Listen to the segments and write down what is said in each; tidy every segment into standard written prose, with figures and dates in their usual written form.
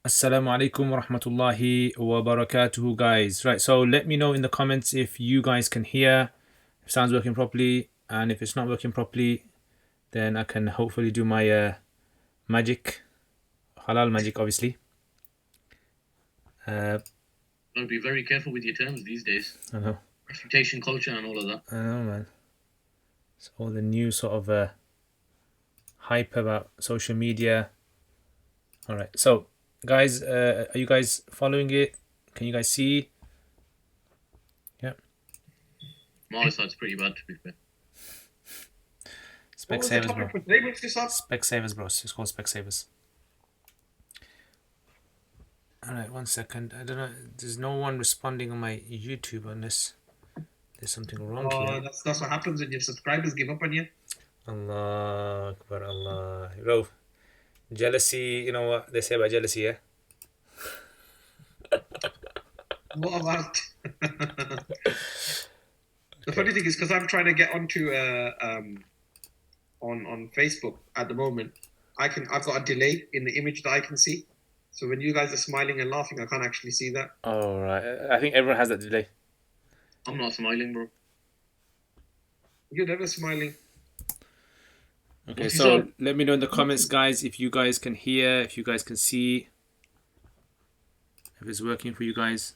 Assalamu alaikum wa rahmatullahi wa barakatuhu, guys. Right, so let me know in the comments if you guys can hear, if sound's working properly, and if it's not working properly, then I can hopefully do my magic, halal magic, obviously. Gotta be very careful with your terms these days. I know. Reputation, culture, and all of that. I know, man. It's all the new sort of hype about social media. All right, so guys, are you guys following it? Can you guys see? Yeah. My eyesight's pretty bad, to be fair. Specsavers, bro. Specsavers, bro. It's called Specsavers. Alright, 1 second. I don't know. There's no one responding on my YouTube unless there's something wrong here. That's what happens when your subscribers give up on you. Allah Akbar, Allah. Bro, jealousy, you know what they say about jealousy, yeah? What about? The funny thing is, because I'm trying to get onto on Facebook at the moment, I've got a delay in the image that I can see. So when you guys are smiling and laughing, I can't actually see that. Oh, right. I think everyone has that delay. I'm not smiling, bro. You're never smiling. Okay, so let me know in the comments, guys, if you guys can hear, if you guys can see, if it's working for you guys.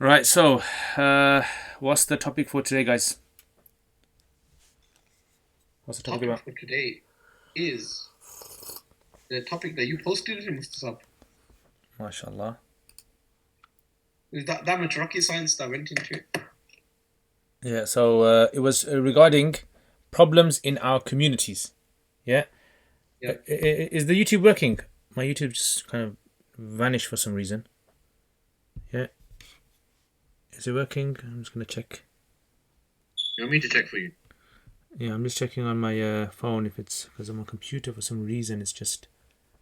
Right, so what's the topic for today, guys? What's the topic about? For today is the topic that you posted in Mustasab. MashaAllah. Is that much rocket science that went into it? Yeah, so it was regarding problems in our communities. Yeah? Yeah. Is the YouTube working? My YouTube just kind of vanished for some reason. Yeah. Is it working? I'm just going to check. You want me to check for you? Yeah, I'm just checking on my phone if it's because on my computer for some reason it's just.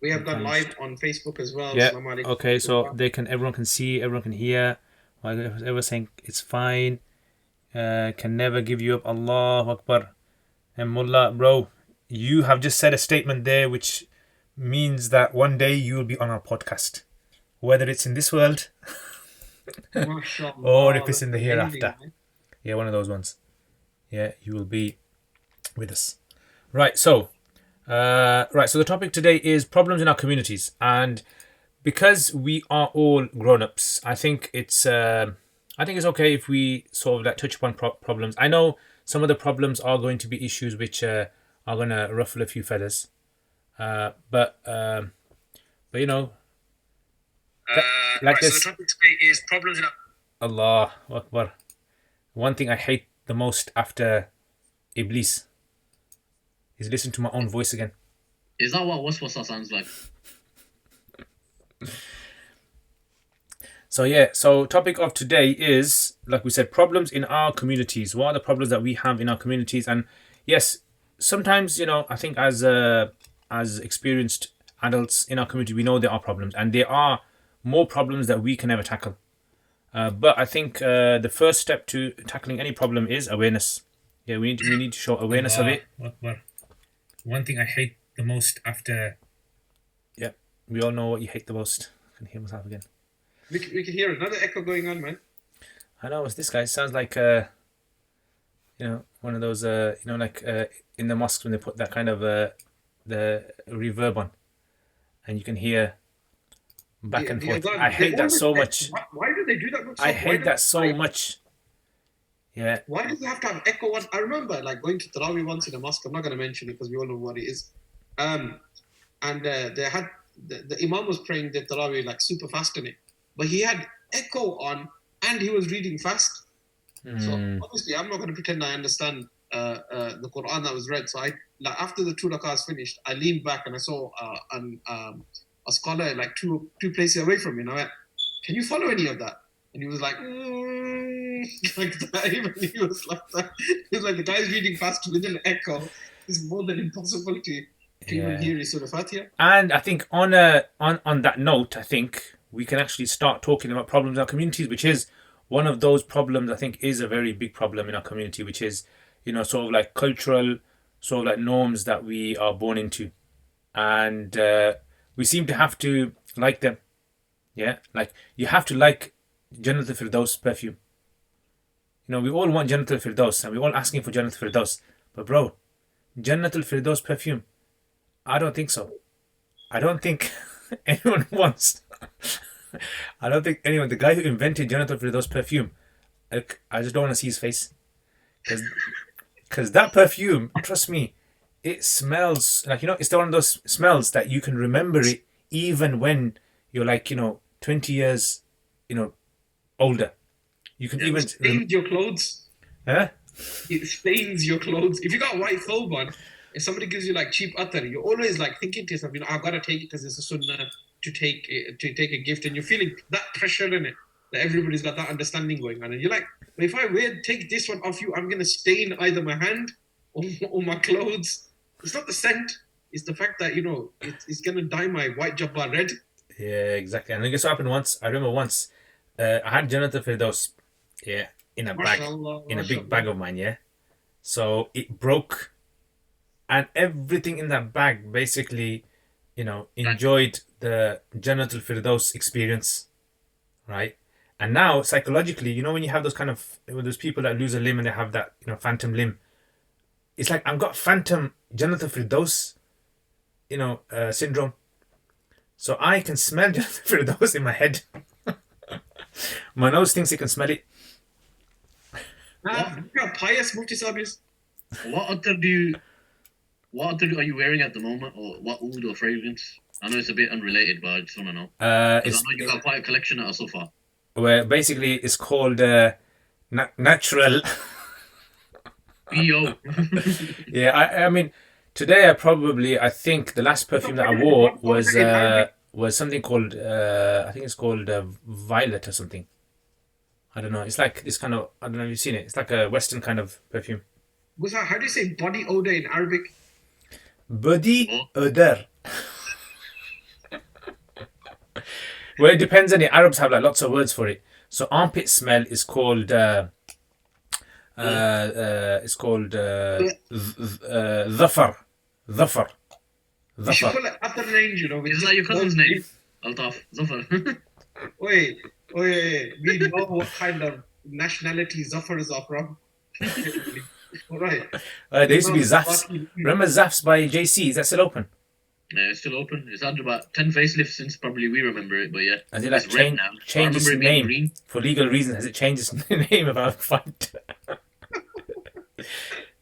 We have gone live on Facebook as well. Yeah. Okay, so everyone can see, everyone can hear. Everyone's saying it's fine. Can never give you up. Allahu Akbar. And Mullah, bro, you have just said a statement there which means that one day you will be on our podcast, whether it's in this world or if it's in the hereafter. Yeah, one of those ones. Yeah, you will be with us. Right, so the topic today is problems in our communities, and because we are all grown-ups, I think it's okay if we sort of like touch upon problems. I know some of the problems are going to be issues which are going to ruffle a few feathers, but you know, like this. So the topic today is problems in our... Allah Akbar. One thing I hate the most after Iblis is listen to my own voice again. Is that what waswasa sounds like? So topic of today is, like we said, problems in our communities. What are the problems that we have in our communities? And yes, sometimes, I think as experienced adults in our community, we know there are problems, and there are more problems that we can never tackle. But I think the first step to tackling any problem is awareness. Yeah, we need to show awareness of it. One thing I hate the most after... Yeah, we all know what you hate the most. I can hear myself again. We can hear another echo going on, man. I know, it's this guy. It sounds like, one of those, in the mosques when they put that kind of the reverb on. And you can hear back and forth. I hate that so much. Why do they do that? I hate that so much. Yeah. Why does it have to have echo? I remember going to Tarawih once in a mosque. I'm not going to mention it because we all know what it is. And they had the Imam was praying the Tarawih super fast in it, but he had echo on and he was reading fast. So obviously, I'm not going to pretend I understand the Quran that was read. So after the 2 rakahs finished, I leaned back and I saw a scholar two places away from me, and I went, "Can you follow any of that?" And he was like, like that. Even he was like that. He was like, the guy's reading fast with an echo. It's more than impossible to even hear his Surah Fatiha. And I think on that note, I think we can actually start talking about problems in our communities, which is one of those problems I think is a very big problem in our community, which is, sort of like cultural, sort of like norms that we are born into. And we seem to have to like them. Yeah, like you have to like Jannat al-Firdaus perfume. You know, we all want Jannat al-Firdaus and we're all asking for Jannat al-Firdaus. But bro, Jannat al-Firdaus perfume, I don't think so. I don't think anyone wants. I don't think anyone. The guy who invented Jannat al-Firdaus perfume, I just don't want to see his face. Because that perfume, trust me, it smells like, it's one of those smells that you can remember it even when you're like, 20 years, older. You can even... It stains your clothes. Huh? It stains your clothes. If you got white thobe on, if somebody gives you like cheap attar, you're always like thinking to yourself, I've got to take it because it's a sunnah to take a gift, and you're feeling that pressure in it, that everybody's got that understanding going on, and you're like, well, if I take this one off you, I'm gonna stain either my hand or my clothes. It's not the scent; it's the fact that it's gonna dye my white jabba red. Yeah, exactly. And I guess what happened once. I remember once, I had Jannat al-Firdaus, in a bag, in a big bag of mine, yeah. So it broke, and everything in that bag basically, enjoyed the Jannat al-Firdaus experience, right? And now psychologically, when you have those kind of those people that lose a limb and they have that phantom limb, it's like I've got phantom Jannat al-Firdaus, syndrome. So I can smell Jannat al-Firdaus in my head. My nose thinks it can smell it. You're pious, Mufti Sabis. What attar are you wearing at the moment, or what oud or fragrance? I know it's a bit unrelated, but I just want to know. I know you got quite a collection of so far. Where basically it's called natural. B.O. Yeah, I mean, today I think the last perfume that I wore was something called I think it's called Violet or something. I don't know. It's like this kind of, I don't know if you've seen it. It's like a Western kind of perfume. How do you say body odor in Arabic? Body odor. Well, it depends on it. Arabs have like lots of words for it. So armpit smell is called dhafar. Dhafar. You should call it after range, Is that your cousin's name? Altaf. Zafar. Wait. We know what kind of nationality Zafars are from. All right. There used to be Zafs. Remember Zafs by JC? Is that still open? Yeah, it's still open. It's had about 10 facelifts since probably we remember it, but yeah. Has it like it's red now. changed its it being name green. for legal reasons? Has it changed its name about fight?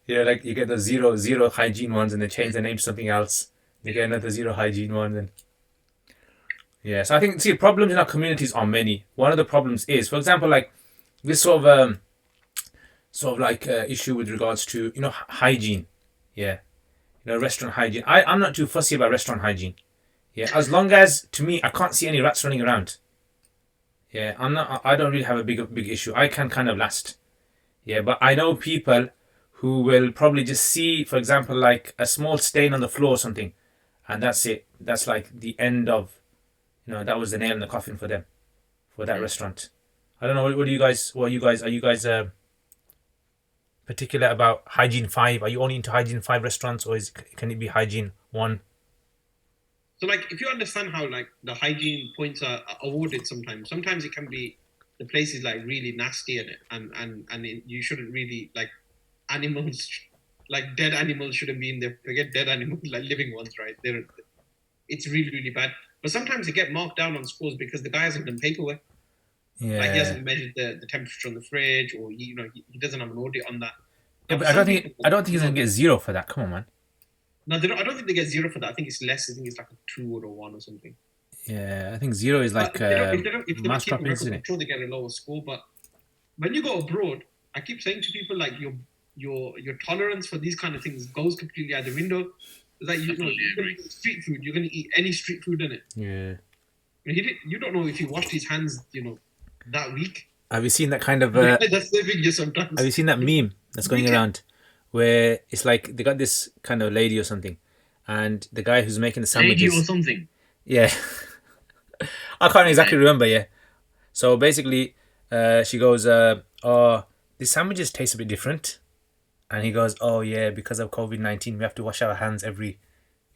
Yeah, like you get the zero hygiene ones and they change the name to something else. You get another zero hygiene one, and yeah. So I think problems in our communities are many. One of the problems is, for example, like this sort of issue with regards to hygiene. Yeah, restaurant hygiene. I'm not too fussy about restaurant hygiene. Yeah, as long as to me I can't see any rats running around. Yeah, I don't really have a big issue. I can kind of last. Yeah, but I know people who will probably just see, for example, like a small stain on the floor or something, and that's it. That's like the end of, that was the nail in the coffin for them, for that restaurant. I don't know. What are you guys? Are you guys particular about hygiene 5? Are you only into hygiene 5 restaurants, or can it be hygiene 1? So, like, if you understand how like the hygiene points are awarded, sometimes it can be the place is like really nasty in it, and you shouldn't really like animals, like dead animals shouldn't be in there. Forget dead animals, like living ones, right? It's really really bad. But sometimes they get marked down on scores because the guy hasn't done paperwork. Yeah. Like he hasn't measured the temperature on the fridge, or he doesn't have an audit on that. Yeah, but I don't think he's gonna get 0 for that. Come on, man. No, I don't think they get 0 for that. I think it's less. I think it's like a 2 or a 1 or something. Yeah, I think 0 is like if they don't mass keep property, record, isn't I'm it? sure they get a lower score. But when you go abroad, I keep saying to people like your tolerance for these kind of things goes completely out the window. It's like you're gonna eat street food. You're gonna eat any street food in it. Yeah. You don't know if he washed his hands, that week. Have you seen that kind of? That's saving you sometimes. Have you seen that meme that's going around, where it's like they got this kind of lady or something, and the guy who's making the sandwiches. Lady or something. Yeah. I can't exactly remember. Yeah. So basically, she goes, "Oh, the sandwiches taste a bit different," and he goes, "Oh yeah, because of COVID-19, we have to wash our hands every,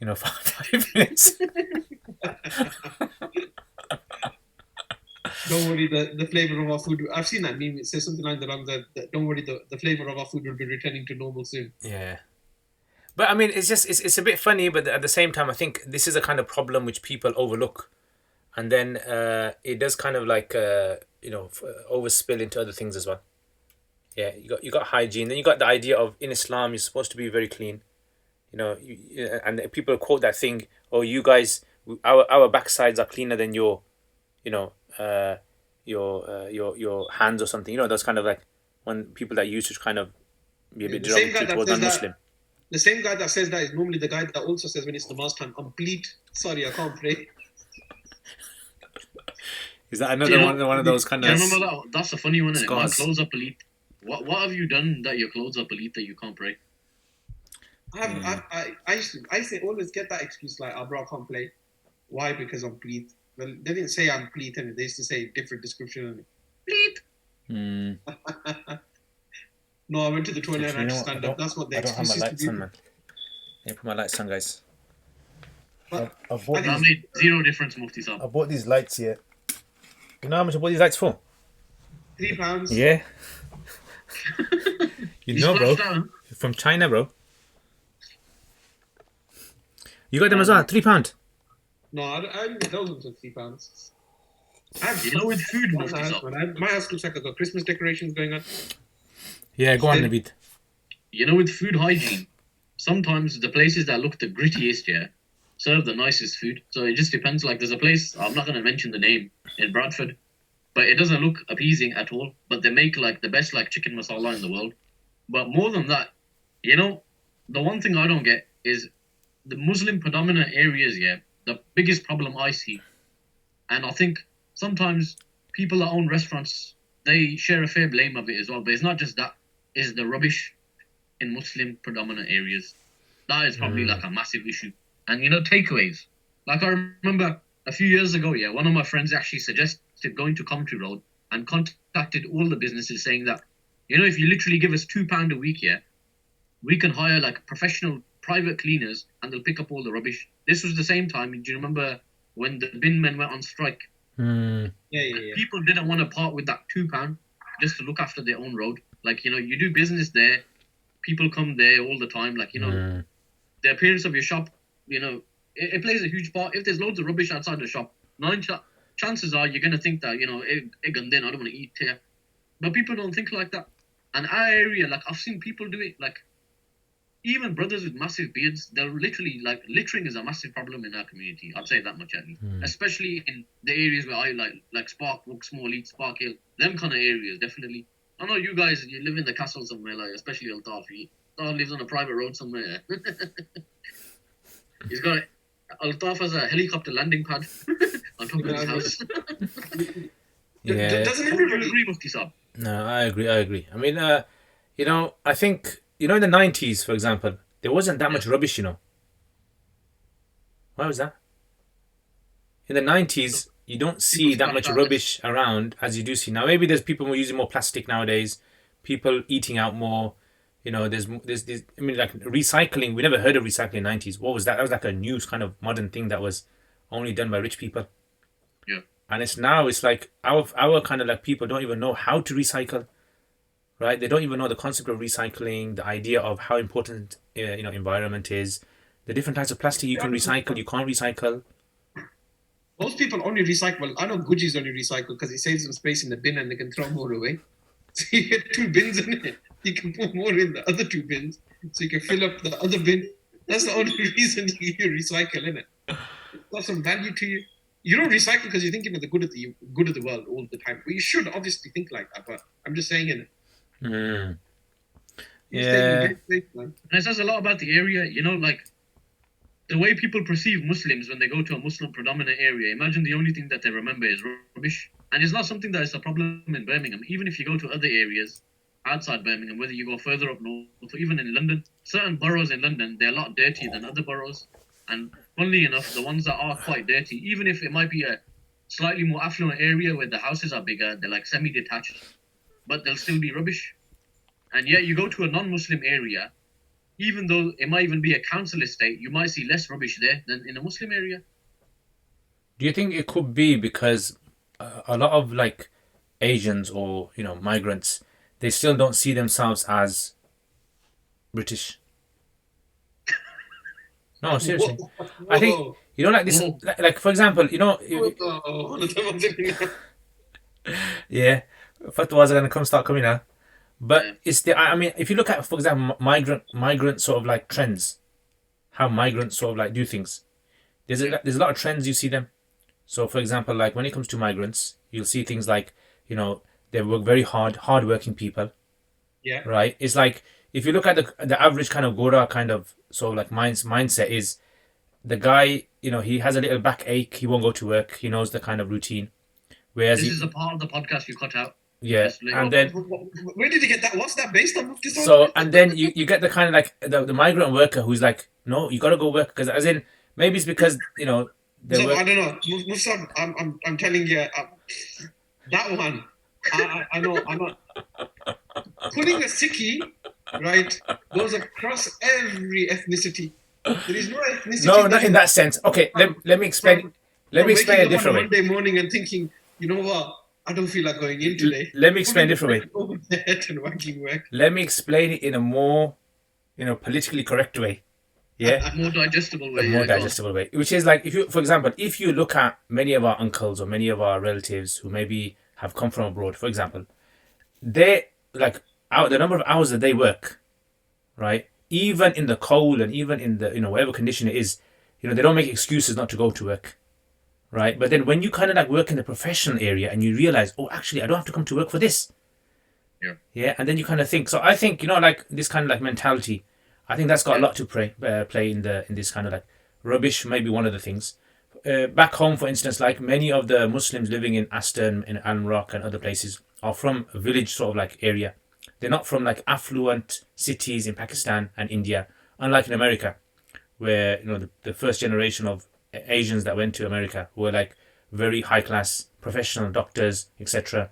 5 minutes." Don't worry, the flavor of our food. I've seen that meme. It says something like that. Don't worry, the flavor of our food will be returning to normal soon. Yeah. But I mean, it's a bit funny, but at the same time, I think this is a kind of problem which people overlook, and then it does kind of like overspill into other things as well. Yeah, you got hygiene, then you got the idea of in Islam you're supposed to be very clean. And people quote that thing, "Oh, you guys, our backsides are cleaner than you know, your hands or something." Those kind of like when people that used to kind of be a bit The same guy derogatory that towards says non-Muslim. the same guy that says that is normally the guy that also says when it's namaz time, I'm bleed. Sorry, I can't pray. Is that another one of those kind Do you of? remember that? That's a funny one, isn't it? My Scars. clothes are elite. What have you done that your clothes are elite that you can't pray? I say always get that excuse like, bro, I can't play. Why? Because I'm bleed. Well, they didn't say I'm bleed, and they used to say different description. Bleed. No, I went to the toilet and I had to stand up. That's what the excuse is to do. Man. Let me put my lights on, guys. But That made zero difference, Mufti Saab. I bought these lights here. You know how much I bought these lights for? £3. Yeah. You bro. splashed out, huh? From China, bro. You got them as well? £3. No, I didn't get those for £3. With food, Mufti house, Saab. my house looks like I've got Christmas decorations going on. Yeah, go on, Naveed. With food hygiene, sometimes the places that look the grittiest, serve the nicest food. So it just depends. Like there's a place, I'm not going to mention the name, in Bradford, but it doesn't look appeasing at all. But they make like the best like chicken masala in the world. But more than that, the one thing I don't get is the Muslim predominant areas, the biggest problem I see. And I think sometimes people that own restaurants, they share a fair blame of it as well. But it's not just that, it's the rubbish in Muslim predominant areas. That is probably like a massive issue. And takeaways. Like I remember a few years ago, one of my friends actually suggested going to Country Road and contacted all the businesses saying that, if you literally give us £2 a week, we can hire like professional private cleaners and they'll pick up all the rubbish. This was the same time. Do you remember when the bin men went on strike? Yeah. People didn't want to part with that £2 just to look after their own road. Like, you do business there. People come there all the time. Like, the appearance of your shop, it plays a huge part. If there's loads of rubbish outside the shop, chances are you're going to think that, I don't want to eat here. But people don't think like that. And our area, like, I've seen people do it. Like, even brothers with massive beards, they're literally, like, littering is a massive problem in our community. I'd say that much at least. Especially in the areas where I like Spark, Brook, Smallheath, Spark Hill. Them kind of areas, definitely. I know you guys, you live in the castle somewhere, like, especially Altaf. Altaf lives on a private road somewhere. He's got Altaf has a helicopter landing pad on top of his house. Yeah. Doesn't everybody agree, Mufti Saab? No, I agree. I mean, I think, in the 90s, for example, there wasn't that much rubbish, Why was that? In the 90s, you don't see that much rubbish around as you do see now. Maybe there's people who are using more plastic nowadays, people eating out more. There's I mean, like recycling. We never heard of recycling in the 90s. What was that? That was like a new kind of modern thing that was only done by rich people. Yeah. And it's like our kind of like people don't even know how to recycle, right? They don't even know the concept of recycling, the idea of how important environment is, the different types of plastic you can recycle, you can't recycle. Most people only recycle. Well, I know Guji's only recycle because it saves them space in the bin and they can throw more away. So you get 2 bins in it. You can put more in the other 2 bins, so you can fill up the other bin. That's the only reason you recycle, innit? It's got some value to you. You don't recycle because you're thinking of the good of the world all the time. But you should obviously think like that. But I'm just saying, innit? Yeah. And it says a lot about the area. Like the way people perceive Muslims when they go to a Muslim predominant area. Imagine the only thing that they remember is rubbish. And it's not something that is a problem in Birmingham. Even if you go to other areas outside Birmingham, whether you go further up north or even in London, certain boroughs in London, they're a lot dirtier than other boroughs. And funnily enough, the ones that are quite dirty, even if it might be a slightly more affluent area where the houses are bigger, they're like semi-detached, but they'll still be rubbish. And yet you go to a non-Muslim area, even though it might even be a council estate, you might see less rubbish there than in a Muslim area. Do you think it could be because a lot of like Asians or migrants, they still don't see themselves as British? No, Whoa, seriously. I think whoa, like this, Whoa. like for example, whoa. yeah, fatwas are gonna start coming out. Yeah. But it's the I mean, if you look at, for example, migrant sort of like trends, how migrants sort of like do things. Yeah. There's a lot of trends you see them. So, for example, like when it comes to migrants, you'll see things like they work very hard, hardworking people, Yeah. right? It's like if you look at the average kind of Gora kind of sort of like mindset is the guy, he has a little backache, he won't go to work, he knows the kind of routine. Whereas This is the part of the podcast you cut out. yeah, Just let you and know. then Where did you get that? What's that based on? This one? so and then you get the kind of like the migrant worker who's like, no, you got to go work because as in maybe it's because they So work. I don't know, Musab. I'm telling you, that one. I know. I'm not putting a sickie, right? Goes across every ethnicity. There is no No, ethnicity not in that that sense. Okay, let me explain. from, Let me explain waking a up on a different way. Monday morning and thinking, you know what? I don't feel like going in today. Let me explain a Putting different way. it over their head and working work. Let me explain it in a more politically correct way. Yeah, More digestible a way. more Yeah, go on. digestible way. Which is like, if you, for example, if you look at many of our uncles or many of our relatives who maybe have come from abroad, for example, they like the number of hours that they work, right? Even in the cold and even in the whatever condition it is, they don't make excuses not to go to work, right? But then when you kind of like work in the professional area and you realize, oh, actually, I don't have to come to work for this. Yeah. Yeah, and then you kind of think. So I think like this kind of like mentality. I think that's got a lot to play in this kind of like rubbish. Maybe one of the things. Back home, for instance, like many of the Muslims living in Aston, in Al Rock, and other places are from a village sort of like area. They're not from like affluent cities in Pakistan and India, unlike in America, where the first generation of Asians that went to America were like very high class professional doctors, etc.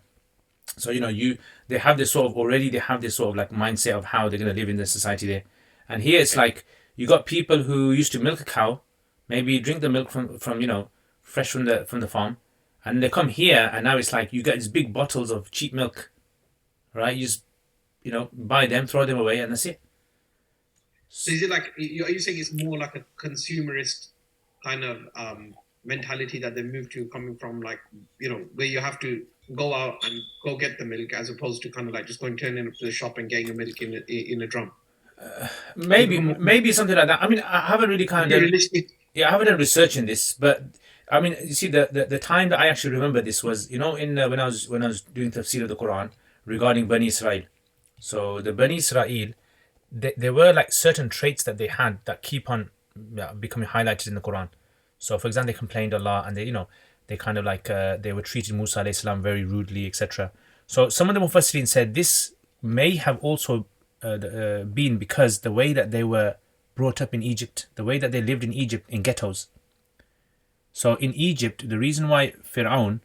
So they have this sort of already they have this sort of like mindset of how they're going to live in the society there. And here it's like you got people who used to milk a cow, maybe drink the milk from fresh from the farm, and they come here and now it's like you get these big bottles of cheap milk, right? You just buy them, throw them away, and that's it. So is it like, are you saying it's more like a consumerist kind of mentality that they move to, coming from like, where you have to go out and go get the milk as opposed to kind of like just going turning up to the shop and getting a milk in a drum? Maybe something like that. I mean, I haven't really kind of Realistic. I haven't done research in this, but I mean, you see, the time that I actually remember this was in when I was doing tafsir of the Quran regarding Bani Israel. So the Bani Israel, there were like certain traits that they had that keep on becoming highlighted in the Quran. So, for example, they complained a lot, and they kind of like they were treating Musa alayhi salam very rudely, etc. So some of the Mufassirin said this may have also been because the way that they were brought up in Egypt, the way that they lived in Egypt in ghettos. So in Egypt, the reason why Pharaoh,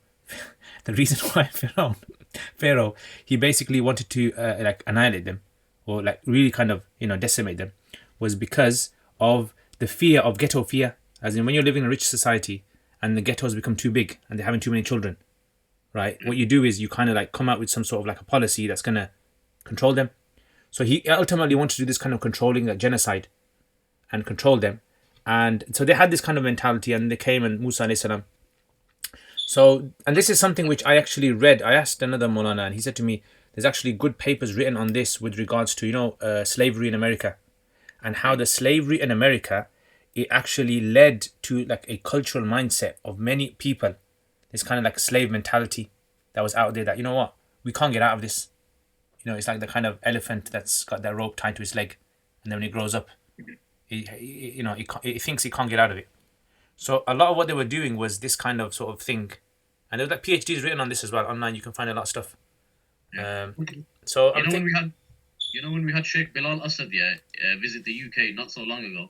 he basically wanted to like annihilate them, or like really kind of decimate them, was because of the fear of ghetto fear. As in, when you're living in a rich society and the ghettos become too big and they're having too many children, right? What you do is you kind of like come out with some sort of like a policy that's gonna control them. So he ultimately wanted to do this kind of controlling, like genocide, and control them. And so they had this kind of mentality, and they came and Musa alayhi salam. So, and this is something which I actually read. I asked another Molana, and he said to me, "There's actually good papers written on this with regards to slavery in America, and how the slavery in America, it actually led to like a cultural mindset of many people, this kind of like slave mentality that was out there, that what, we can't get out of this. It's like the kind of elephant that's got that rope tied to its leg, and then when it grows up, it thinks it can't get out of it. So a lot of what they were doing was this kind of sort of thing, and there was like PhDs written on this as well online. You can find a lot of stuff. So You know when we had Sheikh Bilal Asad visit the UK not so long ago.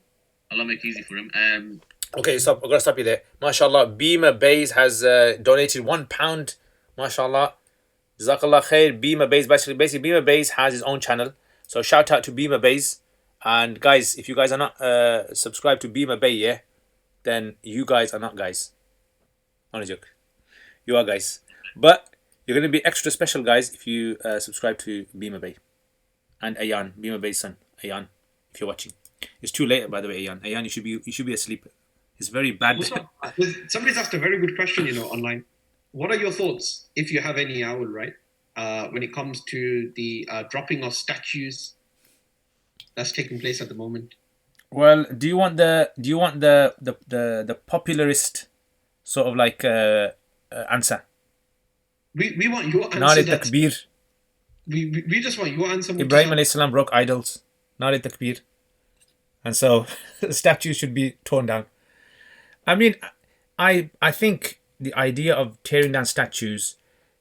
Allah make it easy for him. Okay, stop. I'm gonna stop you there. MashaAllah, Beamer Bays has donated £1. MashaAllah, Jazakallah khair. Beamer Bays, basically Beamer Bays has his own channel. So shout out to Beamer Bays. And guys, if you guys are not subscribed to Beamer Bay, then you guys are not guys. On a joke. You are, guys. But you're going to be extra special, guys, if you subscribe to Beamer Bay. And Ayan, Beamer Bay's son. Ayan, if you're watching. It's too late, by the way, Ayan. Ayan, you should be asleep. It's very bad. What's up? Somebody's asked a very good question, online. What are your thoughts, if you have any, Owl, right? When it comes to the dropping of statues that's taking place at the moment. Well, do you want the popularist sort of like answer? We want your answer. Nare Takbir. We just want your answer. Ibrahim alayhi salam broke idols. Nare Takbir. And so statues should be torn down. I mean, I think the idea of tearing down statues,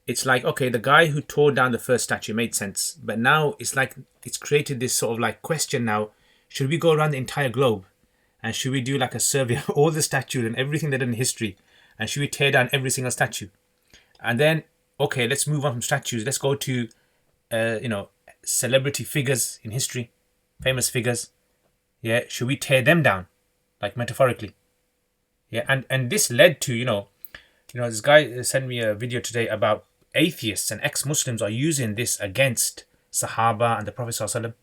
it's like, okay, the guy who tore down the first statue made sense. But now it's like, it's created this sort of like question now. Should we go around the entire globe? And should we do like a survey of all the statues and everything they did in history? And should we tear down every single statue? And then, okay, let's move on from statues. Let's go to, celebrity figures in history. Famous figures. Yeah, should we tear them down? Like metaphorically. Yeah, and this led to, this guy sent me a video today about atheists and ex-Muslims are using this against Sahaba and the Prophet ﷺ.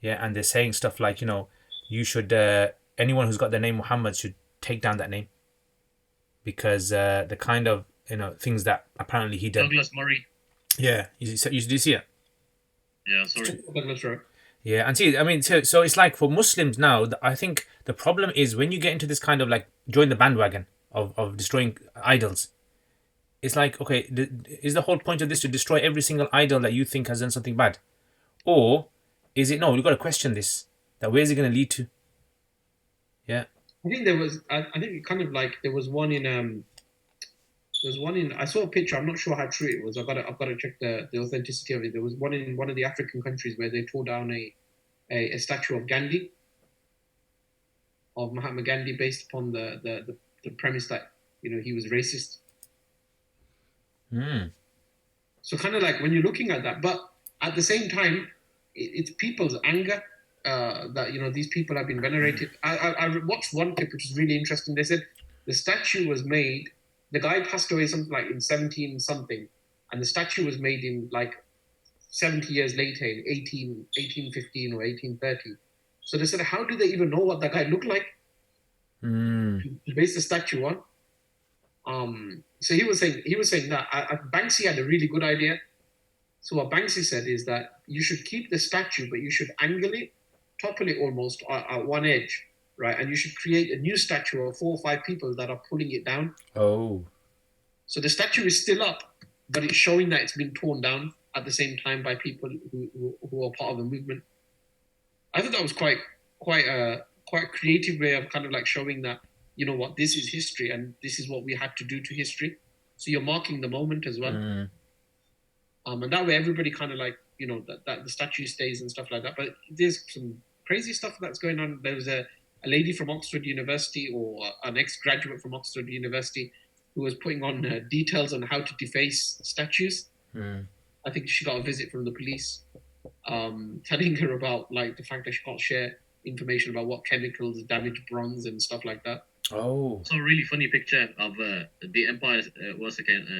Yeah, and they're saying stuff like, you should, anyone who's got the name Muhammad should take down that name. Because the kind of, things that apparently he did. Douglas Murray. Yeah, did you see it? Yeah, sorry. Douglas, right? Yeah, and see, I mean, so it's like for Muslims now, I think the problem is when you get into this kind of like, join the bandwagon of destroying idols. It's like, okay, is the whole point of this to destroy every single idol that you think has done something bad? Or is it, no, we've got to question this, that where's it going to lead to? Yeah. I think there was, I think it kind of like, there was one in, I saw a picture, I'm not sure how true it was, I've got to check the authenticity of it. There was one in one of the African countries where they tore down a statue of Gandhi, of Mahatma Gandhi, based upon the premise that, he was racist. Mm. So kind of like when you're looking at that, but at the same time, it's people's anger that, these people have been venerated. I watched one clip which was really interesting. They said the statue was made, the guy passed away something like in 17 something, and the statue was made in like 70 years later in 1815 or 1830. So they said, how do they even know what that guy looked like? To base the statue on. So he was saying that Banksy had a really good idea. So what Banksy said is that you should keep the statue, but you should angle it, topple it almost at one edge, right? And you should create a new statue of 4 or 5 people that are pulling it down. Oh. So the statue is still up, but it's showing that it's been torn down at the same time by people who are part of the movement. I thought that was quite a creative way of kind of like showing that, this is history and this is what we had to do to history. So you're marking the moment as well. And that way everybody kind of like, that the statue stays and stuff like that. But there's some crazy stuff that's going on. There was a lady from Oxford University, or an ex-graduate from Oxford University, who was putting on details on how to deface statues. I think she got a visit from the police, telling her about like the fact that she can't share information about what chemicals damage bronze and stuff like that. Oh. So a really funny picture of the Empire,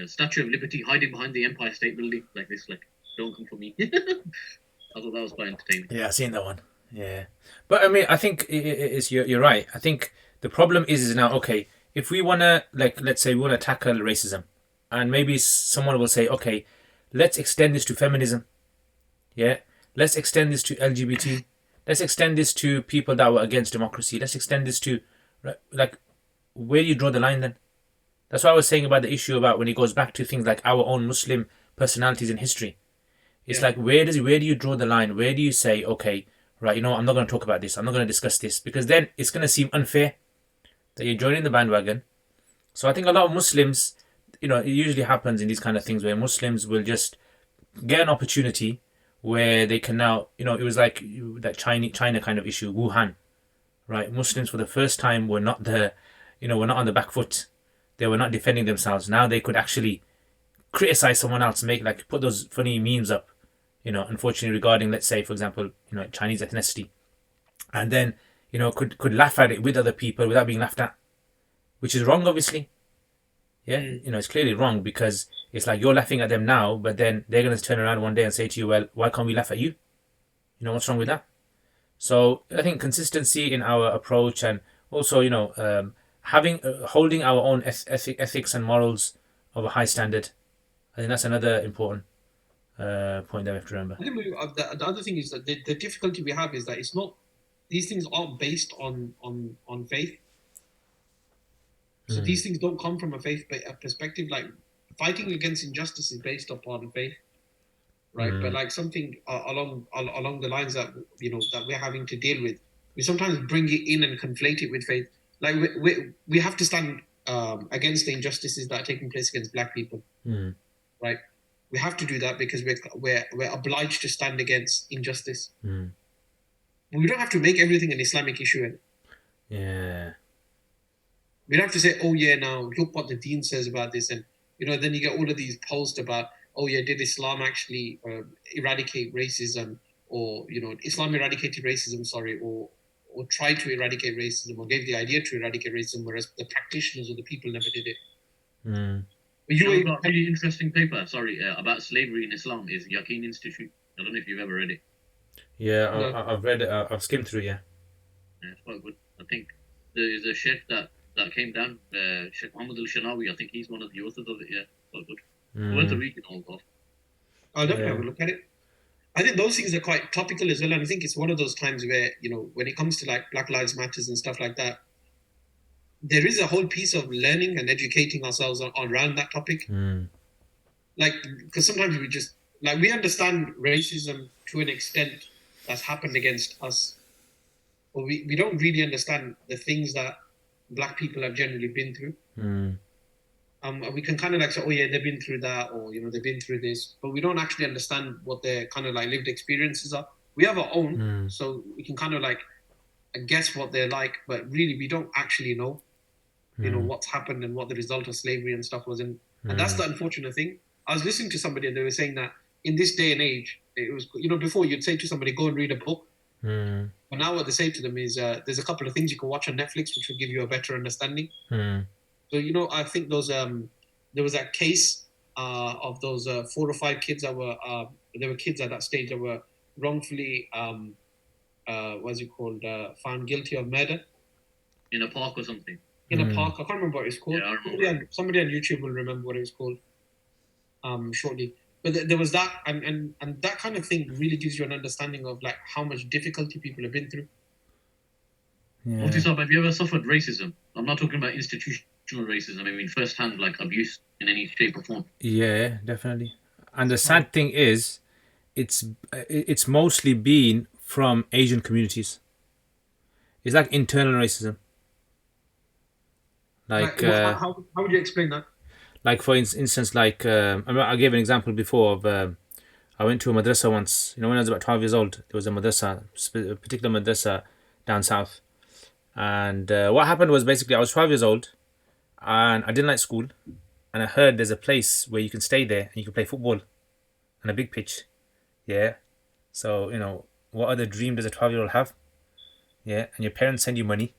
Statue of Liberty hiding behind the Empire State Building, like this, like, don't come for me. I thought that was quite entertaining. Yeah, I've seen that one. Yeah. But I mean, I think you're right. I think the problem is now, okay, if we want to, like, let's say we want to tackle racism, and maybe someone will say, okay, let's extend this to feminism. Yeah. Let's extend this to LGBT. Let's extend this to people that were against democracy. Let's extend this to, like, where do you draw the line then? That's what I was saying about the issue about when it goes back to things like our own Muslim personalities in history. It's like, where do you draw the line? Where do you say, okay, right, I'm not going to talk about this. I'm not going to discuss this, because then it's going to seem unfair that you're joining the bandwagon. So I think a lot of Muslims, it usually happens in these kind of things where Muslims will just get an opportunity where they can now, it was like that China kind of issue, Wuhan, right? Muslims for the first time were not were not on the back foot. They were not defending themselves. Now they could actually criticize someone else, put those funny memes up, unfortunately regarding, let's say, for example, Chinese ethnicity. And then, could laugh at it with other people without being laughed at, which is wrong, obviously. Yeah, it's clearly wrong because it's like you're laughing at them now, but then they're going to turn around one day and say to you, well, why can't we laugh at you? What's wrong with that? So I think consistency in our approach, and also, having holding our own ethics and morals of a high standard. I think that's another important point that we have to remember. I think the other thing is that the difficulty we have is that it's not, these things aren't based on faith. So these things don't come from a faith perspective. Like fighting against injustice is based upon faith, right? But like something along the lines that that we're having to deal with, we sometimes bring it in and conflate it with faith. Like we have to stand against the injustices that are taking place against Black people, right? We have to do that because we're obliged to stand against injustice. We don't have to make everything an Islamic issue. Yeah. We don't have to say, oh yeah, now look what the Deen says about this, and then you get all of these posts about, oh yeah, did Islam actually eradicate racism, or Islam eradicated racism, sorry, or tried to eradicate racism, or gave the idea to eradicate racism, whereas the practitioners or the people never did it. You got a really interesting paper, about slavery in Islam is Hygiene Institute. I don't know if you've ever read it. Yeah, I've read it. I've skimmed through it, yeah. Yeah, it's quite good. I think there is a sheikh that came down, Sheikh Muhammad al-Shanawi. I think he's one of the authors of it, yeah. Quite good. Worth a read it all off. I'll definitely have a look at it. I think those things are quite topical as well, and I think it's one of those times where, when it comes to like Black Lives Matters and stuff like that, there is a whole piece of learning and educating ourselves around that topic. Like, because sometimes we understand racism to an extent that's happened against us, but we don't really understand the things that Black people have generally been through. We can kind of like say, oh yeah, they've been through that, or they've been through this, but we don't actually understand what their kind of like lived experiences are. We have our own, so we can kind of like guess what they're like, but really we don't actually know, what's happened and what the result of slavery and stuff was. And that's the unfortunate thing. I was listening to somebody and they were saying that in this day and age, it was, before you'd say to somebody, go and read a book. But now what they say to them is, there's a couple of things you can watch on Netflix which will give you a better understanding. So, I think there was that case of those 4 or 5 kids that were, there were kids at that stage that were wrongfully, found guilty of murder. In a park or something. In a park. I can't remember what it's called. Yeah, I remember. Somebody on YouTube will remember what it was called shortly. But there was that, and that kind of thing really gives you an understanding of like how much difficulty people have been through. Yeah. Have you ever suffered racism? I'm not talking about institutional racism. I mean first-hand like abuse in any shape or form. Yeah, definitely. And the sad thing is, it's mostly been from Asian communities. It's like internal racism. How would you explain that? Like for instance, like I gave an example before of I went to a madrasa once. When I was about 12 years old, there was a madrasa, a particular madrasa down south, and what happened was basically I was 12 years old, and I didn't like school, and I heard there's a place where you can stay there and you can play football, on a big pitch, yeah. So what other dream does a 12-year-old have? Yeah, and your parents send you money.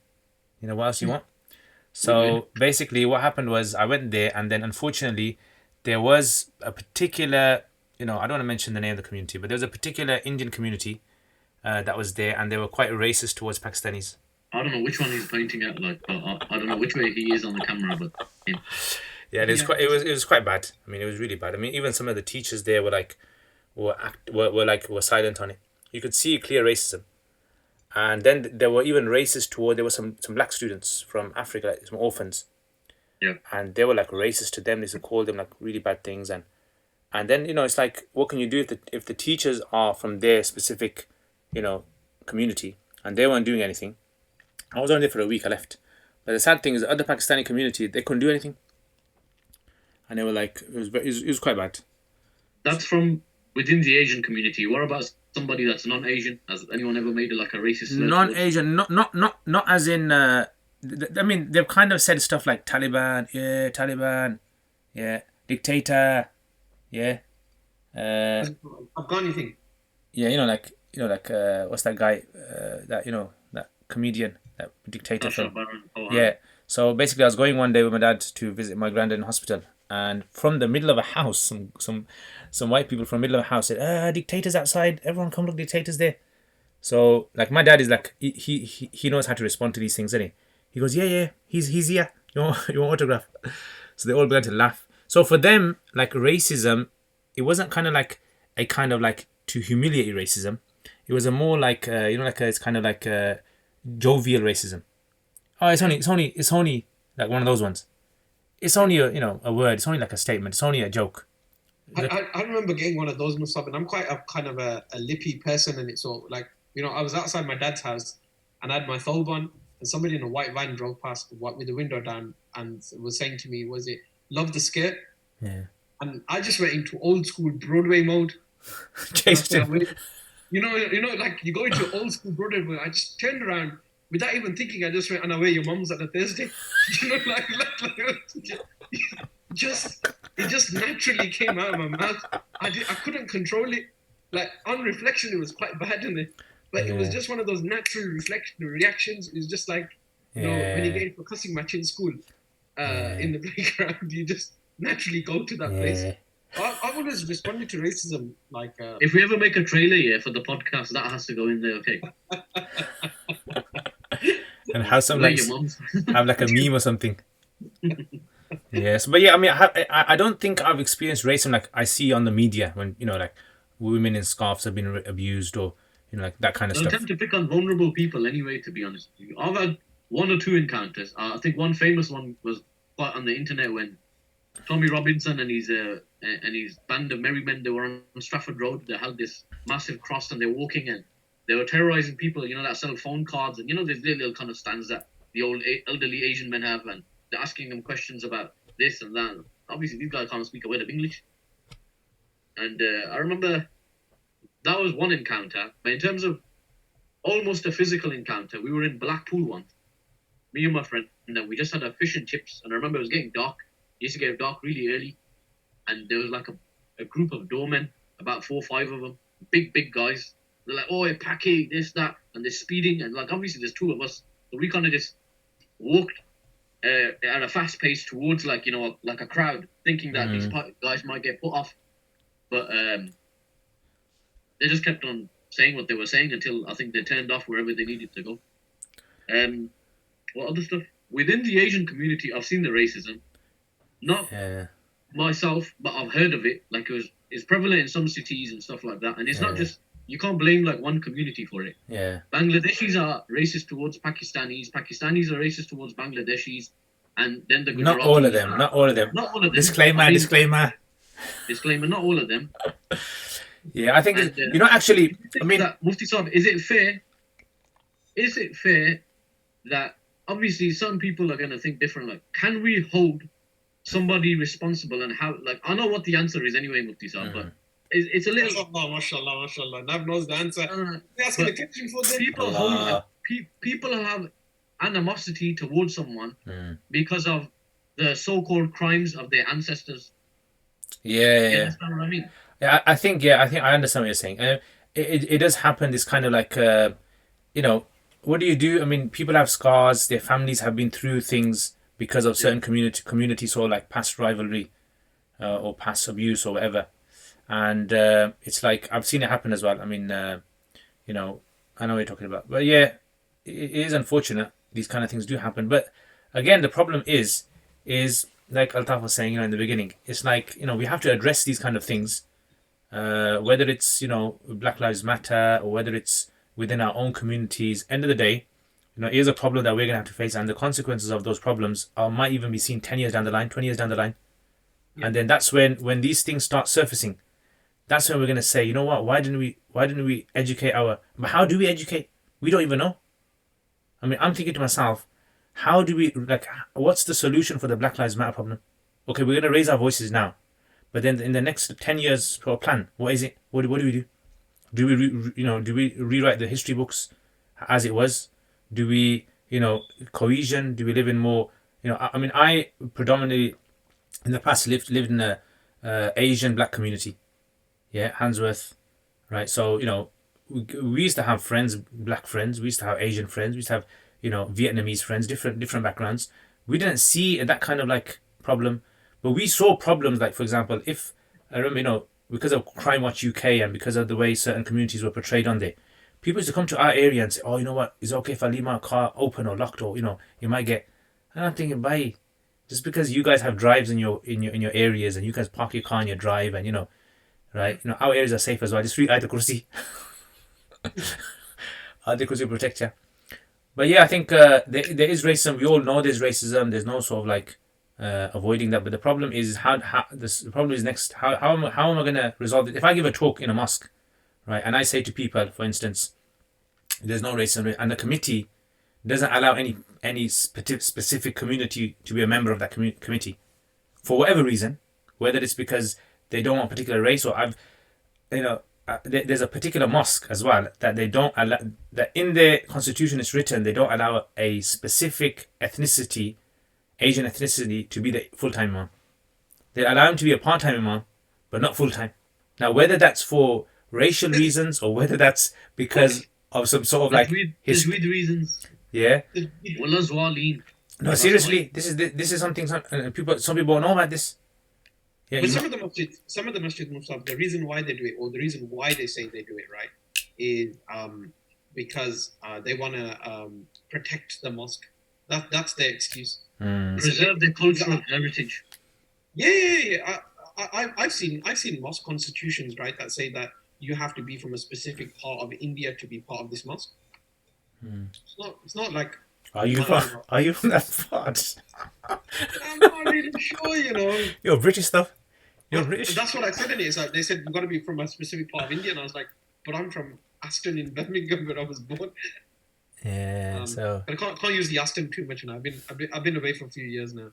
What else you want? So basically what happened was I went there, and then unfortunately there was a particular, I don't want to mention the name of the community, but there was a particular Indian community that was there, and they were quite racist towards Pakistanis. I don't know which one he's pointing at. Like I don't know which way he is on the camera, but yeah, it was quite bad. I mean, it was really bad. I mean, even some of the teachers there were silent on it. You could see clear racism. And then there were even racist toward, there were some Black students from Africa, like some orphans. Yeah. And they were like racist to them. They used to call them like really bad things. And then, it's like, what can you do if the teachers are from their specific, community, and they weren't doing anything? I was only there for a week, I left. But the sad thing is the other Pakistani community, they couldn't do anything. And they were like, it was quite bad. That's from within the Asian community. What about somebody that's non-Asian? Has anyone ever made a racist slur? Non-Asian, not as in. I mean, they've kind of said stuff like Taliban, yeah, dictator, yeah. Afghani thing. Yeah, what's that guy? That comedian, that dictator film. Yeah. So basically, I was going one day with my dad to visit my granddad in hospital, and from the middle of a house, some white people from the middle of a house said, dictators outside, everyone come look, dictators there." So like my dad is like he knows how to respond to these things, doesn't he? He goes, "Yeah, he's here. You want autograph?" So they all began to laugh. So for them, like racism, it wasn't kind of like a kind of like to humiliate racism. It was a more like it's kind of like jovial racism. Oh, it's only like one of those ones. It's only a word. It's only like a statement. It's only a joke. I remember getting one of those, Musab, and I'm quite a kind of a lippy person, and it's all like, I was outside my dad's house and I had my thobe on, and somebody in a white van drove past with the window down and was saying to me, was it, "Love the skirt"? Yeah. And I just went into old school Broadway mode. Chased him. Like you go into old school Broadway mode. I just turned around without even thinking. I just went, "And away, your mum's at the Thursday." It just naturally came out of my mouth. I couldn't control it. Like on reflection, it was quite bad, isn't it? But it was just one of those natural reactions. It was just like, when you get into a cussing match in school, in the playground, you just naturally go to that place. I've always responded to racism like. If we ever make a trailer for the podcast, that has to go in there, okay? And have some like have like a meme or something. Yes, but yeah, I mean, I don't think I've experienced racism like I see on the media when like women in scarves have been abused or like that kind of stuff. I tend to pick on vulnerable people anyway. To be honest, I've had one or two encounters. I think one famous one was quite on the internet when Tommy Robinson and his band of merry men, they were on Stratford Road. They held this massive cross and they're walking and they were terrorizing people. That sell phone cards and there's little kind of stands that the old elderly Asian men have, and they're asking them questions about this and that. Obviously, these guys can't speak a word of English. And I remember that was one encounter. But in terms of almost a physical encounter, we were in Blackpool once, me and my friend, and then we just had a fish and chips. And I remember it was getting dark. It used to get dark really early. And there was like a group of doormen, about 4 or 5 of them, big guys. They're like, "Oh, Packy, this, that," and they're speeding. And like, obviously, there's 2 of us. So we kind of just walked at a fast pace towards like a crowd, thinking that these guys might get put off, but they just kept on saying what they were saying until I think they turned off wherever they needed to go. What other stuff within the Asian community? I've seen the racism, not myself, but I've heard of it. Like it's prevalent in some cities and stuff like that, and it's not just. You can't blame like one community for it. Yeah. Bangladeshis are racist towards Pakistanis. Pakistanis are racist towards Bangladeshis. And then the Gujaratis. Not all of them. Not all of them. Disclaimer. Disclaimer. Not all of them. Yeah, I think actually. I mean, Mufti Saab, is it fair? Is it fair that obviously some people are going to think different? Like, can we hold somebody responsible and how? Like, I know what the answer is anyway, Mufti Saab, but. It's a little. MashaAllah. Nav knows the answer. Asking the question for them. People have animosity towards someone because of the so-called crimes of their ancestors. Yeah. You understand what I mean? Yeah, I think I understand what you're saying. It does happen. This kind of like what do you do? I mean, people have scars. Their families have been through things because of certain communities or like past rivalry or past abuse or whatever. And it's like I've seen it happen as well. I mean, I know what you're talking about, but yeah, it is unfortunate. These kind of things do happen, but again, the problem is like Altaf was saying, in the beginning. It's like we have to address these kind of things, whether it's Black Lives Matter or whether it's within our own communities. End of the day, here's a problem that we're gonna have to face, and the consequences of those problems might even be seen 10 years down the line, 20 years down the line, and then that's when these things start surfacing. That's when we're going to say, what? Why didn't we educate but how do we educate? We don't even know. I mean, I'm thinking to myself, how do we, what's the solution for the Black Lives Matter problem? Okay, we're going to raise our voices now. But then in the next 10 years for a plan, what is it? What do we do? Do we rewrite the history books as it was? Do we, cohesion? Do we live in more, I mean, I predominantly in the past lived in a Asian black community. Yeah, Handsworth, right? So, we used to have friends, black friends. We used to have Asian friends. We used to have, Vietnamese friends, different backgrounds. we didn't see that kind of like problem, but we saw problems like, for example, if I remember, because of Crime Watch UK and because of the way certain communities were portrayed on there, people used to come to our area and say, "Oh, you know what? Is it okay if I leave my car open or locked, or you might get." And I'm thinking, bye. Just because you guys have drives in your areas and you guys park your car in your drive and right, our areas are safe as well. Just read Ayatul Kursi. Ayatul Kursi will protect you. But yeah, I think there is racism. We all know there's racism. There's no sort of like avoiding that. But the problem is the problem is next. How am I gonna resolve it? If I give a talk in a mosque, right, and I say to people, for instance, there's no racism, and the committee doesn't allow any specific community to be a member of that committee for whatever reason, whether it's because they don't want a particular race, or there's a particular mosque as well that they don't allow, that in their constitution it's written they don't allow a specific ethnicity, Asian ethnicity, to be the full-time imam. They allow him to be a part-time imam, but not full-time. Now, whether that's for racial reasons or whether that's because of some sort of like There's weird reasons. yeah. Wallah's waleen. No, seriously, this is something some people don't know about this. Yeah, But some of the masjid Musab, the reason why they do it, or the reason why they say they do it, right, is because they want to protect the mosque. That's their excuse. Preserve their cultural heritage. Yeah. I've seen mosque constitutions, right, that say that you have to be from a specific part of India to be part of this mosque. It's not like. Are you from that part? I'm not really sure, You're British stuff. You're British. That's what I said in it. It's like they said you've got to be from a specific part of India, and I was like, but I'm from Aston in Birmingham, where I was born. Yeah. But I can't use the Aston too much now. I've been away for a few years now.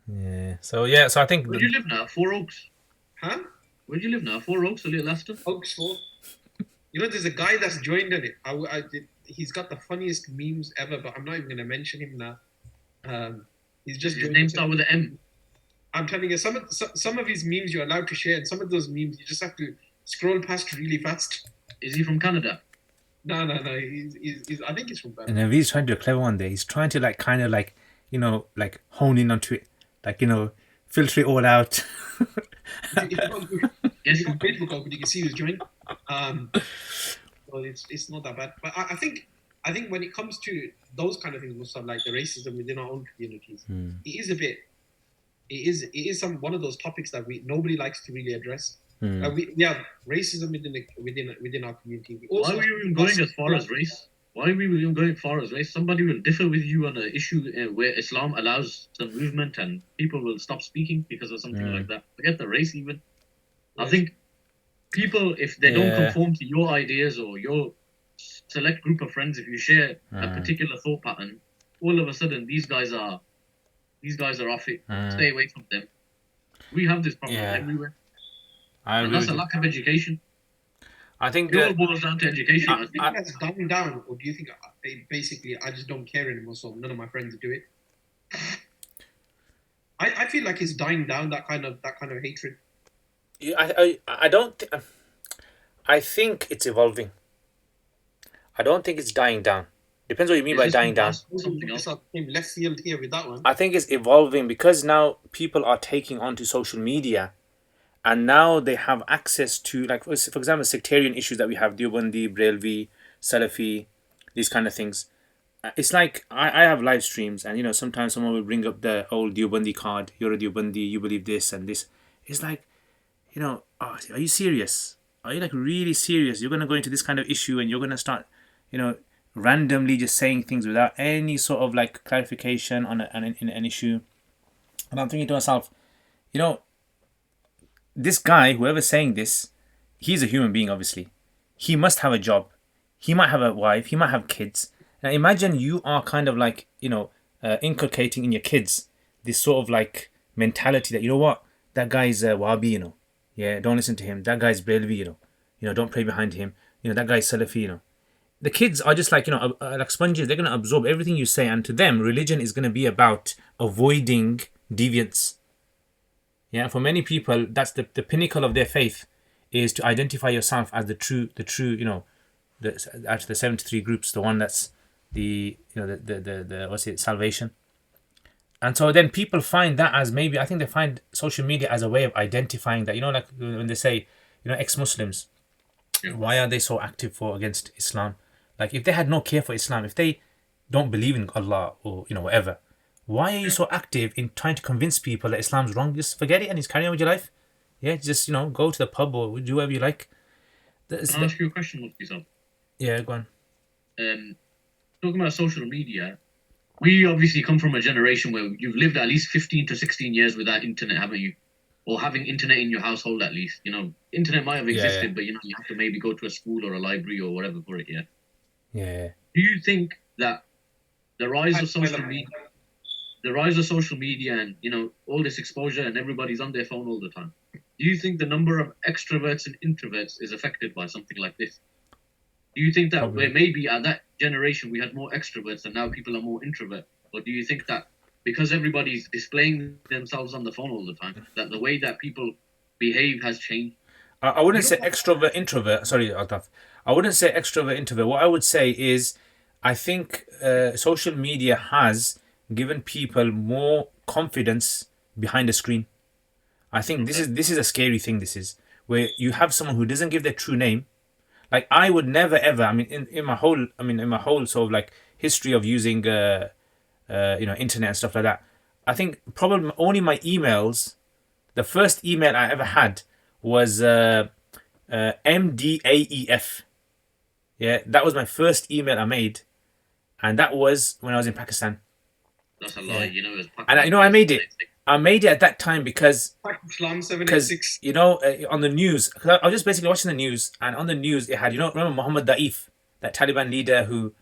Yeah. So I think. Where do you live now? Four Oaks. Huh? Where do you live now? Four Oaks or Little Aston? Oaks 4. There's a guy that's joined in it. He's got the funniest memes ever, but I'm not even going to mention him now. He's just His name starts with an M. I'm telling you, some of his memes you're allowed to share, and some of those memes you just have to scroll past really fast. Is he from Canada? No. He's I think he's from Canada. And Naveed's trying to do a clever one there. He's trying to like hone in onto it, filter it all out. Yes, on Facebook, you can see who's joined. Well, it's not that bad, but I think when it comes to those kind of things, also like the racism within our own communities, it is one of those topics that nobody likes to really address. We have racism within our community. Why are we even going as far as race? Why are we even going as far as race? Somebody will differ with you on an issue where Islam allows some movement and people will stop speaking because of something like that. Forget the race even. I think people, if they don't conform to your ideas or your select group of friends, if you share a particular thought pattern, all of a sudden these guys are off it. Stay away from them. We have this problem everywhere. And that's a lack of education. I think it all boils down to education. Do you think that's dying down, or do you think basically I just don't care anymore, so none of my friends do it? I feel like it's dying down, that kind of hatred. I don't. I think it's evolving. I don't think it's dying down. Depends what you mean by dying down. Left field here with that one. I think it's evolving because now people are taking onto social media, and now they have access to, like, for example, sectarian issues that we have: Deobandi, Brailvi, Salafi, these kind of things. It's like I have live streams, and sometimes someone will bring up the old Deobandi card. You're a Deobandi, you believe this and this. It's like, oh, are you serious? Are you like really serious? You're gonna go into this kind of issue and you're gonna start, randomly just saying things without any sort of like clarification on an issue. And I'm thinking to myself, this guy, whoever's saying this, he's a human being, obviously. He must have a job. He might have a wife. He might have kids. Now imagine you are kind of like, inculcating in your kids this sort of like mentality that, what, that guy's Wahabi, yeah, don't listen to him. That guy's Brailvi, don't pray behind him. That guy's Salafi, The kids are just like, like sponges. They're going to absorb everything you say. And to them, religion is going to be about avoiding deviance. Yeah, for many people, that's the pinnacle of their faith, is to identify yourself as the true, actually the 73 groups, the one that's the what's it, salvation. And so then people find that as maybe, I think they find social media as a way of identifying that, like when they say, ex-Muslims, Yeah. why are they so active for against Islam? Like if they had no care for Islam, if they don't believe in Allah or, whatever, why are you so active in trying to convince people that Islam's wrong? Just forget it and just carry on with your life. Yeah, just, go to the pub or do whatever you like. Can I ask you a question, Mufti Sab? Yeah, go on. Talking about social media, we obviously come from a generation where you've lived at least 15 to 16 years without internet, haven't you? Or having internet in your household at least. Internet might have existed, but you have to maybe go to a school or a library or whatever for it, yeah? Yeah. Do you think that the rise of social media and, all this exposure and everybody's on their phone all the time, do you think the number of extroverts and introverts is affected by something like this? Do you think that Probably. where maybe at that generation we had more extroverts and now people are more introvert? Or do you think that because everybody's displaying themselves on the phone all the time, that the way that people behave has changed? I wouldn't say extrovert, introvert. Sorry, Altaf. I wouldn't say extrovert, introvert. What I would say is, I think social media has given people more confidence behind the screen. I think this is a scary thing. This is where you have someone who doesn't give their true name. Like I would never ever. I mean, in my whole sort of like history of using internet and stuff like that. I think probably only my emails. The first email I ever had was MDAEF. Yeah, that was my first email I made, and that was when I was in Pakistan. That's a lie, Yeah. it was And I made it. I made it at that time because Islam 786. on the news, cause I was just basically watching the news, and on the news it had, remember Muhammad Daif, that Taliban leader who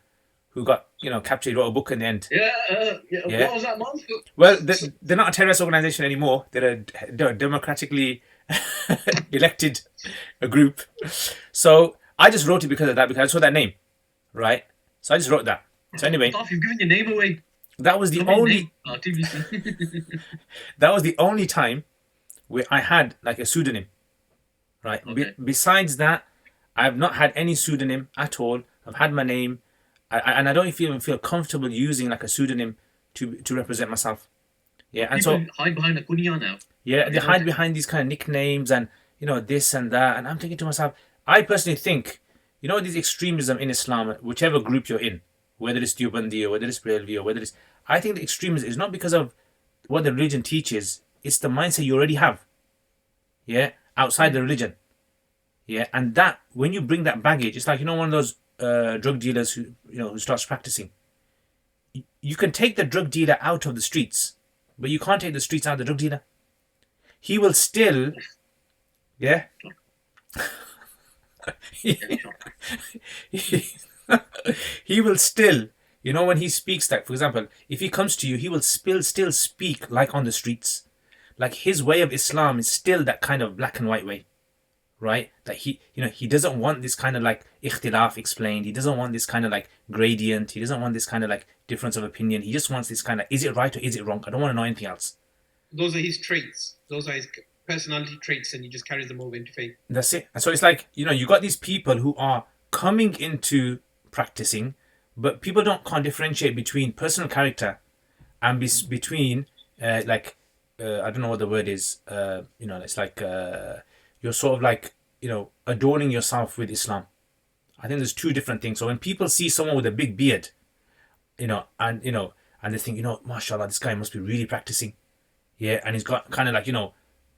got captured, wrote a book in the end. Yeah. Yeah. What was that, man? Well, they're not a terrorist organization anymore. They're a democratically elected group. So I just wrote it because of that, because I saw that name, right? So I just wrote that. So anyway, You've given your name away. that was the only that was the only time where I had like a pseudonym, right? Okay. Besides that, I've not had any pseudonym at all. I've had my name, and I don't even feel comfortable using like a pseudonym to represent myself. Yeah, and People hide behind a kunya now. yeah, they hide behind these kind of nicknames and this and that, and I'm thinking to myself, I personally think, these extremism in Islam, whichever group you're in, whether it's Deobandi or whether it's Brelvi or whether it's, I think the extremism is not because of what the religion teaches, it's the mindset you already have. Yeah, outside the religion. Yeah, and that when you bring that baggage, it's like one of those drug dealers who starts practicing. You can take the drug dealer out of the streets, but you can't take the streets out of the drug dealer. He will still, yeah. He will still, when he speaks, that, for example, if he comes to you, he will still speak like on the streets. Like his way of Islam is still that kind of black and white way, right? That he doesn't want this kind of like ikhtilaf explained. He doesn't want this kind of like gradient. He doesn't want this kind of like difference of opinion. He just wants this kind of, is it right or is it wrong? I don't want to know anything else. Those are his traits. Those are his personality traits, and he just carries them over into faith. That's it. And so it's like, you got these people who are coming into practicing, but people can't differentiate between personal character and between I don't know what the word is. It's like you're sort of like adorning yourself with Islam. I think there's two different things. So when people see someone with a big beard, and they think, mashallah, this guy must be really practicing. Yeah, and he's got kind of like,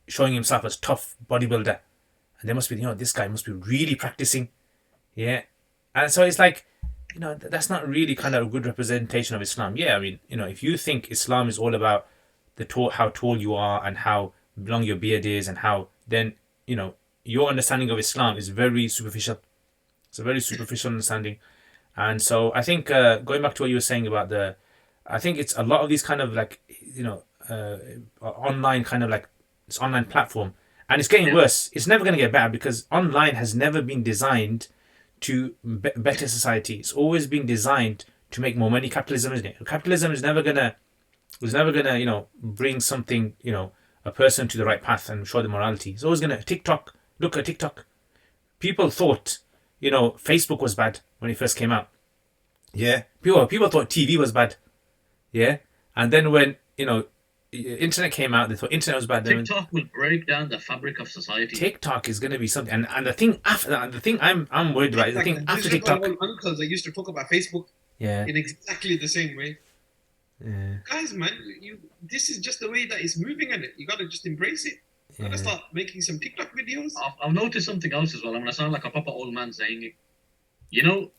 showing himself as tough bodybuilder. And they must be, this guy must be really practicing. Yeah. And so it's like, that's not really kind of a good representation of Islam. Yeah, I mean, if you think Islam is all about how tall you are and how long your beard is and how, then, your understanding of Islam is very superficial. It's a very superficial understanding. And so I think, going back to what you were saying about I think it's a lot of these kind of like, online kind of like this online platform, and it's getting worse. It's never going to get better because online has never been designed to better society. It's always been designed to make more money. Capitalism, isn't it? Capitalism is never gonna bring something, a person to the right path and show them morality. It's always gonna TikTok. Look at TikTok. People thought, Facebook was bad when it first came out. Yeah. People thought TV was bad. Yeah. And then when internet came out. They thought internet was bad. Then TikTok will break down the fabric of society. TikTok is going to be something. And the thing after that, the thing I'm worried about is the Like thing the after miserable TikTok. old uncles that used to talk about Facebook Yeah. in exactly the same way. Yeah. Guys, man, this is just the way that it's moving, and you gotta just embrace it. You gotta start making some TikTok videos. I've noticed something else as well. I'm gonna sound like a proper old man saying it. You know,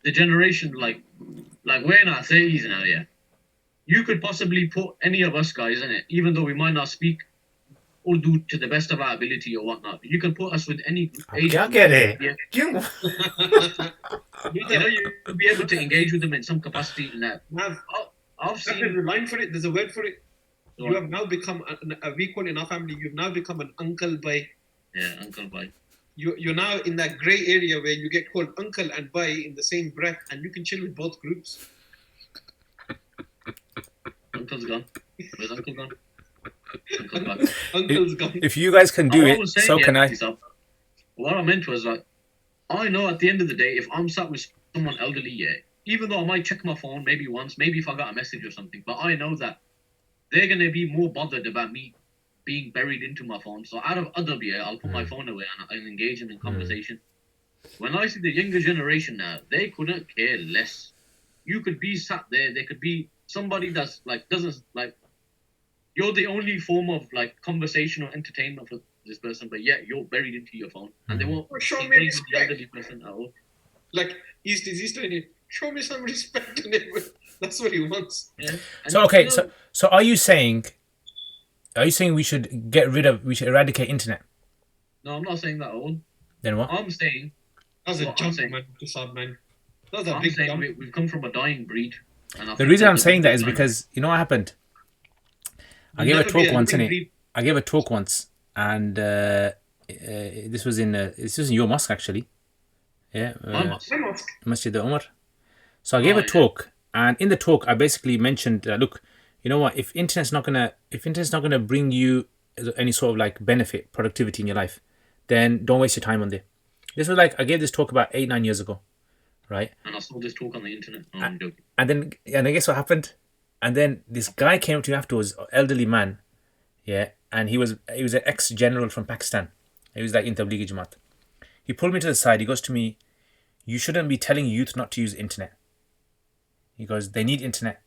the generation like we're in our 30s now, yeah. You could possibly put any of us guys in it, even though we might not speak Urdu to the best of our ability or whatnot. You can put us with any age. क्या कह रहे? Yeah. क्यों? You know, you'll be able to engage with them in some capacity. In that, I've There's a seen. line for it. There's a word for it. You have now become we call in our family. You've now become an uncle by. Yeah, Uncle Bhai. You're now in that grey area where you get called uncle and bhai in the same breath, and you can chill with both groups. Uncle's gone. Where's Uncle gone? Uncle's back. Uncle's gone. If you guys can do I it, was saying, so can I. yourself, what I meant was like, I know at the end of the day, if I'm sat with someone elderly, yeah, even though I might check my phone maybe once, maybe if I got a message or something, but I know that they're gonna be more bothered about me being buried into my phone. So out of adab, yeah, I'll put my phone away and I'll engage them in conversation. When I see the younger generation now, they couldn't care less. You could be sat there, there could be somebody that's like doesn't like you're the only form of like conversation or entertainment for this person, but yet you're buried into your phone, and they won't Show me engage with the respect. elderly person at all. Like East is East Indian. Show me some respect in it. That's what he wants. Yeah. And So okay, you know, so are you saying we should we should eradicate internet? no, I'm not saying that at all. Then what? I'm saying That's a Well, I'm jump, saying- man. Man. That's a I'm big saying jump. we've come from a dying breed. And I The think reason I'm there's saying that is time. because you know what happened. I You'll gave a never be talk once, living innit? breed. I gave a talk once, and this was in your mosque actually. Yeah, My mosque. My mosque. Masjid Umar. So I gave a yeah. talk, and in the talk, I basically mentioned, look, you know what? If internet's not gonna bring you any sort of like benefit, productivity in your life, then don't waste your time on there. This was like I gave this talk about 8-9 years ago, right? And I saw this talk on the internet. No, I'm joking. And then guess what happened? And then this guy came up to me afterwards, elderly man, yeah, and he was an ex-general from Pakistan. He was like in Tablighi Jamaat. He pulled me to the side. He goes to me, "You shouldn't be telling youth not to use internet." He goes, "They need internet."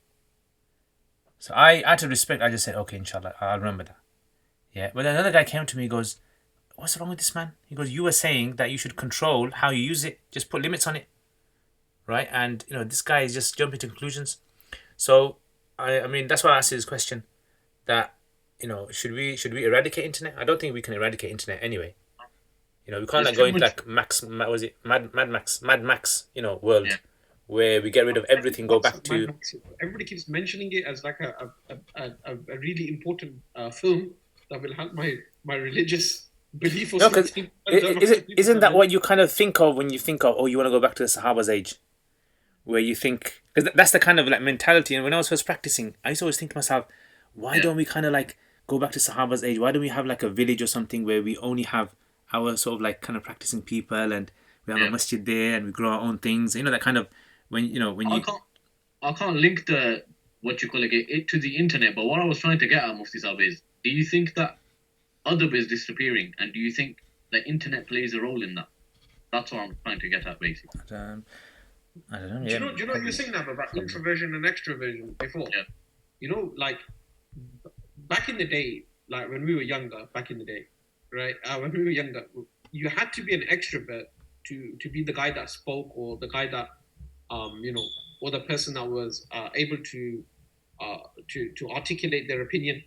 So I, out of respect, I just said, "Okay, inshallah, I'll remember that." Yeah, but then another guy came to me. He goes, "What's wrong with this man?" He goes, "You were saying that you should control how you use it. Just put limits on it, right?" And this guy is just jumping to conclusions. So I mean, that's why I asked you this question. That should we eradicate internet? I don't think we can eradicate internet anyway. We can't There's like go too into much- like Mad Max, world where we get rid of everything, go back to. Everybody keeps mentioning it as like a really important film that will help my religious belief or No, because something. isn't that what you kind of think of when you think of, oh, you want to go back to the Sahaba's age, where you think, because that's the kind of like mentality. And when I was first practicing, I used to always think to myself, why don't we kind of like go back to Sahaba's age? Why don't we have like a village or something where we only have our sort of like kind of practicing people, and we have a masjid there, and we grow our own things. That kind of when you. I can't link the what you call it to the internet. But what I was trying to get at, Mufti Saab, is do you think that adab is disappearing, and do you think the internet plays a role in that? That's what I'm trying to get at, basically. I don't know. Do you know what you were saying now about introversion and extroversion before? Yeah. Like back in the day, like when we were younger, right? When we were younger, you had to be an extrovert to be the guy that spoke, or the guy that, or the person that was able to articulate their opinion,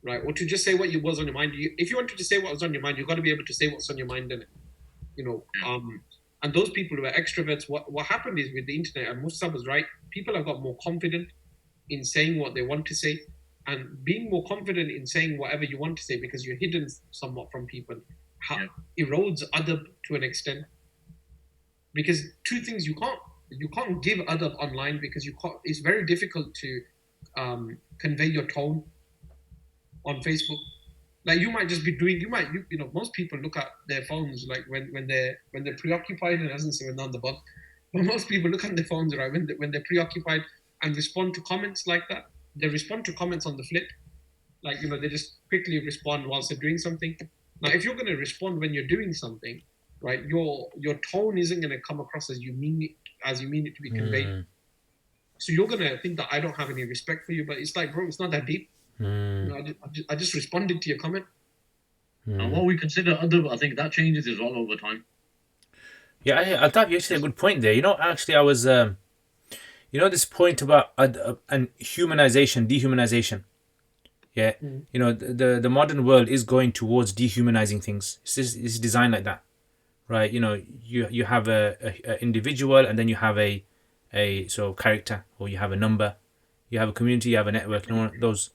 right? Or to just say what was on your mind. If you wanted to say what was on your mind, you got to be able to say what's on your mind, in it. And those people who are extroverts, what happened is with the internet, and Musa was right, people have got more confident in saying what they want to say, and being more confident in saying whatever you want to say because you're hidden somewhat from people erodes adab to an extent. Because two things, you can't give adab online because it's very difficult to convey your tone on Facebook. Like you might just be doing, most people look at their phones like when they're preoccupied, and it doesn't say when they're on the bus, but most people look at their phones, right, when they're preoccupied and respond to comments like that. they respond to comments on the flip. Like, they just quickly respond whilst they're doing something. Now, if you're going to respond when you're doing something, right, your tone isn't going to come across as you mean it to be conveyed. Mm. So you're going to think that I don't have any respect for you, but it's like, bro, it's not that deep. I just responded to your comment. And what we consider other, I think that changes as well over time. Yeah, I thought you actually had a good point there. Actually, I was, this point about and humanization, dehumanization. Yeah, the modern world is going towards dehumanizing things. It's designed like that, right? You have a individual, and then you have a character, or you have a number, you have a community, you have a network, those.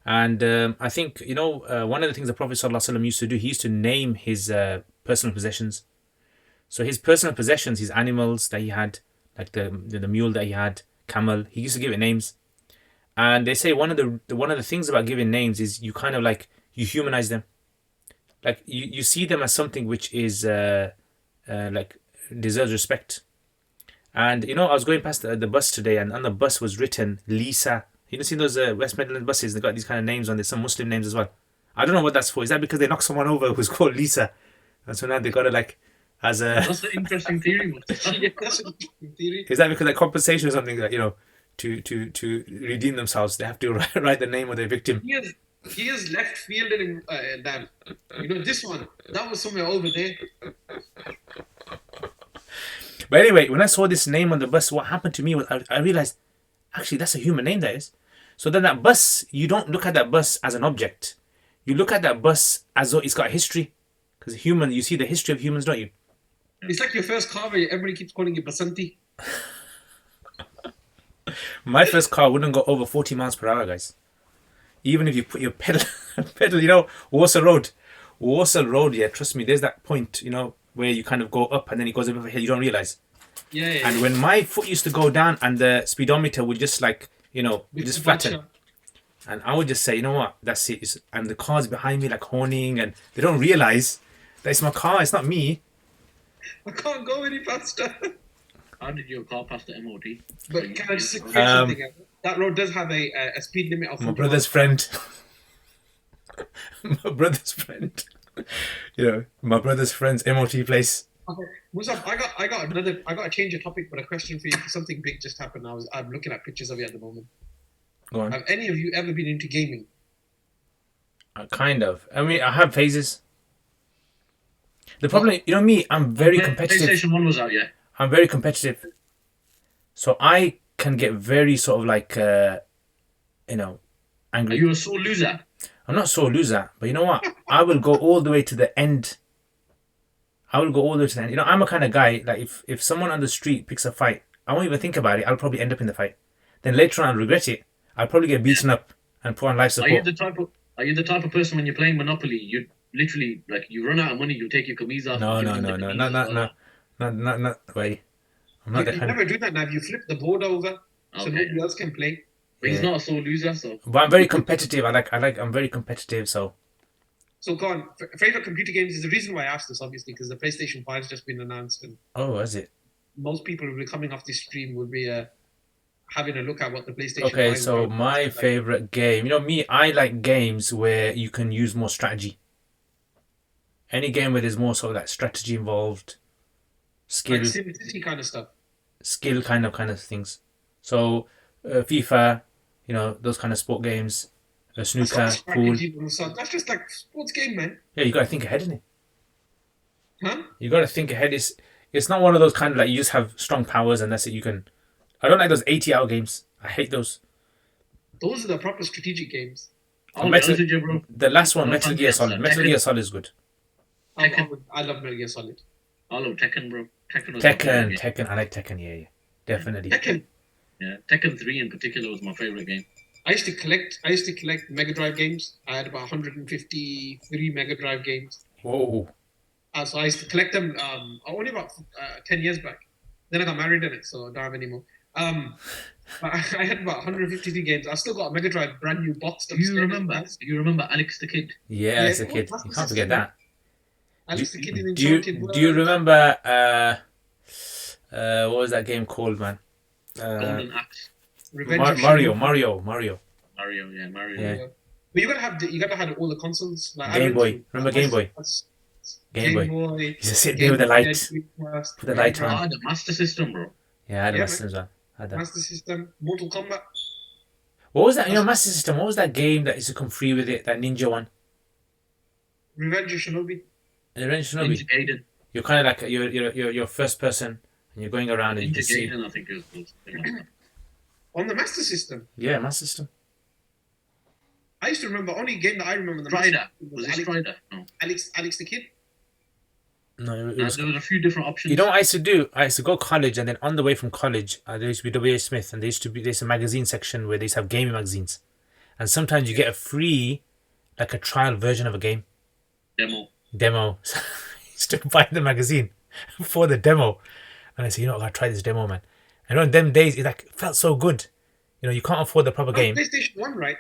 And I think one of the things the Prophet ﷺ used to do, he used to name his personal possessions. So his personal possessions, his animals that he had, like the mule that he had, camel, he used to give it names. And they say one of the things about giving names is you kind of like you humanize them, like you see them as something which is like deserves respect. And I was going past the bus today, and on the bus was written Lisa. You see those West Midlands buses? They got these kind of names on there, some Muslim names as well. I don't know what that's for. Is that because they knocked someone over who's called Lisa, and so now they got it like as a? That's an interesting theory. That's an interesting theory. Is that because like compensation or something that to redeem themselves, they have to write the name of their victim? He is left fielding that. This one that was somewhere over there. But anyway, when I saw this name on the bus, what happened to me was I realized actually that's a human name, that is. So then that bus, you don't look at that bus as an object. You look at that bus as though it's got a history, because human, you see the history of humans, don't you? It's like your first car where everybody keeps calling you Basanti. My first car wouldn't go over 40 miles per hour, guys. Even if you put your pedal, Warsaw Road, yeah, trust me, there's that point, where you kind of go up and then it goes over a hill, you don't realize. Yeah. And when my foot used to go down and the speedometer would just like, just flatten. And I would just say, you know what, that's it. And the cars behind me like horning, and they don't realize that it's my car, it's not me. I can't go any faster. How did your car pass the MOT? But can I just say something? That road does have a speed limit of 40 my brother's friend. My brother's friend. My brother's friend's MOT place. Okay, Musab, I got a change of topic, but a question for you. Something big just happened. I'm looking at pictures of you at the moment. Go on. Have any of you ever been into gaming? Kind of. I mean, I have phases. The problem, me, I'm very competitive. PlayStation 1 was out, yeah. I'm very competitive. So I can get very sort of like, angry. Are you a sore loser? I'm not sore loser, but you know what? I will go all the way to the end. I'm a kind of guy, like if someone on the street picks a fight, I won't even think about it. I'll probably end up in the fight. Then later on, I'll regret it. I'll probably get beaten up and put on life support. Are you the type of person when you're playing Monopoly, you literally, like, you run out of money, you take your kameez off? No, not way. I'm not You never do that now. You flip the board over so nobody else can play. But he's not a sore loser, so. But I'm very competitive. I'm very competitive, so. So, Kaan, favorite computer games is the reason why I asked this, obviously, because the PlayStation 5 has just been announced, and has it? most people will be coming off this stream will be having a look at what the PlayStation 5 Okay, so my favorite game, me, I like games where you can use more strategy. Any game where there's more sort of like strategy involved, skill, like SimCity kind of stuff, skill kind of things. So FIFA, those kind of sport games, snooker, pool. So that's just like sports game, man. Yeah, you got to think ahead, innit? Huh? You got to think ahead. It's not one of those kind of like you just have strong powers and that's it. You can. I don't like those 80-hour games. I hate those. Those are the proper strategic games. The last one, Metal Gear Solid. Metal Gear Solid is good. I love Metal Gear Solid. I love Tekken, bro. Tekken. I like Tekken. Yeah, definitely. Tekken. Yeah, Tekken 3 in particular was my favorite game. I used to collect Mega Drive games. I had about 153 Mega Drive games. Whoa. So I used to collect them only about 10 years back. Then I got married in it, so I don't have any more. But I had about 153 games. I still got a Mega Drive brand new box. Do you remember Alex the Kid? Yeah, Alex the Kid. You can't forget that. Alex the Kid in Do you remember what was that game called, man? Golden Axe. Revenge Mario. Mario. Yeah. Yeah. But you gotta have all the consoles. Like I Game went Boy. to Remember Game Boy? Game Game Boy. Boy, You just sit there Game with the Boy, light, Dreamcast, put the light Dreamcast. on. The Master System, bro. Yeah, I had a Yeah, Master System as well. I had that. Master System, Mortal Kombat. What was that? You know, Master System. What was that game that used to come free with it? That ninja one. Revenge of Shinobi. Revenge of Ninja Shinobi. Gaiden. You're kind of like you're first person, and you're going around and you Ninja can see. Gaiden, I think it was called. Something like that. On the Master System. Yeah, Master System. I used to remember, only game that I remember on the Master Strider. System Was it Alex, Strider? No. Alex the Kid. No, it No, was. there was a few different options. You know what I used to do? I used to go college, and then on the way from college, there used to be W.H. Smith, and there's a magazine section where they used to have gaming magazines, and sometimes you get a free, like a trial version of a game demo. So I used to buy the magazine for the demo, and I said, you know, I gotta try this demo, man. And on them days, it felt so good. You know, you can't afford the proper game. PlayStation 1, right?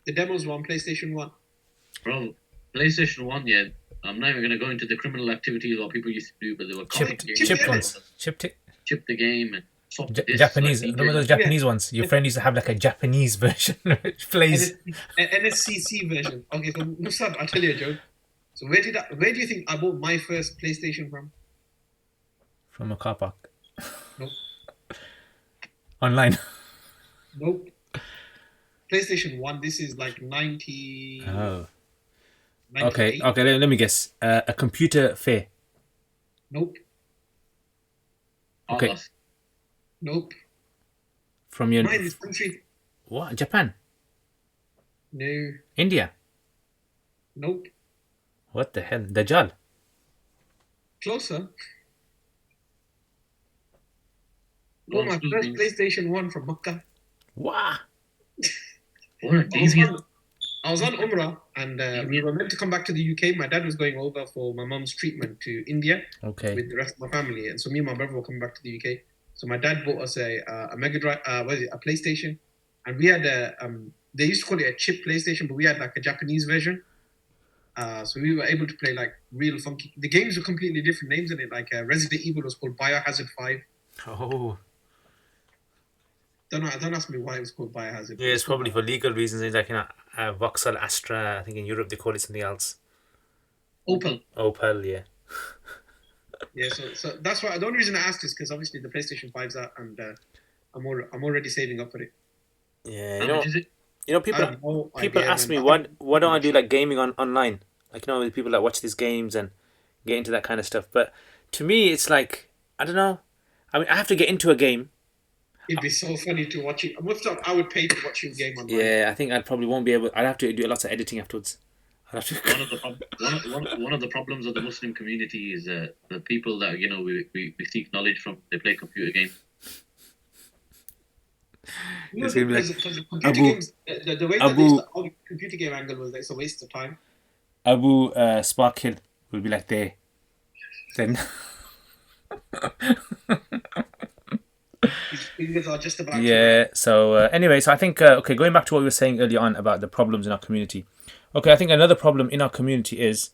The demos were on PlayStation 1. Bro, PlayStation 1, yeah. I'm not even going to go into the criminal activities what people used to do, but they were Chipped Chip ones, chipped it. Chip the game and swap the discs, Japanese. like, Remember those Japanese ones? Your friend used to have like a Japanese version which plays. NSCC version. Okay, so Musab, I'll tell you a joke. So where do you think I bought my first PlayStation from? From a car park. Nope. Online. Nope. PlayStation 1, this is like 90... Oh. 98. Okay. Let me guess. A computer fair. Nope. Okay. Atlas. Nope. From your Mine is country. what? Japan? No. India? Nope. What the hell? Dajjal? Closer. Go Oh, on, my school first beans. PlayStation 1 from Makkah. Wow. What a deviant. I was on Umrah and we were meant to come back to the UK. My dad was going over for my mum's treatment to India Okay. with the rest of my family, and so me and my brother were coming back to the UK. So my dad bought us a Mega Drive, a PlayStation, and we had they used to call it a chip PlayStation, but we had like a Japanese version. So we were able to play like real funky. The games were completely different names in it. Like Resident Evil was called Biohazard 5. Oh. Don't ask me why it was called Biohazard. Yeah, it's probably for legal reasons. It's like, you know, Vauxhall Astra. I think in Europe they call it something else. Opel. Opel, yeah. Yeah, so that's why the only reason I asked is because obviously the PlayStation 5's out, and I'm already saving up for it. Yeah, How much is it? you know, I people have no people idea, ask me man. why don't I do like gaming online? Like, you know, the people that watch these games and get into that kind of stuff. But to me, it's like, I don't know. I mean, I have to get into a game. It'd be so funny to watch it. I would pay to watch your game online. Yeah, I think I probably won't be able. I'd have to do lots of editing afterwards. I'd have to. One of the problems of the Muslim community is the people that we seek knowledge from. They play computer games. You know, It's gonna be like, because the computer Abu- games, the way that Abu- the whole computer game angle was, it's a waste of time. Abu Sparkhill will be like there. Then His fingers are just about. yeah. So anyway, so I think okay, going back to what we were saying earlier on about the problems in our community. Okay, I think another problem in our community is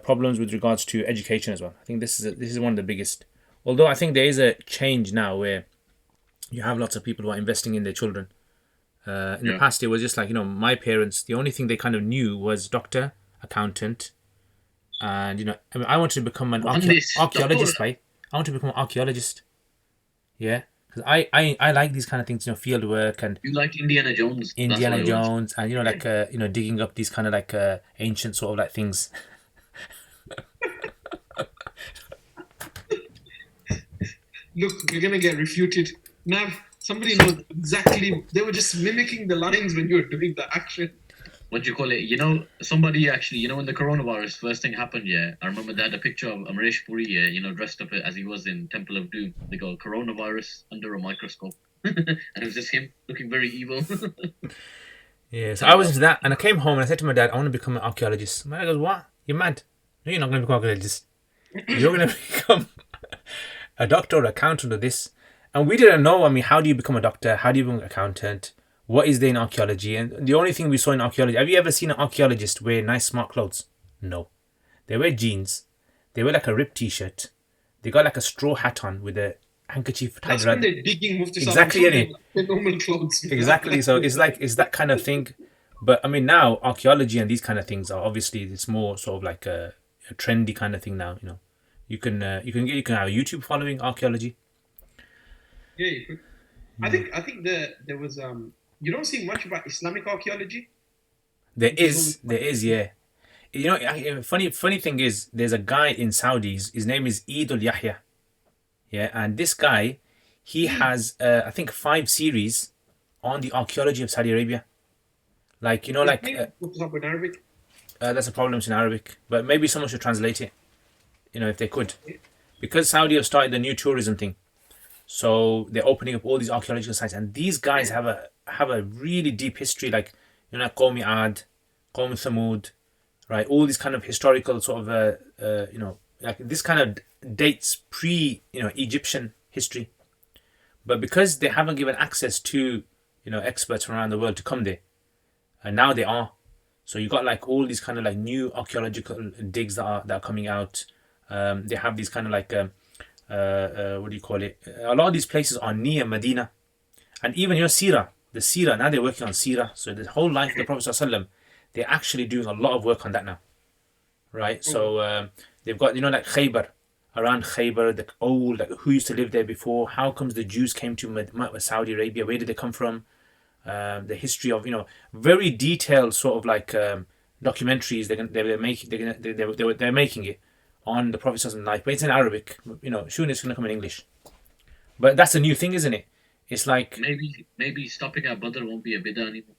problems with regards to education as well. I think this is one of the biggest. Although I think there is a change now where you have lots of people who are investing in their children. In the past, it was just like, my parents. The only thing they kind of knew was doctor, accountant, and I mean, I wanted to become an archaeologist. Right? I want to become an archaeologist. Yeah, because I like these kind of things, field work and You like Indiana Jones? That's Indiana what it was. Jones, and like digging up these kind of like ancient sort of like things. Look, you're gonna get refuted. Nav, somebody knows exactly. They were just mimicking the lines when you were doing the action. What do you call it? Somebody actually, when the coronavirus first thing happened, I remember they had a picture of Amresh Puri, dressed up as he was in Temple of Doom. They go, coronavirus under a microscope. And it was just him looking very evil. Yeah, so I was into that, and I came home and I said to my dad, I want to become an archaeologist. My dad goes, "What? You're mad? No, you're not going to become an archaeologist. You're going to become a doctor or accountant or this." And we didn't know. I mean, how do you become a doctor? How do you become an accountant? What is there in archaeology? And the only thing we saw in archaeology, have you ever seen an archaeologist wear nice smart clothes? No. They wear jeans. They wear like a ripped t-shirt. They got like a straw hat on with a handkerchief tied That's when around. they're digging Mufti Sahib. Exactly, I'm sure innit? they're normal clothes. Exactly. So it's that kind of thing. But I mean, now archaeology and these kind of things are obviously it's more sort of like a trendy kind of thing now. You know, you can have a YouTube following archaeology. Yeah, you could. I think there was you don't see much about Islamic archaeology. There is, yeah. You know, funny thing is, there's a guy in Saudis. His name is Eidul Yahya. Yeah, and this guy, he has I think 5 series on the archaeology of Saudi Arabia. Like Is it Mufti Sahib in Arabic? that's a problem in Arabic, but maybe someone should translate it. You know, if they could, because Saudi have started the new tourism thing, so they're opening up all these archaeological sites, and these guys have a really deep history, like like Qawmi Ad, Qawmi Thamud, right? All these kind of historical sort of like this kind of dates pre Egyptian history, but because they haven't given access to experts from around the world to come there, and now they are. So you got like all these kind of like new archaeological digs that are coming out. They have these kind of like what do you call it? A lot of these places are near Medina, and even your Sirah, the Sirah, now they're working on Sirah. So the whole life of the Prophet ﷺ, they're actually doing a lot of work on that now, right? So they've got like Khaybar, around Khaybar, the old like who used to live there before, how comes the Jews came to Saudi Arabia, where did they come from, the history of very detailed sort of like documentaries they're making it on the Prophet ﷺ life, but it's in Arabic. Soon it's going to come in English. But that's a new thing, isn't it? It's like maybe stopping at Badr won't be a bid'ah anymore.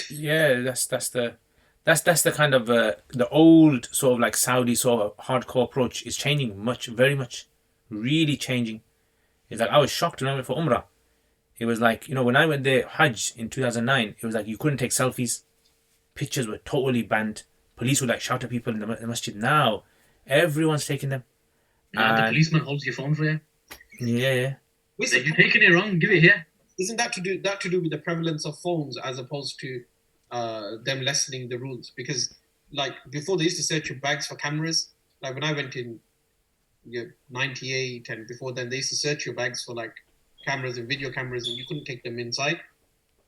Yeah, that's the kind of the old sort of like Saudi sort of hardcore approach is changing very much, really changing. It's like I was shocked when I went for Umrah. It was like when I went there Hajj in 2009, it was like you couldn't take selfies, pictures were totally banned. Police would like shout at people in the masjid. Now everyone's taking them. Now the policeman holds your phone for you. Yeah. If you're taking it wrong, give it here. Isn't that to do with the prevalence of phones as opposed to them lessening the rules? Because like before they used to search your bags for cameras. Like when I went in 98 and before then, they used to search your bags for like cameras and video cameras, and you couldn't take them inside.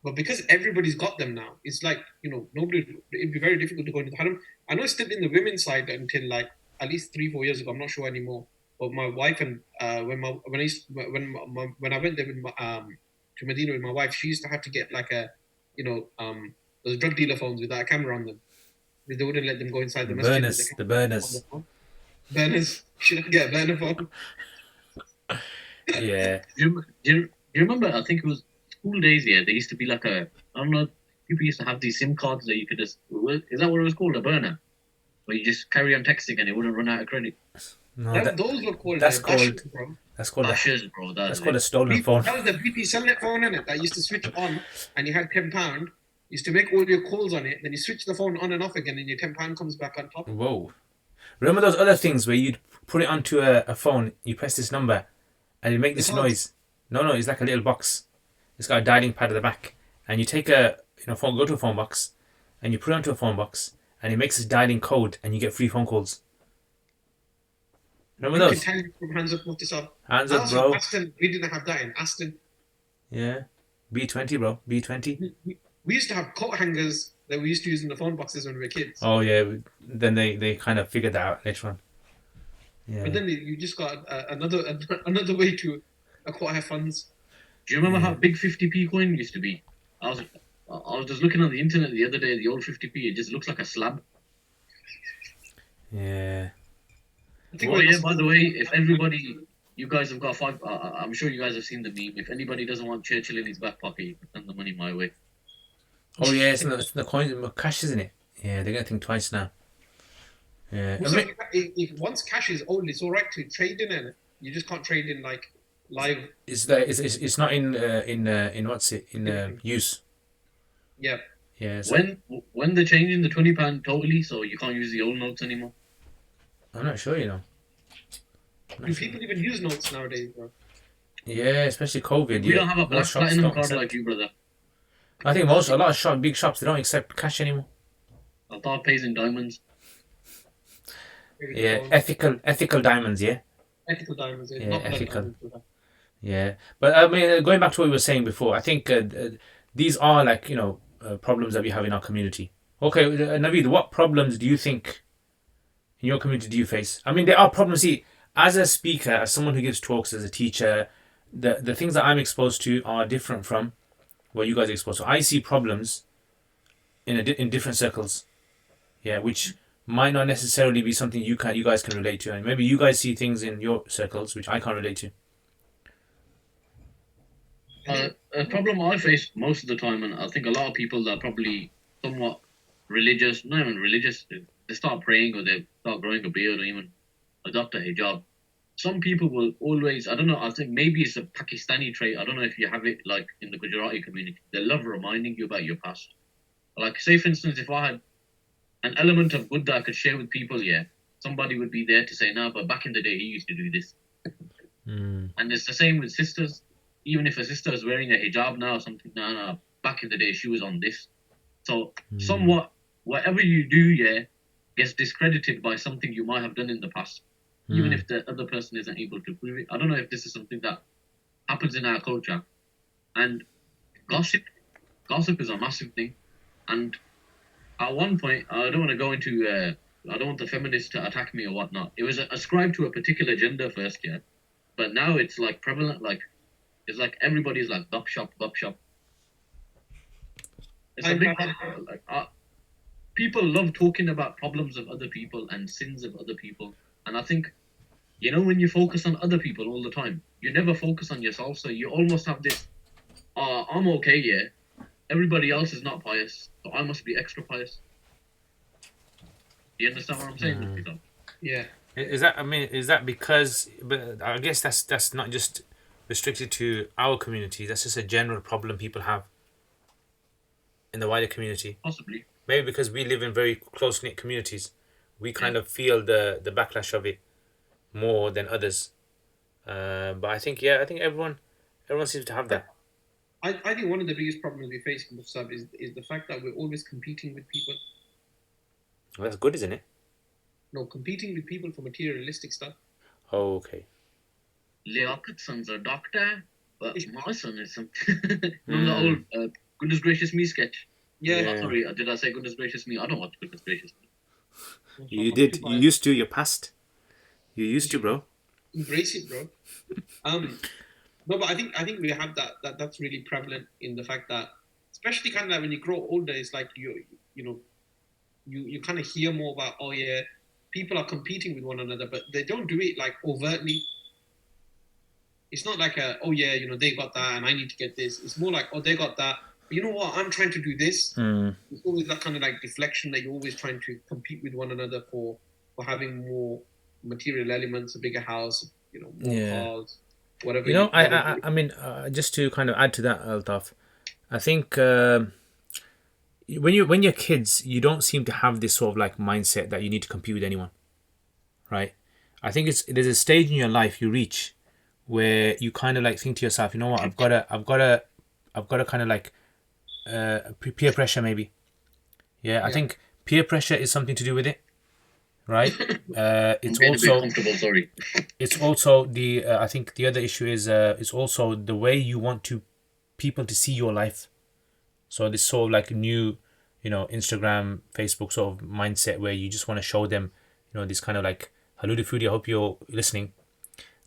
But because everybody's got them now, it's like nobody. It'd be very difficult to go into the haram. I know it's still in the women's side until like at least 3-4 years ago. I'm not sure anymore. But my wife and when I went there with to Medina with my wife, she used to have to get like a those drug dealer phones without a camera on them. They wouldn't let them go inside the masjid. The burners. Burners. Should I get a burner phone? Yeah. Do you remember? I think it was school days. Yeah, there used to be like I don't know. People used to have these SIM cards that you could just. Is that what it was called? A burner, where you just carry on texting and it wouldn't run out of credit. No, those were called. That's bashers, called. bro. That's called. Bro. That's called a stolen phone. That was the BP Cellnet phone, innit? That used to switch on, and you had £10. Used to make all your calls on it. Then you switch the phone on and off again, and your £10 comes back on top. Whoa! Remember those other things where you'd put it onto a phone, you press this number, and you make this noise. No, it's like a little box. It's got a dialing pad at the back, and you take a phone, go to a phone box, and you put it onto a phone box, and it makes this dialing code, and you get free phone calls. Remember those? Hands up, Mufti Sahib. Hands up, bro. Aston, we didn't have that in Aston. Yeah, B20, bro. B20. We used to have coat hangers that we used to use in the phone boxes when we were kids. Oh yeah. Then they kind of figured that out later on. Yeah. But then you just got another way to acquire funds. Do you remember how big 50p coin used to be? I was just looking on the internet the other day. The old 50p, it just looks like a slab. Yeah. By the way, if everybody, you guys have got five. I'm sure you guys have seen the meme. If anybody doesn't want Churchill in his back pocket, you can send the money my way. Oh yeah, it's the coin, cash, isn't it? Yeah, they're gonna think twice now. Yeah. So if once cash is old, it's all right to trade in it. You just can't trade in like live. It's not in what's it in use. Yeah. Yeah. So when they're changing the £20 totally, so you can't use the old notes anymore. I'm not sure, Do people even use notes nowadays, bro? Yeah, especially COVID. We don't have a black platinum card like you, brother. I think a lot of big shops, they don't accept cash anymore. I thought pays in diamonds. Yeah, ethical diamonds, yeah. Ethical diamonds, yeah, ethical. Yeah, but I mean, going back to what we were saying before, I think these are like problems that we have in our community. Okay, Naveed, what problems do you think in your community do you face? I mean, there are problems. See, as a speaker, as someone who gives talks, as a teacher, the things that I'm exposed to are different from what you guys are exposed to. I see problems in different circles. Yeah, which might not necessarily be something you guys can relate to, and maybe you guys see things in your circles which I can't relate to. A problem I face most of the time, and I think a lot of people that are probably somewhat religious, not even religious, they start praying or they start growing a beard or even adopt a hijab. Some people will always, I don't know, I think maybe it's a Pakistani trait. I don't know if you have it like in the Gujarati community. They love reminding you about your past. Like, say, for instance, if I had an element of good that I could share with people, yeah, somebody would be there to say, no, but back in the day, he used to do this. And it's the same with sisters. Even if a sister is wearing a hijab now or something, no, back in the day, she was on this. So, somewhat, whatever you do, yeah, gets discredited by something you might have done in the past, even if the other person isn't able to prove it. I don't know if this is something that happens in our culture. And gossip, gossip is a massive thing. And at one point, I don't want to go into, I don't want the feminists to attack me or whatnot. It was ascribed to a particular gender first, yeah. But now it's like prevalent, like, it's like everybody's like, gop shop, gop shop. It's a big problem. Like, people love talking about problems of other people and sins of other people. And I think, when you focus on other people all the time, you never focus on yourself. So you almost have this, I'm okay, yeah. Everybody else is not pious, so I must be extra pious. Do you understand what I'm saying? Yeah. Is that? I mean, is that because? But I guess that's not just restricted to our community. That's just a general problem people have in the wider community. Possibly. Maybe because we live in very close knit communities, we kind of feel the backlash of it more than others. But I think everyone seems to have that. I think one of the biggest problems we face in the sub is the fact that we're always competing with people. Well, that's good, isn't it? No, competing with people for materialistic stuff. Oh, okay. Liaquat's son's a doctor, but my son is something. Remember the old Goodness Gracious Me sketch? Yeah. Oh, sorry, did I say Goodness Gracious Me? I don't watch Goodness Gracious Me. You did. You used to. Your past. You used to, bro. Embrace it, bro. No, but I think we have that's really prevalent in the fact that, especially kind of like when you grow older, it's like you kind of hear more about, oh yeah, people are competing with one another, but they don't do it like overtly. It's not like oh yeah, they got that and I need to get this. It's more like, oh, they got that, but you know what, I'm trying to do this. It's always that kind of like deflection that you're always trying to compete with one another for having more material elements, a bigger house, more cars. Whatever I mean, just to kind of add to that, Altaf, I think when you're kids, you don't seem to have this sort of like mindset that you need to compete with anyone, right? I think there's a stage in your life you reach where you kind of like think to yourself, you know what, I've got to kind of like peer pressure maybe. Yeah, I think peer pressure is something to do with it. Right. It's also sorry. It's also the I think the other issue is it's also the way you want people to see your life. So this sort of like new, Instagram, Facebook sort of mindset where you just want to show them, this kind of like Haludi Foodie. I hope you're listening.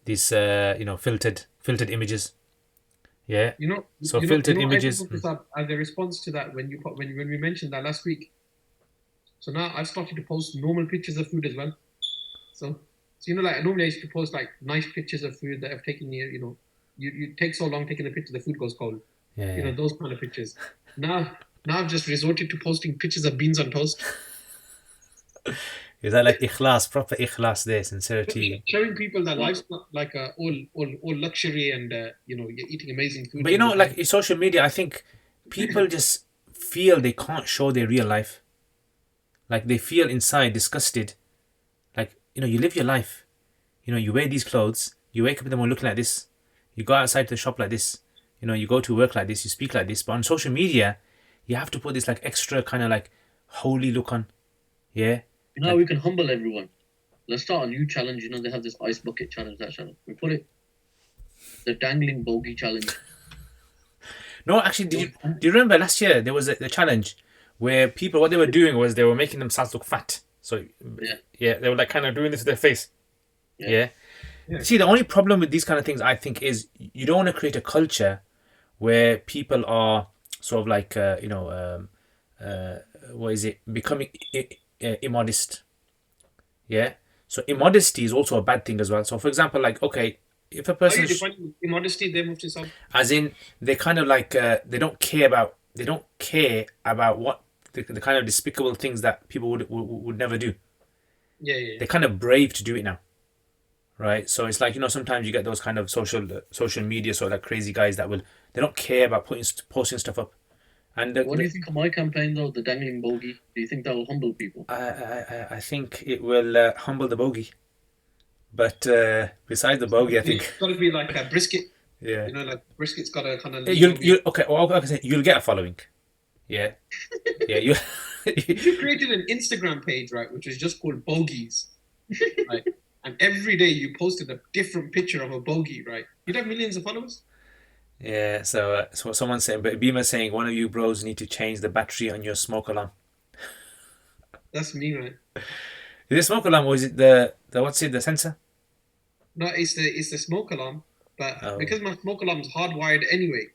These filtered images. Yeah. So filtered images. I put up as a response to that when we mentioned that last week. So now I've started to post normal pictures of food as well. So like normally I used to post like nice pictures of food that I've taken you take so long taking a picture, the food goes cold. Yeah. Those kind of pictures. Now I've just resorted to posting pictures of beans on toast. Is that like ikhlas, proper ikhlas there, sincerity? Showing people that life's not like all luxury and you're eating amazing food. But like in social media, I think people just feel they can't show their real life. Like they feel inside disgusted. Like, you live your life. You wear these clothes. You wake up in the morning looking like this. You go outside to the shop like this. You go to work like this. You speak like this. But on social media, you have to put this like extra kind of like holy look on. Yeah. We can humble everyone. Let's start a new challenge. They have this ice bucket challenge, that challenge. We put it. The dangling bogey challenge. No, actually, do you remember last year there was a challenge where people what they were doing was they were making themselves look fat. So Yeah. yeah, they were like kind of doing this to their face. Yeah. Yeah. Yeah. See, the only problem with these kind of things, I think, is you don't want to create a culture where people are sort of like what is it becoming immodest. Yeah. So immodesty is also a bad thing as well. So for example, like okay, if a How person you define immodesty there, Mufti Sahib? as in they kind of like they don't care about what the kind of despicable things that people would never do. Yeah, yeah, They're kind of brave to do it now, right? So it's like sometimes you get those kind of social media sort of like crazy guys that will they don't care about posting stuff up, and What do you think of my campaign though? The dangling bogey. Do you think that will humble people? I think it will humble the bogey, but besides the bogey, I It's think got to be like a brisket. yeah. Like brisket's got to kind of. You'll okay. Well, I can say you'll get a following. Yeah, yeah. You. You created an Instagram page, right, which is just called Bogies, right? And every day you posted a different picture of a bogey, right? You'd have millions of followers. Yeah, so someone's saying, but Beamer's saying one of you bros need to change the battery on your smoke alarm. That's me, man. Is it smoke alarm or is it the what's it, the sensor? No, it's the smoke alarm, but Oh. because my smoke alarm's hardwired anyway.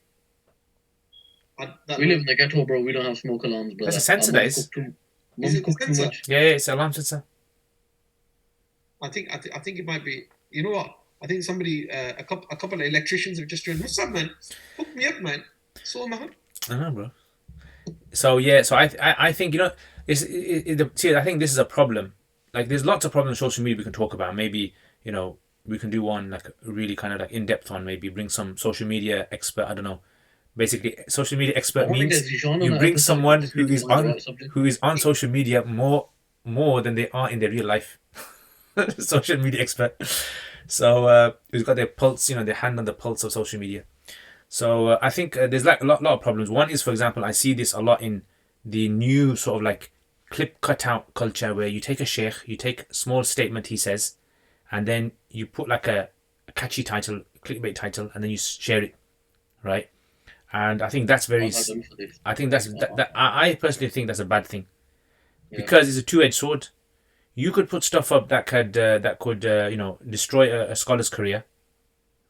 We live in the ghetto, bro. We don't have smoke alarms, bro. That's a sensor, that is. Is it Mum cook the too sensor? much. Yeah, it's an alarm sensor. I think it might be. You know what? I think somebody, a couple of electricians have just joined. What's up, man? Hook me up, man. So, man. I know, bro. So yeah, so I think see, I think this is a problem. Like, there's lots of problems on social media we can talk about. Maybe we can do one like really kind of like in depth on. Maybe bring some social media expert. I don't know. Basically, social media expert I think means there's Jean on you that bring episode. someone Just who speaking is on the on right subject. who is on social media more than they are in their real life. Social media expert. So who's got their pulse, their hand on the pulse of social media. So I think there's like a lot of problems. One is, for example, I see this a lot in the new sort of like clip cutout culture where you take a sheikh, you take a small statement he says, and then you put like a catchy title, clickbait title, and then you share it, right? And I think that's very. I've had them for this. I think I personally think that's a bad thing, Yeah. because it's a two-edged sword. You could put stuff up that could destroy a scholar's career,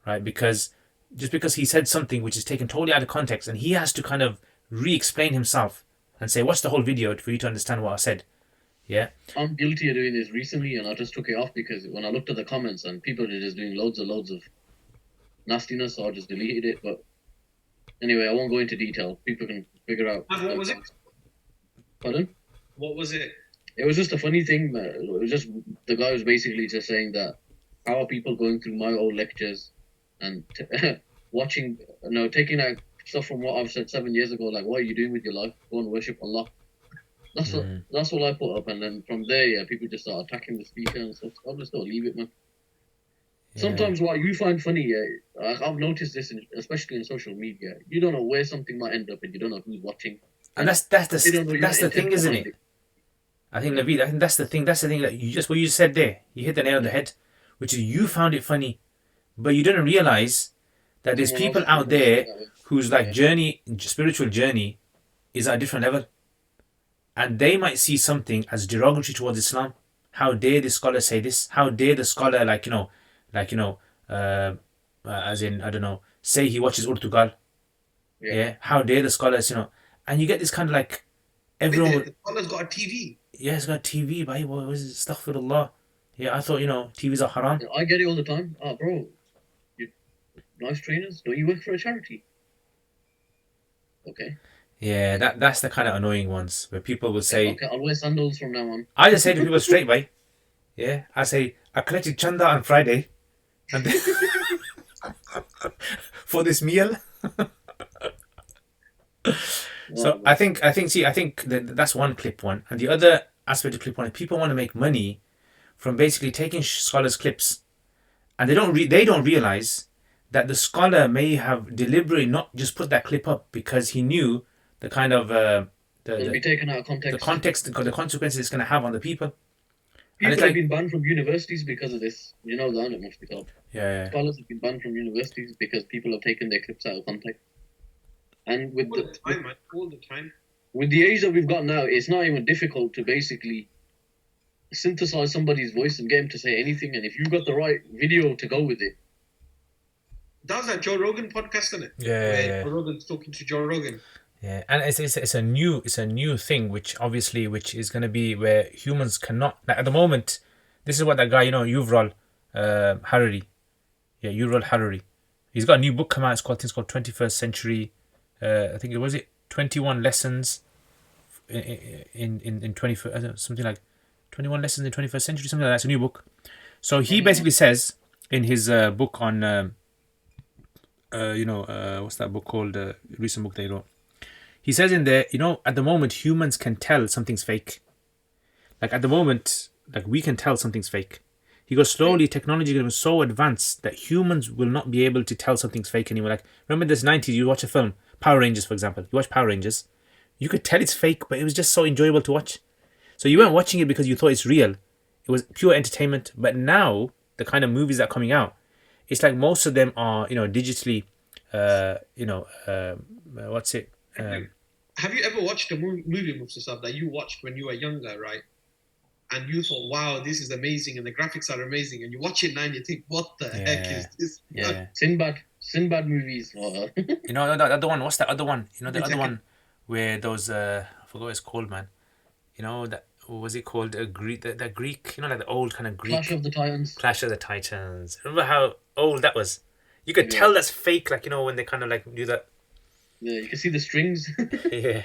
right? Because just because he said something which is taken totally out of context, and he has to kind of re-explain himself and say, "Watch the whole video for you to understand what I said." Yeah, I'm guilty of doing this recently, and I just took it off because when I looked at the comments and people are just doing loads of nastiness, so I just deleted it. But anyway, I won't go into detail. People can figure out. What was it? Pardon? What was it? It was just a funny thing. It was just the guy was basically just saying that how are people going through my old lectures and watching, taking out stuff from what I've said 7 years ago. Like, what are you doing with your life? Go and worship Allah. That's what I put up, and then from there, yeah, people just start attacking the speaker and stuff. I'll just don't leave it, man. Yeah. Sometimes what you find funny, yeah, I've noticed this, especially in social media. You don't know where something might end up, and you don't know who's watching. and that's They don't know the your thing, intent isn't behind it? I think Naveed, I think that's the thing. That's the thing that what you said there. You hit the nail on the head, which is you found it funny, but you didn't realize that there's Someone people else out is there that way. whose like spiritual journey is at a different level, and they might see something as derogatory towards Islam. How dare the scholar say this? How dare the scholar as in, I don't know, say he watches Urtugal? Yeah. How dare the scholars? And you get this kind of like everyone. The scholar's got a TV. Yeah, it's got TV, but what was it? Astaghfirullah. Yeah, I thought, TVs are haram. I get it all the time. Oh, bro, you nice trainers. Don't you work for a charity? Okay. Yeah, that's the kind of annoying ones where people will say, Okay, I'll wear sandals from now on. I just say to people straight, by. Yeah, I say, I collected chanda on Friday. And for this meal. So I think that's one clip one, and the other aspect of clip one is people want to make money from basically taking scholars' clips, and they don't realize that the scholar may have deliberately not just put that clip up because he knew the kind of It'll be taken out of context. the consequences it's going to have on the people, And People it's have like, been banned from universities because of this. You know that, Mufti Saab. yeah, Scholars have been banned from universities because people have taken their clips out of context. And with All the time, man. All the time. with the age that we've got now, it's not even difficult to basically synthesize somebody's voice and get him to say anything. And if you've got the right video to go with it, That was that Joe Rogan podcast, isn't it? Yeah, Where yeah. Joe Rogan's talking to Joe Rogan. yeah. And it's a new thing, which is going to be where humans cannot. Like at the moment, this is what that guy, Yuval Harari. Yeah, Yuval Harari. He's got a new book come out. It's called 21st Century. I think it was 21 lessons in 21st, something like 21 lessons in 21st century, something like that. It's a new book. So he basically says in his book on what's that book called, recent book they wrote, he says in there, at the moment humans can tell something's fake. Like at the moment, like we can tell something's fake. He goes, slowly technology is so advanced that humans will not be able to tell something's fake anymore. Like remember this 90s, you watch a film, Power Rangers for example, you watch Power Rangers, you could tell it's fake, but it was just so enjoyable to watch. So you weren't watching it because you thought it's real. It was pure entertainment. But now the kind of movies that are coming out, it's like most of them are, digitally, what's it? Have you ever watched a movie, Mufti Saab, that you watched when you were younger, right? And you thought, wow, this is amazing, and the graphics are amazing, and you watch it now and you think, what the heck is this? Yeah. Sinbad movies. The other one. What's that other one? The other Exactly. one where those I forgot what it's called, man. That, what was it called? Greek, the Greek, like the old kind of Greek. Clash of the Titans. Clash of the Titans. Remember how old that was? You could tell that's fake, like when they kind of like do that. Yeah, you can see the strings. Yeah,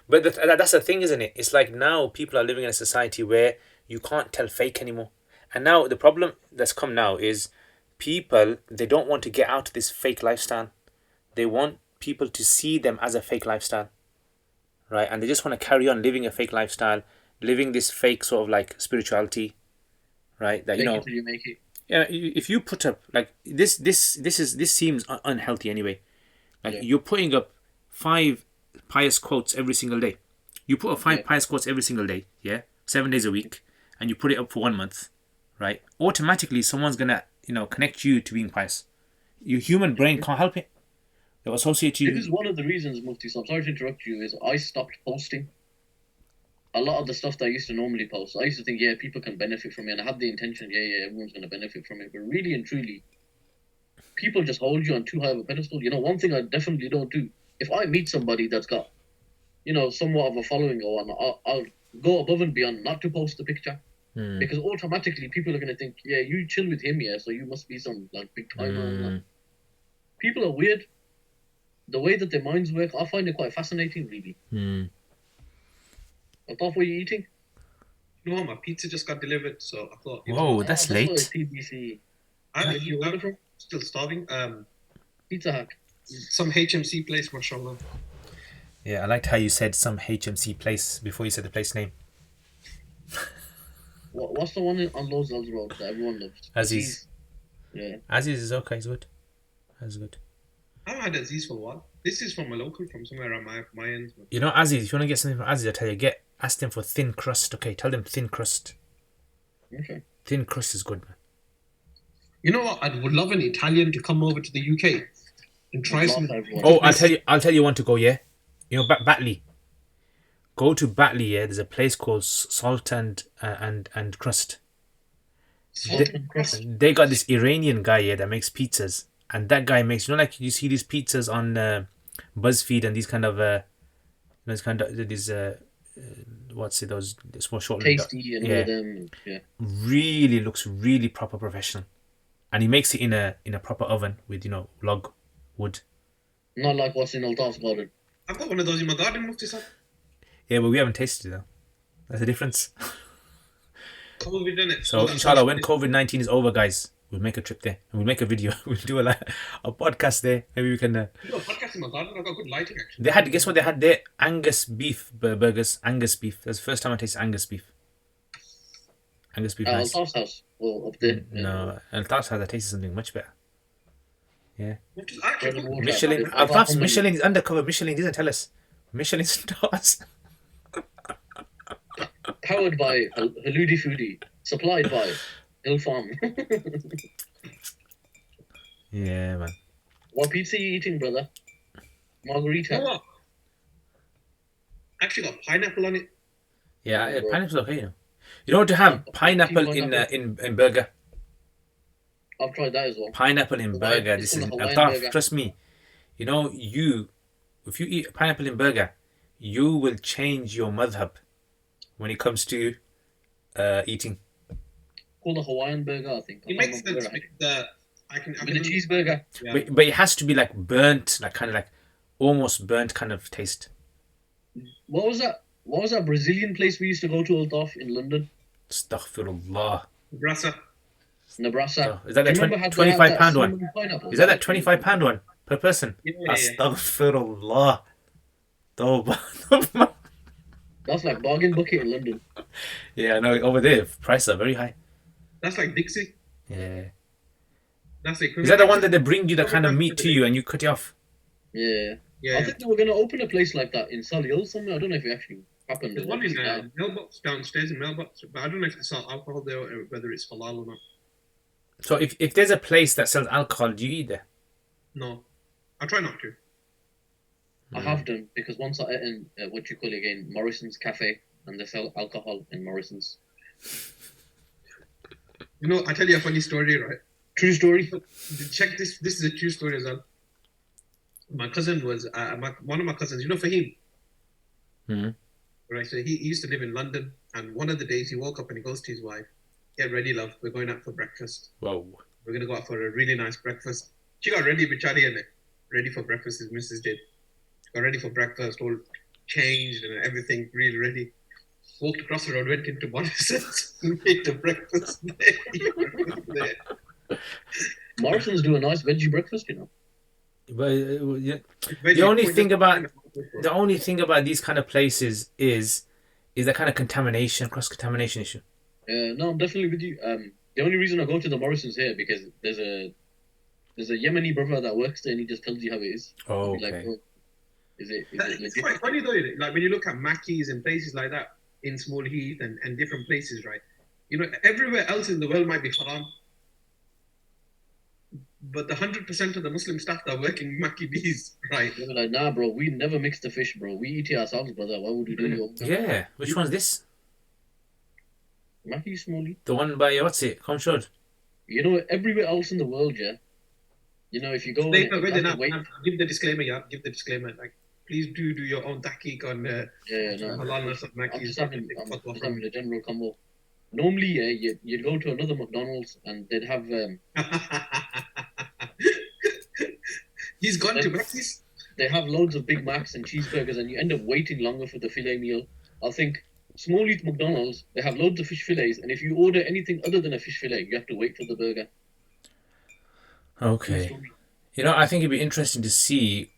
but that's the thing, isn't it? It's like now people are living in a society where you can't tell fake anymore. And now the problem that's come now is people, they don't want to get out of this fake lifestyle. They want people to see them as a fake lifestyle, right? And they just want to carry on living a fake lifestyle, living this fake sort of like spirituality, right? That Make it till you make it. yeah, if you put up like this seems unhealthy anyway. Like you're putting up 5 pious quotes every single day. You put up 5 pious quotes every single day, 7 days a week, and you put it up for 1 month, right? Automatically, someone's gonna connect you to being pious. Your human brain can't help it. They'll associate you. This is one of the reasons, Mufti. So I'm sorry to interrupt you. Is I stopped posting a lot of the stuff that I used to normally post. I used to think, people can benefit from it, and I had the intention, everyone's going to benefit from it. But really and truly, people just hold you on too high of a pedestal. One thing I definitely don't do. If I meet somebody that's got, somewhat of a following or whatnot, I'll go above and beyond not to post the picture. Because automatically people are going to think, you chill with him, so you must be some like big timer. People are weird. The way that their minds work, I find it quite fascinating, really. I thought, what are you eating? No, my pizza just got delivered, so I thought. Whoa, that's late. TBC. I'm you order from? still starving. Pizza Hut. Some HMC place, mashallah. Yeah, I liked how you said some HMC place before you said the place name. What's the one on Lozell's Road that everyone loves? Aziz. Yeah. Aziz is okay. It's good. That's good. I haven't had Aziz for a while. This is from a local, from somewhere around my end. Aziz, if you want to get something from Aziz, I tell you, ask them for thin crust. Okay, tell them thin crust. Okay. Thin crust is good, man. You know what? I would love an Italian to come over to the UK and try some. Oh, I'll tell you one to go. Yeah, Batley. Go to Batley. Yeah, there's a place called Salt and Crust. Salt and crust. They got this Iranian guy that makes pizzas, and that guy makes like you see these pizzas on BuzzFeed and these kind of what's it, those small short tasty and all of them. Yeah. Really looks really proper professional, and he makes it in a proper oven with log wood. Not like what's in Altaf's garden. I've got one of those in my garden, Mufti Saab. Yeah, but we haven't tasted it though. That's the difference. COVID, innit? So inshallah, when COVID-19 is over, guys, we'll make a trip there and we'll make a video. We'll do a podcast there. Maybe we can. You got a podcast in my garden. I've got good lighting actually. They had, guess what they had there? Angus beef burgers. Angus beef. That's the first time I tasted Angus beef. Angus beef. Nice. Altaf's house. Well, up there. No, Altaf's house. I tasted something much better. Yeah. Actually, Michelin. Altaf's Michelin is undercover. Michelin doesn't tell us. Michelin stars. Powered by Haludi Foodie. Supplied by Hill Farm. Yeah, man. What pizza you eating, brother? You know Margarita. what? Actually got pineapple on it. Yeah, Oh, bro. pineapple's okay. You know what to have? Team Pineapple pineapple. in burger. I've tried that as well. Pineapple in Hawaiian. burger. It's This called is a Hawaiian Altaf. burger. Trust me. You know, if you eat pineapple in burger, you will change your madhab when it comes to eating. Called a Hawaiian burger, I think. I It can't makes remember sense where I with the. I can. with the cheeseburger. Yeah. But it has to be like burnt, like kind of like almost burnt kind of taste. What was that? What was that Brazilian place we used to go to, Altaf, in London? Astaghfirullah. Brasa. Nebraska. So, is that Do you the remember how they have £25 that one? cinnamon pineapple? Is that that £25 one per person? Yeah. Astaghfirullah. Tawbah. That's like bargain bucket in London. Yeah, I know. Over there, prices are very high. That's like Dixie. Yeah. That's the Is that the one that they bring you the kind of meat to you and you cut it off? Yeah. Yeah. I think they were going to open a place like that in Solihull somewhere. I don't know if it actually happened. There's or one in now. mailbox downstairs in mailbox, but I don't know if they sell alcohol there or whether it's halal or not. So if there's a place that sells alcohol, do you eat there? No, I try not to. I have done because once I ate in what you call it again, Morrison's Cafe, and they sell alcohol in Morrison's. You know, I tell you a funny story, right? True story. Check this. This is a true story as well. My cousin was one of my cousins. You know, Fahim, Hmm. right? So he used to live in London, and one of the days he woke up and he goes to his wife, "Get ready, love. We're going out for breakfast. Whoa. We're gonna go out for a really nice breakfast." She got ready, bichari, and ready for breakfast. His missus did. Got ready for breakfast, all changed and everything, really ready. Walked across the road, went into Morrison's, and made the breakfast there. Morrison's do a nice veggie breakfast, you know. But yeah, Veggie the only point thing of- about the only thing about these kind of places is that kind of contamination, cross contamination issue. No, I'm definitely with you. The only reason I go to the Morrison's here because there's a Yemeni brother that works there and he just tells you how it is. Oh, He's like, okay. "Oh, is it It's legit?" quite funny though, like when you look at Mackey's and places like that in Small Heath and different places, right? You know, everywhere else in the world might be haram, but the 100% of the Muslim staff that work in Mackey B's, right? They were like, nah, bro, we never mix the fish, bro. We eat it ourselves, brother. Why would we do your Yeah. Which one's this? Mackie Smalley? The one by what's it? Conshod. You know, everywhere else in the world, yeah. You know, if you go, Wait, you wait, have now, to wait. give the disclaimer, yeah. Give the disclaimer. Like, please do your own tahqiq on Yeah, no. halalness of I'm Mackey's. just having a general combo. Normally, yeah, you'd go to another McDonald's and they'd have He's gone to Mackey's. they have loads of Big Macs and cheeseburgers, and you end up waiting longer for the filet meal. I think Small Eat McDonald's, they have loads of fish fillets, and if you order anything other than a fish fillet, you have to wait for the burger. Okay. You know, I think it'd be interesting to see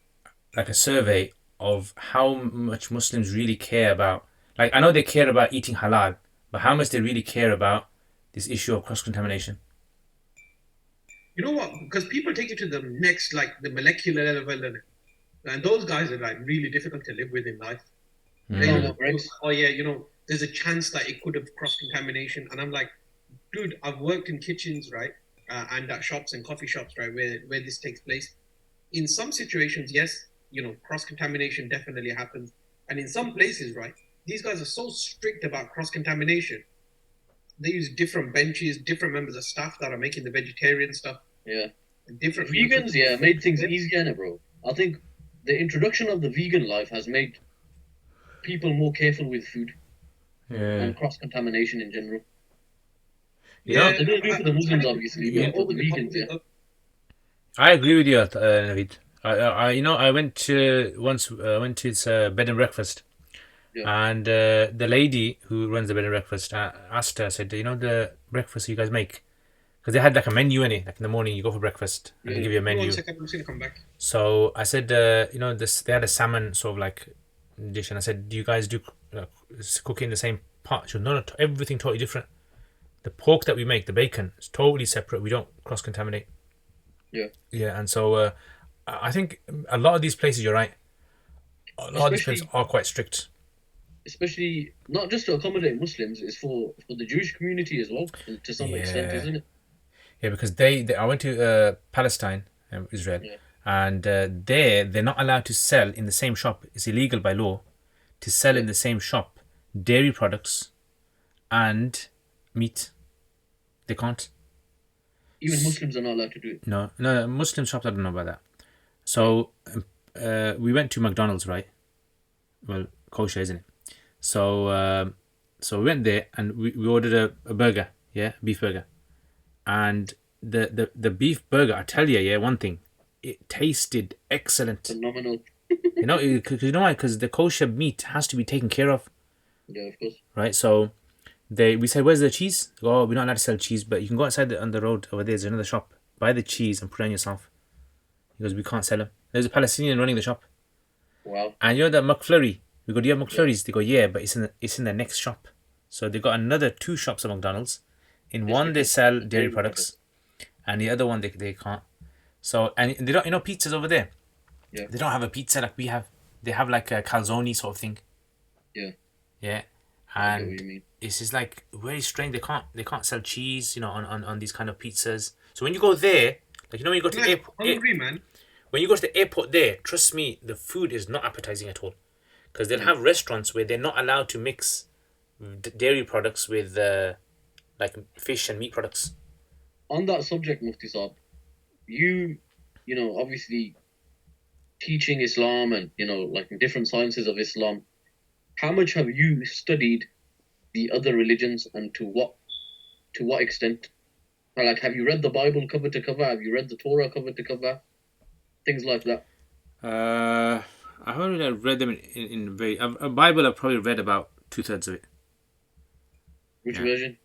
like a survey of how much Muslims really care about. Like, I know they care about eating halal, but how much they really care about this issue of cross contamination. You know what? Because people take it to the next, like the molecular level, and those guys are like really difficult to live with in life. They No, go, right? oh yeah, you know, there's a chance that it could have cross contamination, and I'm like, dude, I've worked in kitchens, right, and at shops and coffee shops, right, where this takes place. In some situations, yes, you know, cross contamination definitely happens, and in some places, right, these guys are so strict about cross contamination. They use different benches, different members of staff that are making the vegetarian stuff. Yeah. Different Vegans, yeah, made things easier, innit, bro. I think the introduction of the vegan life has made people more careful with food Yeah. and cross contamination in general. Yeah. They don't do it for the Muslims, obviously, but for the vegans, yeah. I agree with you, Naveed. I went to its bed and breakfast, and the lady who runs the bed and breakfast asked her, I said, the breakfast you guys make, because they had like a menu in it. Like in the morning, you go for breakfast, and they give you a menu. 1 second, I'm just gonna come back. So I said, they had a salmon sort of like dish, and I said, do you guys do cook it in the same pot? She said, no, everything totally different. The pork that we make, the bacon, is totally separate. We don't cross contaminate. Yeah. Yeah, and so I think a lot of these places, you're right. A lot of these places are quite strict. especially not just to accommodate Muslims, it's for the Jewish community as well, to some extent, Yeah. isn't it? Yeah, because I went to Palestine, Israel, Yeah. and they're not allowed to sell in the same shop. It's illegal by law to sell Yeah. in the same shop dairy products and meat. They can't. Even Muslims are not allowed to do it. No, Muslim shops, I don't know about that. So we went to McDonald's, right? Well, kosher, isn't it? So so we went there and we ordered a burger, yeah, beef burger. And the beef burger, I tell you, yeah, one thing, it tasted excellent. Phenomenal. Because you know why? Because the kosher meat has to be taken care of, Yeah, of course. right? So we said, where's the cheese? Oh, we're not allowed to sell cheese, but you can go outside on the road over there. There's another shop. Buy the cheese and put it on yourself. He goes, we can't sell them. There's a Palestinian running the shop. Wow. And you know that McFlurry? We go, do you have McFlurries? They go, yeah, but it's in the next shop. So they got another 2 shops of McDonald's. In one they sell dairy products, and the other one they can't. So and they don't, pizzas over there. Yeah. They don't have a pizza like we have. They have like a calzone sort of thing. Yeah. Yeah. I get what And you mean. it's just like very strange. They can't sell cheese, on these kind of pizzas. So when you go there, like when you go to the Like, airport, hungry, man. when you go to the airport there, trust me, the food is not appetizing at all. Because they'll have restaurants where they're not allowed to mix dairy products with like fish and meat products. On that subject, Mufti Saab, you obviously teaching Islam and like different sciences of Islam. How much have you studied the other religions, and to what extent? Or like, have you read the Bible cover to cover? Have you read the Torah cover to cover? Things like that. I haven't really read them in very. A Bible, I've probably read about 2/3 of it. Which Yeah. version?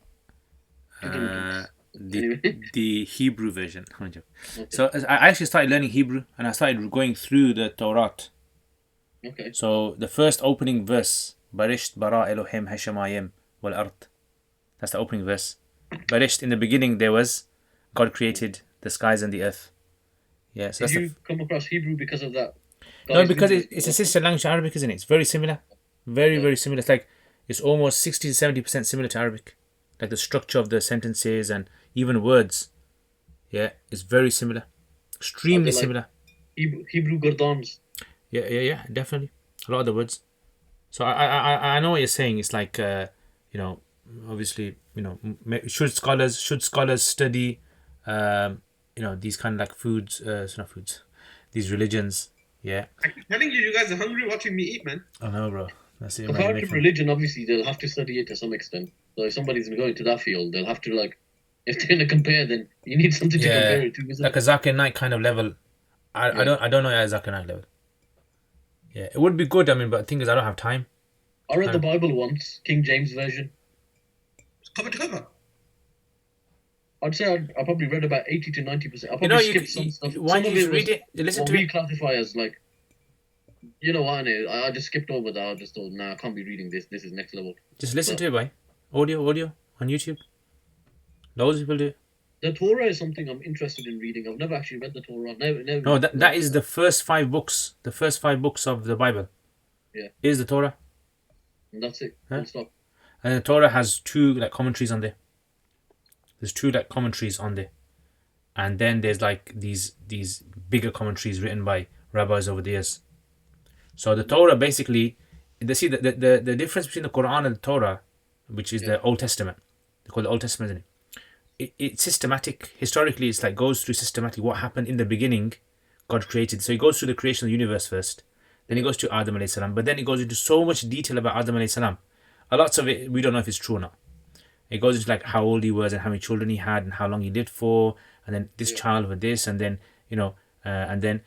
The Hebrew version. Okay. So I actually started learning Hebrew, and I started going through the Torah. Okay. So the first opening verse, Barisht bara Elohim hashamayim wal ard. That's the opening verse. Barisht, in the beginning there was, God created the skies and the earth. Yeah. So Did that's you come across Hebrew because of that? no, because it's a sister language to Arabic, isn't it? It's very similar. Very similar. It's like it's almost 60 to 70% similar to Arabic. Like the structure of the sentences and even words. Yeah, it's very similar. Extremely like similar. Hebrew Gurdans. Yeah, definitely. A lot of the words. So I know what you're saying. It's like obviously should scholars study these kind of like foods, not foods, these religions. Yeah. I keep telling you, you guys are hungry watching me eat, man. I know, bro. That's it. Comparative religion, obviously, they'll have to study it to some extent. So if somebody's going to go into that field, they'll have to, like, if they're going to compare, then you need something to compare it to, isn't like it? a Zakir Naik kind of level. I don't know a Zakir Naik level. Yeah, it would be good. I mean, but the thing is, I don't have time. I read the Bible once, King James version. Cover to cover. I'd say I probably read about 80 to 90%. I probably skipped some stuff. Why Some don't of you it read was it? Listen what to we it. classify as, like, you know what, I just skipped over that. I just thought, nah, I can't be reading this. This is next level. Just listen to it, boy. Audio on YouTube. Loads of people do it. The Torah is something I'm interested in reading. I've never actually read the Torah. Never. No, that is the first 5 books. The first 5 books of the Bible. Yeah. Is the Torah. And that's it. Huh? Full stop. And the Torah has 2 like commentaries on there. There's 2 like commentaries on there. And then there's like these bigger commentaries written by rabbis over the years. So the Torah basically, the difference between the Quran and the Torah, which is the Old Testament, they call it the Old Testament, isn't it? It's systematic. Historically, it's like goes through systematically what happened in the beginning. God created. So he goes through the creation of the universe first. Then he goes to Adam alayhi salam. But then he goes into so much detail about Adam alayhi salam. A lot of it, we don't know if it's true or not. It goes into like how old he was and how many children he had and how long he lived for. And then this child with this. And then, Nuh alayhi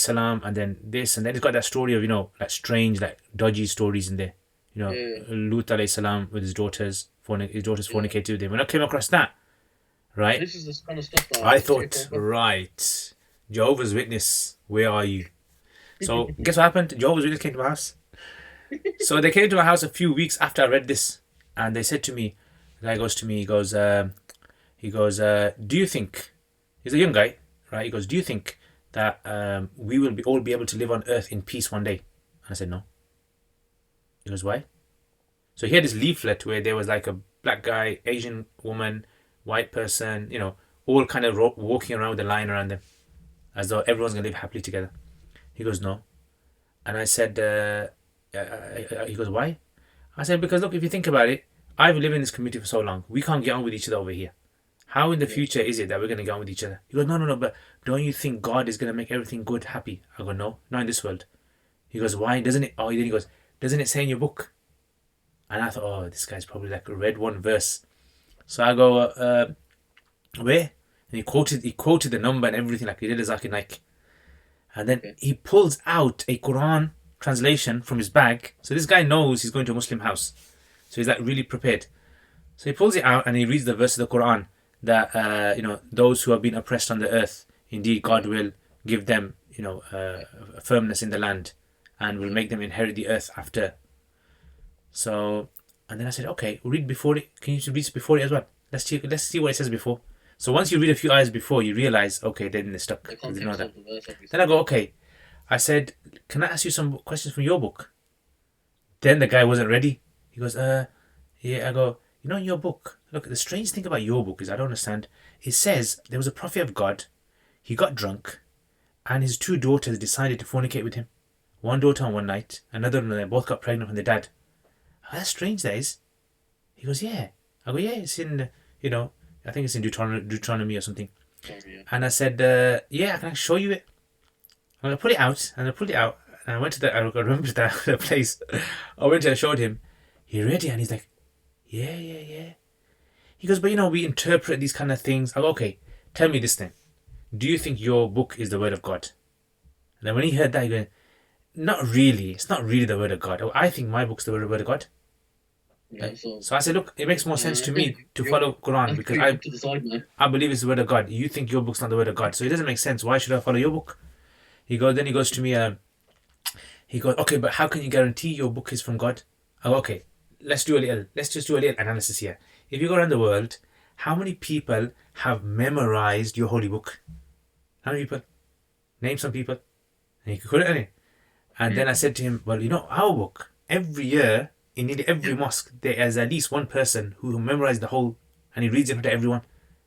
salam. And then this. And then it's got that story of, like strange, like dodgy stories in there. Lut alayhi salam with his daughters. His daughters fornicated with him. When I came across that, right? This is the kind of stuff that I thought, right, Jehovah's Witness, where are you? So guess what happened? Jehovah's Witness came to my house. So they came to my house a few weeks after I read this, and they said to me, the guy goes to me, he goes, do you think, he's a young guy, right? He goes, do you think that we will all be able to live on earth in peace one day? And I said, no. He goes, why? So he had this leaflet where there was like a black guy, Asian woman, white person, all kind of walking around with a line around them, as though everyone's gonna live happily together. He goes, no. And I said, he goes, why? I said, because look, if you think about it, I've lived in this community for so long. We can't get on with each other over here. How in the future is it that we're going to get on with each other? He goes, no, but don't you think God is going to make everything good, happy? I go, no, not in this world. He goes, why? Doesn't it? Oh, then he goes, doesn't it say in your book? And I thought, oh, this guy's probably like read one verse. So I go, where? And he quoted the number and everything like he did a Zakir Naik. And then he pulls out a Quran translation from his bag. So this guy knows he's going to a Muslim house. So he's like really prepared. So he pulls it out and he reads the verse of the Quran that, those who have been oppressed on the earth, indeed God will give them, a firmness in the land and will make them inherit the earth after. So, and then I said, okay, read before it. Can you read before it as well? Let's see what it says before. So once you read a few ayahs before, you realize, okay, then they're stuck. Then I go, okay. I said, can I ask you some questions from your book? Then the guy wasn't ready. He goes, yeah. I go, in your book, look, the strange thing about your book is I don't understand. It says there was a prophet of God. He got drunk and his two daughters decided to fornicate with him. One daughter on one night, another one, they both got pregnant from their dad. Oh, that's strange, that is. He goes, yeah. I go, yeah, it's in, I think it's in Deuteronomy or something. Oh, yeah. And I said, yeah, I can show you it. And I put it out, and and I went to I remember the place. I went and I showed him. He read it, and he's like, yeah. He goes, but we interpret these kind of things. I go, okay, tell me this then. Do you think your book is the word of God? And then when he heard that, he goes, not really. It's not really the word of God. I think my book's the word of God. Yeah, so I said, look, it makes more sense to me to follow Quran because I believe it's the word of God. You think your book's not the word of God, so it doesn't make sense. Why should I follow your book? Then he goes to me, he goes, okay, but how can you guarantee your book is from God? I go, okay, let's just do a little analysis here. If you go around the world, how many people have memorized your holy book? How many people? Name some people. And he couldn't any. And then I said to him, well, our book, every year, in nearly every mosque, there is at least one person who memorized the whole, and he reads it to everyone.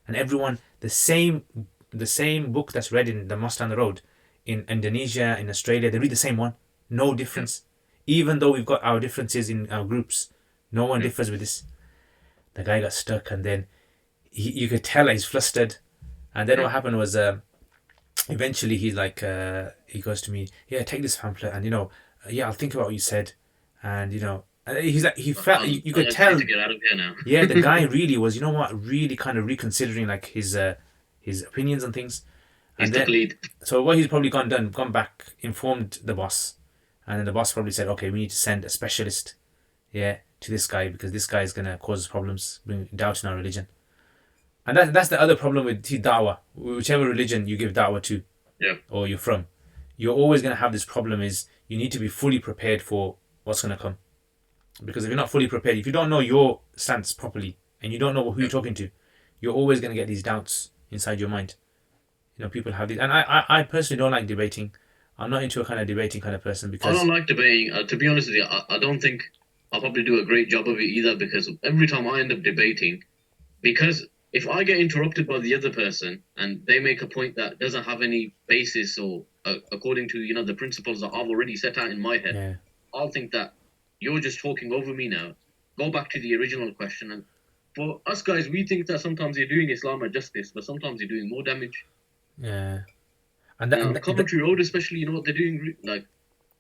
And everyone, the same book that's read in the mosque down the road, in Indonesia, in Australia, they read the same one. No difference. Even though we've got our differences in our groups, no one differs with this. The guy got stuck, and then you could tell he's flustered. And then what happened was, eventually he's like, he goes to me, yeah, take this pamphlet, and I'll think about what you said, and he's like, he felt you could tell. To get out of here now. Yeah, the guy really was, really kind of reconsidering like his opinions and things. And then, so what he's probably gone back, informed the boss, and then the boss probably said, okay, we need to send a specialist, to this guy because this guy is gonna cause us problems, bring doubt in our religion. And that's the other problem with da'wah. Whichever religion you give da'wah to, or you're from, you're always going to have this problem is you need to be fully prepared for what's going to come. Because if you're not fully prepared, if you don't know your stance properly, and you don't know who you're talking to, you're always going to get these doubts inside your mind. People have these. And I personally don't like debating. I'm not into a kind of debating kind of person because... I don't like debating. To be honest with you, I don't think I'll probably do a great job of it either because every time I end up debating, because... if I get interrupted by the other person and they make a point that doesn't have any basis or according to the principles that I've already set out in my head, I'll think that you're just talking over me now. Go back to the original question. And for us guys, we think that sometimes you're doing Islam a justice, but sometimes you're doing more damage. Yeah. And Coventry Road, especially, what they're doing. Like,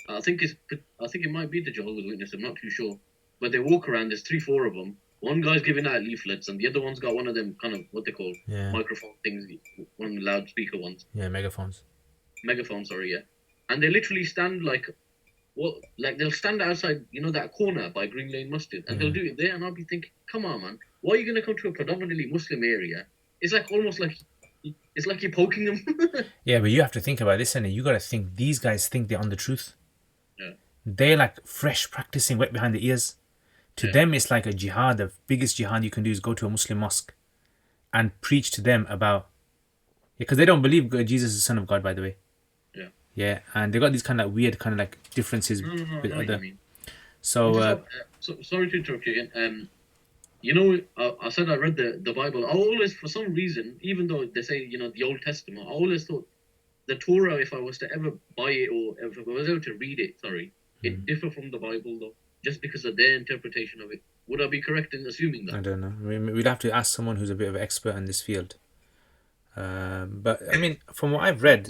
I think it might be the Jehovah's Witness. I'm not too sure, but they walk around. There's 3-4 of them. One guy's giving out leaflets, and the other one's got one of them kind of what they call microphone things, one of the loudspeaker ones. Yeah, megaphones. Megaphones, sorry, yeah. And they literally stand they'll stand outside, that corner by Green Lane Masjid, and they'll do it there, and I'll be thinking, come on, man, why are you going to come to a predominantly Muslim area? It's like almost like, it's like you're poking them. Yeah, but you have to think about this, and you got to think, these guys think they're on the truth. Yeah. They're like fresh practicing wet behind the ears. To them, it's like a jihad. The biggest jihad you can do is go to a Muslim mosque and preach to them about... because they don't believe Jesus is the Son of God, by the way. Yeah. Yeah, and they got these kind of weird kind of like differences with other... So So sorry to interrupt you again. You know, I said I read the Bible. I always, for some reason, even though they say the Old Testament, I always thought the Torah, if I was to ever buy it or if I was able to read it, it differ from the Bible though, just because of their interpretation of it. Would I be correct in assuming I that? don't know. We'd have to ask someone who's a bit of an expert in this field. But I mean, from what I've read,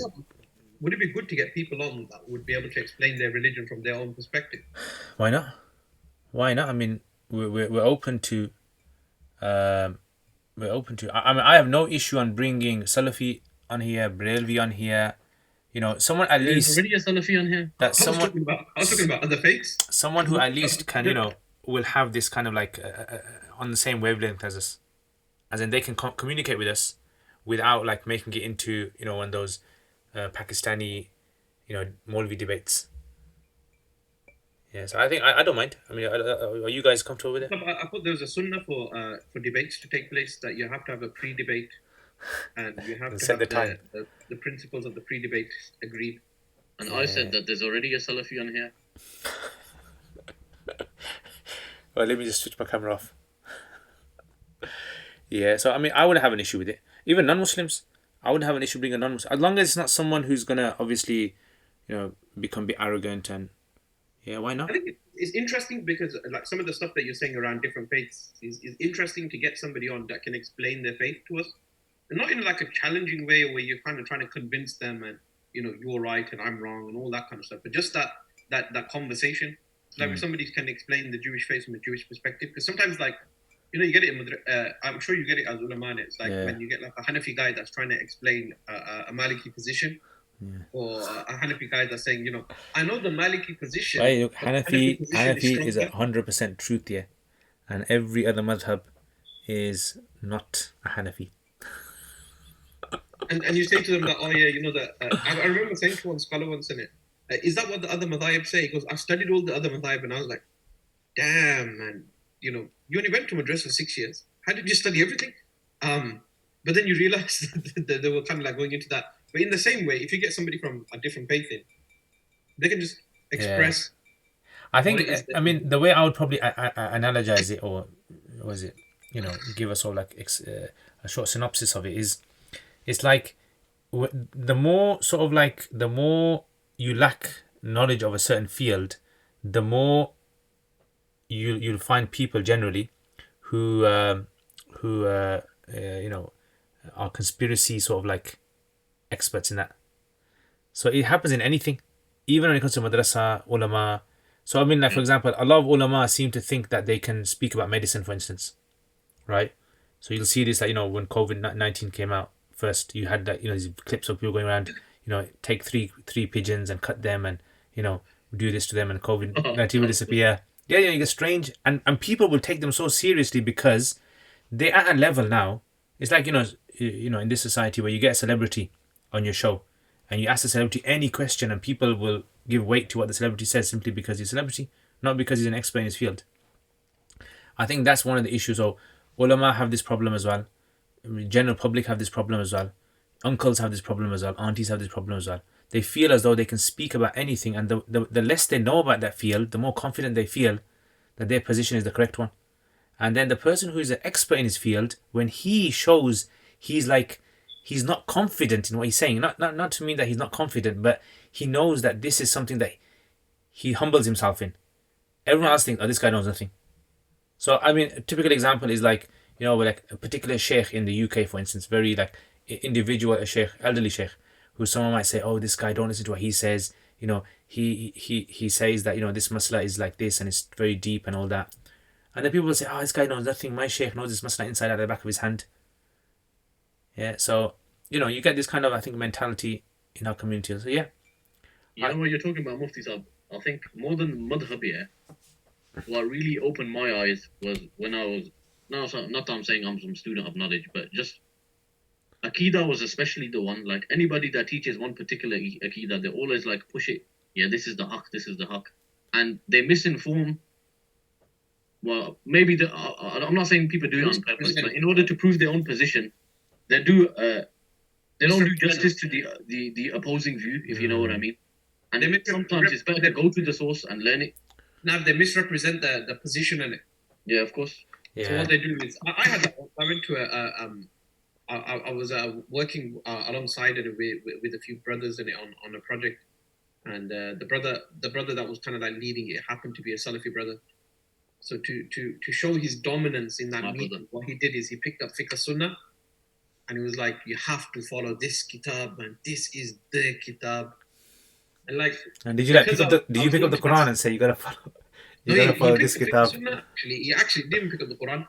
Would it be good to get people on that would be able to explain their religion from their own perspective? why not? Why not? I mean, we're open to. We're open to. I mean, I have no issue on bringing Salafi on here, Brelvi on here. Someone at There's least already a Salafi on here. that I was talking about other faiths. someone who at least can will have this kind of like on the same wavelength as us, as in they can communicate with us without like making it into one of those Pakistani Molvi debates. Yeah, so I think I don't mind. I mean, are you guys comfortable with it? I thought there was a sunnah for debates to take place that you have to have a pre-debate and you have to Set have the time. the principles of the pre-debate agreed. And I said that there's already a Salafi on here. Well, let me just switch my camera off. Yeah, so I mean, I wouldn't have an issue with it. Even non-Muslims, I wouldn't have an issue bringing a non-Muslim, as long as it's not someone who's gonna obviously, become a bit arrogant and yeah, why not? I think it's interesting because like some of the stuff that you're saying around different faiths is interesting to get somebody on that can explain their faith to us. And not in like a challenging way where you're kind of trying to convince them and you're right and I'm wrong and all that kind of stuff. But just that conversation. So like if somebody can explain the Jewish faith from a Jewish perspective, because sometimes like you get it in I'm sure you get it as ulama. It's like when you get like a Hanafi guy that's trying to explain a Maliki position. Or a Hanafi guy that's saying, I know the Maliki position. Right, look, Hanafi is stronger. 100% truth, yeah, and every other madhab is not a Hanafi. And you say to them that, oh yeah, I remember saying to one scholar once in it, is that what the other madhab say? He goes, I've studied all the other madhab, and I was like, damn, man, you only went to madrasa for 6 years. How did you study everything? But then you realize that they were kind of like going into that. But in the same way, if you get somebody from a different faith in, they can just express. I think, I mean, the way I would probably analogize it, or was it, give us all like a short synopsis of it is, it's like the more sort of like the more you lack knowledge of a certain field, the more you'll find people generally who are conspiracy sort of like experts in that. So it happens in anything, even when it comes to madrasa, ulama. So I mean, like for example, a lot of ulama seem to think that they can speak about medicine, for instance, right? So you'll see this, that when COVID-19 came out first, you had that these clips of people going around, take three pigeons and cut them, and do this to them, and COVID-19 will disappear. Yeah, you get strange, and people will take them so seriously because they're at a level now. It's like in this society where you get a celebrity on your show and you ask the celebrity any question and people will give weight to what the celebrity says simply because he's a celebrity, not because he's an expert in his field. I think that's one of the issues. So ulama have this problem as well. General public have this problem as well. Uncles have this problem as well. Aunties have this problem as well. They feel as though they can speak about anything, and the less they know about that field, the more confident they feel that their position is the correct one. And then the person who is an expert in his field, when he shows he's not confident in what he's saying, not to mean that he's not confident, but he knows that this is something that he humbles himself in. Everyone else thinks, oh, this guy knows nothing. So I mean, a typical example is like like a particular sheikh in the UK, for instance, very like individual, a sheikh, elderly sheikh, who someone might say, oh, this guy, don't listen to what he says. He says that this masla is like this and it's very deep and all that. And then people will say, oh, this guy knows nothing. My sheikh knows this masla inside out of the back of his hand. Yeah, so you get this kind of, I think, mentality in our community. So yeah. What you're talking about, Mufti Sahib, I think more than madhab, what really opened my eyes was when I was, not that I'm saying I'm some student of knowledge, but just Aqidah was especially the one, like anybody that teaches one particular Aqidah, they always like push it. Yeah, this is the haqq, this is the haqq. And they misinform. Well, maybe I'm not saying people do it on purpose, but in order to prove their own position, they don't do justice to the opposing view, if you know what I mean. And sometimes it's better to go to the source and learn it. Now they misrepresent the position in it. Yeah, of course. So what they do is, I had that. I went to I was working alongside it with a few brothers in it on a project, and the brother that was kind of like leading it happened to be a Salafi brother. So to show his dominance in that meeting, what he did is he picked up fiqh sunnah, and he was like, you have to follow this kitab, and this is the kitab. And like, and did you like pick up the Quran and say you gotta follow this kitab? Actually, he actually didn't pick up the Quran.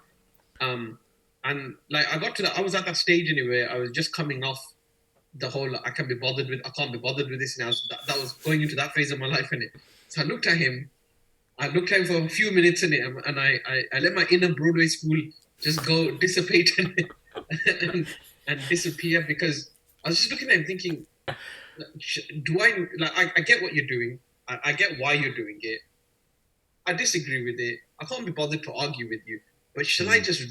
And like I got to that, I was at that stage anyway. I was just coming off the whole I can't be bothered with this, and that was going into that phase of my life in it. So I looked at him for a few minutes in it, and I let my inner Broadway school just go dissipate and disappear, because I was just looking at him thinking, do I get what you're doing. I get why you're doing it. I disagree with it. I can't be bothered to argue with you. But shall I just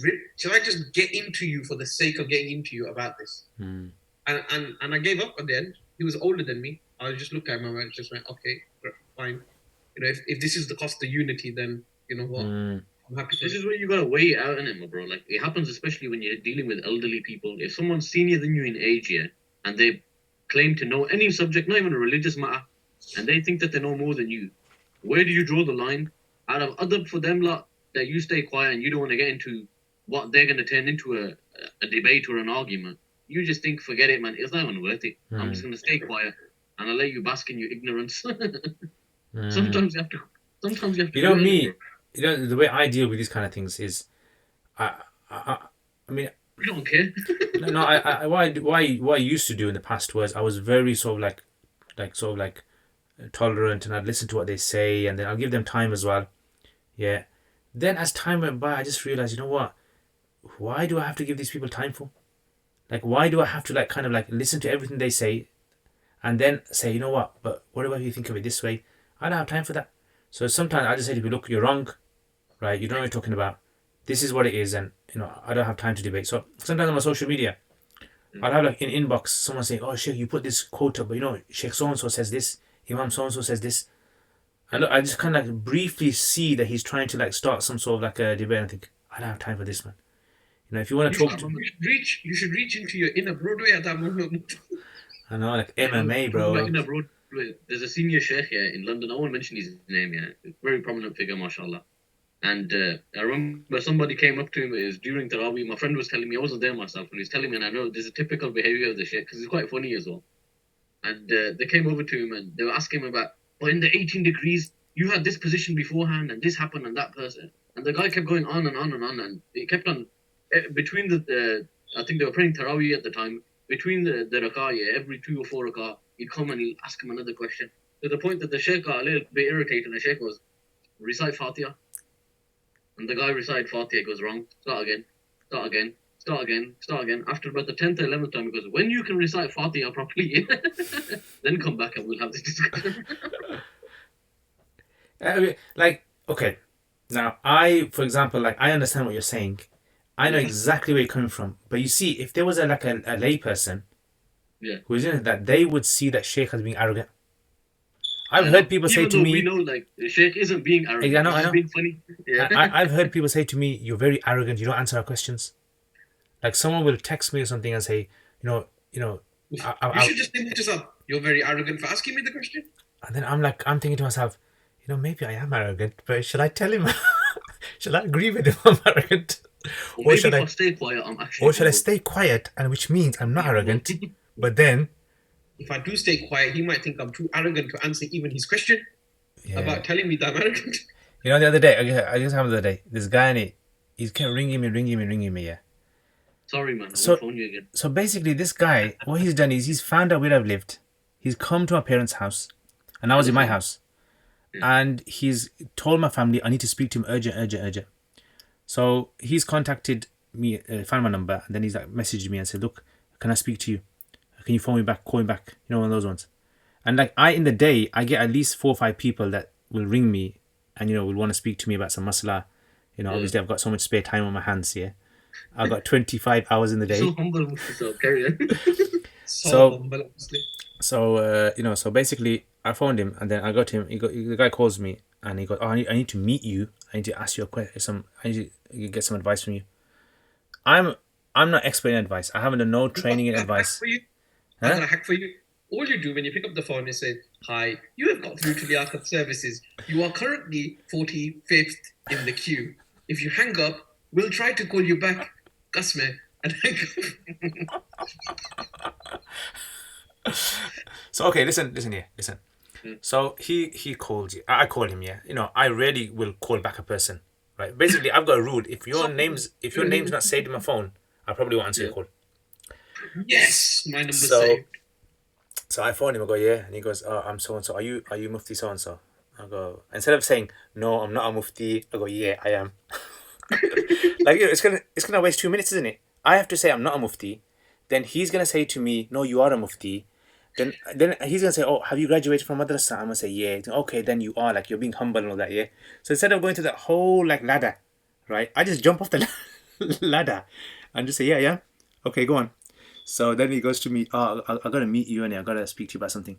get into you for the sake of getting into you about this? And I gave up at the end. He was older than me. I just looked at him and I just went, okay, fine. You know, if this is the cost of unity, then you know what? I'm happy. This is where you gotta weigh it out in it, bro. Like it happens especially when you're dealing with elderly people. If someone's senior than you in age, yeah, and they claim to know any subject, not even a religious matter, and they think that they know more than you, where do you draw the line? Out of other for them lot, that you stay quiet and you don't want to get into what they're going to turn into a debate or an argument. You just think, forget it, man. It's not even worth it. I'm just going to stay quiet and I'll let you bask in your ignorance. Sometimes you have to. You know me. You know the way I deal with these kind of things is, I mean, I don't care. no. What I used to do in the past was I was very sort of like tolerant, and I'd listen to what they say, and then I'll give them time as well. Yeah. Then as time went by, I just realized, you know what? Why do I have to give these people time for? Like, why do I have to kind of listen to everything they say and then say, you know what? But what about if you think of it this way? I don't have time for that. So sometimes I just say to people, look, you're wrong, right? You don't know what you're talking about. This is what it is, and I don't have time to debate. So sometimes on my social media, I'll have in inbox someone saying, oh, Sheikh, you put this quote up, but Sheikh so-and-so says this, Imam so-and-so says this. And look, I just kind of briefly see that he's trying to start some sort of a debate, and I think, I don't have time for this, man. If you want to talk, you should reach into your inner Broadway at that moment. I know, like MMA, bro. Inner Broadway. There's a senior sheikh here in London. I won't mention his name yet. Very prominent figure, mashallah. And I remember somebody came up to him. It was during Tarawih. My friend was telling me, I wasn't there myself, and he was telling me, and I know there's a typical behavior of the sheikh because he's quite funny as well. And they came over to him and they were asking him about, but in the 18 degrees, you had this position beforehand, and this happened, and that person. And the guy kept going on and on and on, and he kept on between I think they were praying Tarawih at the time. Between the rakah, every 2 or 4 rakah, he'd come and he'd ask him another question. To the point that the sheikh got a little bit irritated, and the sheikh was, recite Fatiha. And the guy recited Fatiha, goes wrong, start again. After about the 10th or 11th time, he goes, when you can recite Fatiha properly, then come back and we'll have this discussion. Okay, now for example, I understand what you're saying. I know exactly where you're coming from. But you see, if there was a lay person who is in that, they would see that Sheikh as being arrogant. I've heard people say to me, we know the Sheikh isn't being arrogant. I know. He's being funny. Yeah. I've heard people say to me, you're very arrogant, you don't answer our questions. Like someone will text me or something and say, you should just think to yourself, you're very arrogant for asking me the question. And then I'm thinking to myself, maybe I am arrogant, but should I tell him? Should I agree with him I'm arrogant? Or should I stay quiet? Should I stay quiet, and which means I'm not arrogant, but then if I do stay quiet, he might think I'm too arrogant to answer even his question about telling me that I'm arrogant. The other day, I just happened the other day, this guy, he's kept ringing me, yeah. Sorry, man, I won't phone you again. So basically, this guy, what he's done is he's found out where I've lived. He's come to my parents' house, and I was in my house. And he's told my family I need to speak to him urgent. So he's contacted me, found my number, and then he's messaged me and said, look, can I speak to you? Can you phone me back, call me back? One of those ones. And in the day, I get at least 4 or 5 people that will ring me and, will want to speak to me about some masala. Obviously I've got so much spare time on my hands here. I've got 25 hours in the day. So humble with yourself, carry on. So basically, I phoned him, and then I got him. The guy calls me, and he goes, "Oh, I need to meet you. I need to ask you a question. I need to get some advice from you." I'm I'm not expert in advice. I haven't done no training in I got a hack advice. for you. I Huh? got a hack for you. All you do when you pick up the phone is say, "Hi, you have got through to Liaquat Services. You are currently 45th in the queue. If you hang up, we'll try to call you back, customer." And hang up. So okay, listen here, listen. So he called you. I called him. Yeah, I rarely will call back a person. Right. Basically, I've got a rule. If your name's not saved in my phone, I probably won't answer your call. Yes, my number's So saved. so I phoned him. I go, yeah, and he goes, "Oh, I'm so and so. Are you Mufti so and so?" I go, instead of saying no, I'm not a Mufti. I go, yeah, I am. Like it's gonna waste 2 minutes, isn't it? I have to say I'm not a Mufti. Then he's gonna say to me, no, you are a Mufti. Then he's gonna say, oh, have you graduated from madrasa? I'm gonna say, yeah. Okay, then you are, like, you're being humble and all that, yeah. So instead of going through that whole like ladder, right? I just jump off the ladder and just say, yeah, yeah. Okay, go on. So then he goes to me, oh, I gotta meet you and I gotta speak to you about something.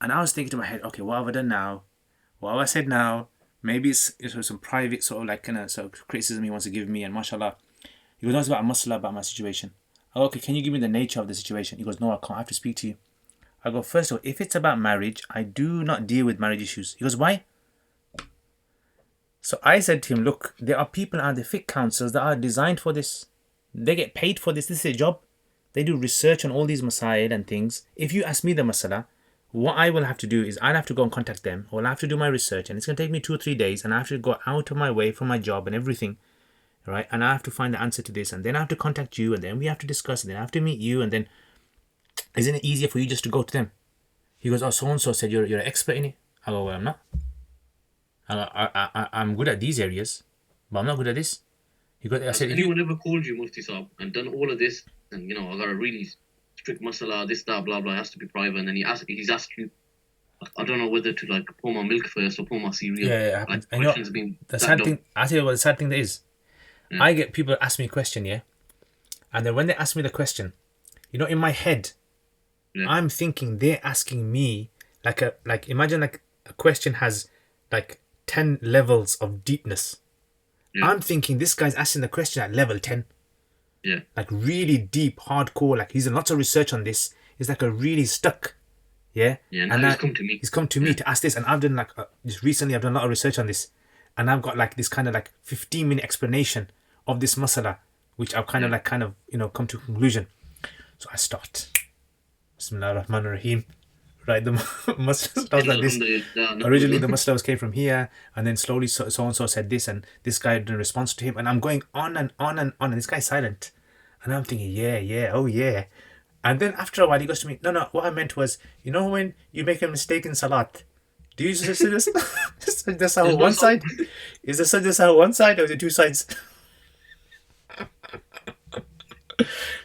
And I was thinking to my head, okay, what have I done now? What have I said now? Maybe it's some private sort of like kind of sort of criticism he wants to give me, and mashallah. He goes, no, it's about a masala, about my situation. I go, okay, can you give me the nature of the situation? He goes, no, I can't. I have to speak to you. I go, first of all, if it's about marriage, I do not deal with marriage issues. He goes, why? So I said to him, look, there are people out there, fiqh councils, that are designed for this. They get paid for this. This is their job. They do research on all these masail and things. If you ask me the masala, what I will have to do is I'll have to go and contact them, or I'll have to do my research, and it's going to take me 2 or 3 days, and I have to go out of my way from my job and everything, right? And I have to find the answer to this, and then I have to contact you, and then we have to discuss, and then I have to meet you, and then isn't it easier for you just to go to them? He goes, oh, so and so said you're an expert in it. I go, well, I'm not. I'm good at these areas, but I'm not good at this. He goes, I Has said, if anyone you, ever called you Mufti Saab and done all of this? And I got a really strict masala, this, that, blah, blah, it has to be private. And then he's asked you, I don't know whether to like pour my milk first or pour my cereal. yeah, it Like, happens. And questions being the that sad dumb. thing, I tell you what, the sad thing that is, Yeah. I get people ask me a question, yeah, and then when they ask me the question, in my head, Yeah. I'm thinking they're asking me like imagine like a question has like 10 levels of deepness. Yeah. I'm thinking this guy's asking the question at level 10. Yeah. Like really deep, hardcore, like he's done lots of research on this. He's like a really stuck. Yeah. Yeah, and And now I- he's come to me. He's come to me to ask this, and I've done like just recently I've done a lot of research on this, and I've got like this kind of like 15-minute explanation of this masala, which I've kind of come to a conclusion. So I start. Bismillah ar-Rahman ar-Rahim. Right, the masala starts like this. Originally, the Muslims came from here, and then slowly so and so said this, and this guy did a response to him, and I'm going on and on and on, and this guy's silent, and I'm thinking, yeah, oh yeah, and then after a while he goes to me, no, what I meant was, when you make a mistake in salat, do you just suggest how one side? Is the suggest how one side, or is it two sides?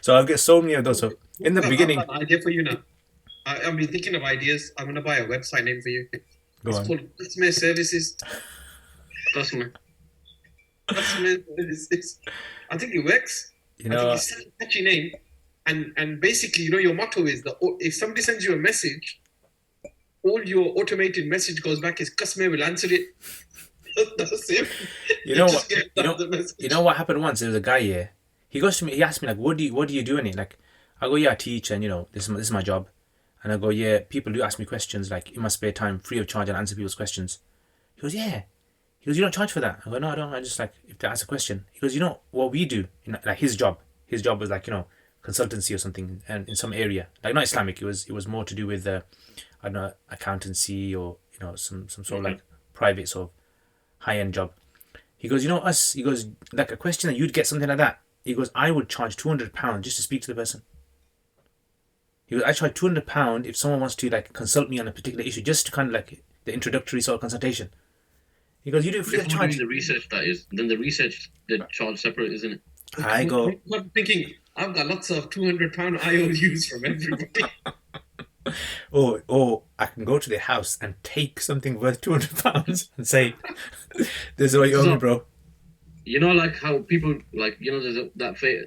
So I'll get so many of those. So in the beginning, I've got an idea for you now. I've been thinking of ideas. I'm going to buy a website name for you. It's on. called Customer Services. Customer. Customer Services. I think it works. I think it's such a catchy name. And basically, your motto is that if somebody sends you a message, all your automated message goes back is customer will answer it. That's it. You know just what? get the message. You know what happened once? There was a guy here. He goes to me. He asked me like, "What do you do in it?" Like, I go, "Yeah, I teach, and this is my job." And I go, "Yeah, people do ask me questions like in my spare time, free of charge, and answer people's questions." He goes, "Yeah." He goes, "You don't charge for that?" I go, "No, I don't. I just like if they ask a question." He goes, "You know what we do? Like his job. His job was like consultancy or something, and in some area like not Islamic. It was more to do with I don't know, accountancy or some sort of like private sort of high end job." He goes, us. He goes, like a question that you'd get something like that. He goes, I would charge £200 just to speak to the person. He goes, I charge £200 if someone wants to like consult me on a particular issue, just to kind of like the introductory sort of consultation. He goes, you do it free of Before charge. doing the research, that is. Then the research, the charge separate, isn't it? I go, I'm thinking, I've got lots of £200 IOUs from everybody. or I can go to their house and take something worth £200 and say, this is what you owe me, bro. Like how people there's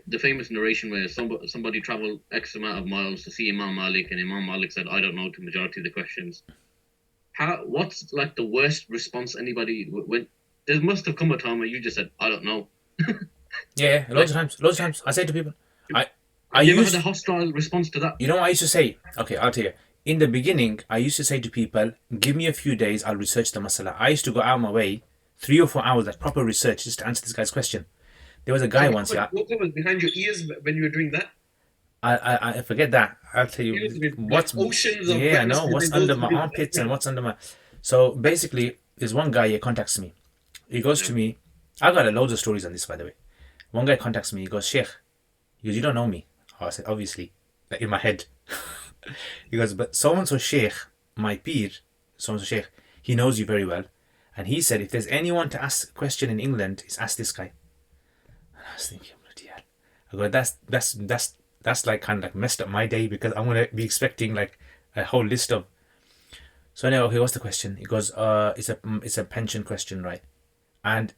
the famous narration where somebody traveled X amount of miles to see Imam Malik, and Imam Malik said, "I don't know," to majority of the questions. What's like the worst response anybody when there must have come a time where you just said, I don't know. Yeah, Like, loads of times. I say to people, I have you ever had a used, hostile response to that? you know what I used to say? Okay, I'll tell you. In the beginning, I used to say to people, give me a few days, I'll research the masala. I used to go out of my way, 3 or 4 hours, like proper research, just to answer this guy's question. There was a So guy once, yeah, what was behind your ears when you were doing that? I forget that. I'll tell you Ears with like what's, oceans of yeah, I wetness know, what's behind those under my ears. armpits and what's under my. So basically, there's one guy, he contacts me. He goes Yeah. to me, I got loads of stories on this, by the way. One guy contacts me, he goes, Sheikh, he goes, you don't know me. Oh, I said, obviously, like in my head. He goes, but so and so Sheikh, my peer, so and so Sheikh, he knows you very well. And he said, if there's anyone to ask a question in England, it's ask this guy. And I was thinking, bloody hell. I go, that's like kind of like messed up my day because I'm gonna be expecting like a whole list of. So anyway, okay, what's the question? He goes, it's a pension question, right? And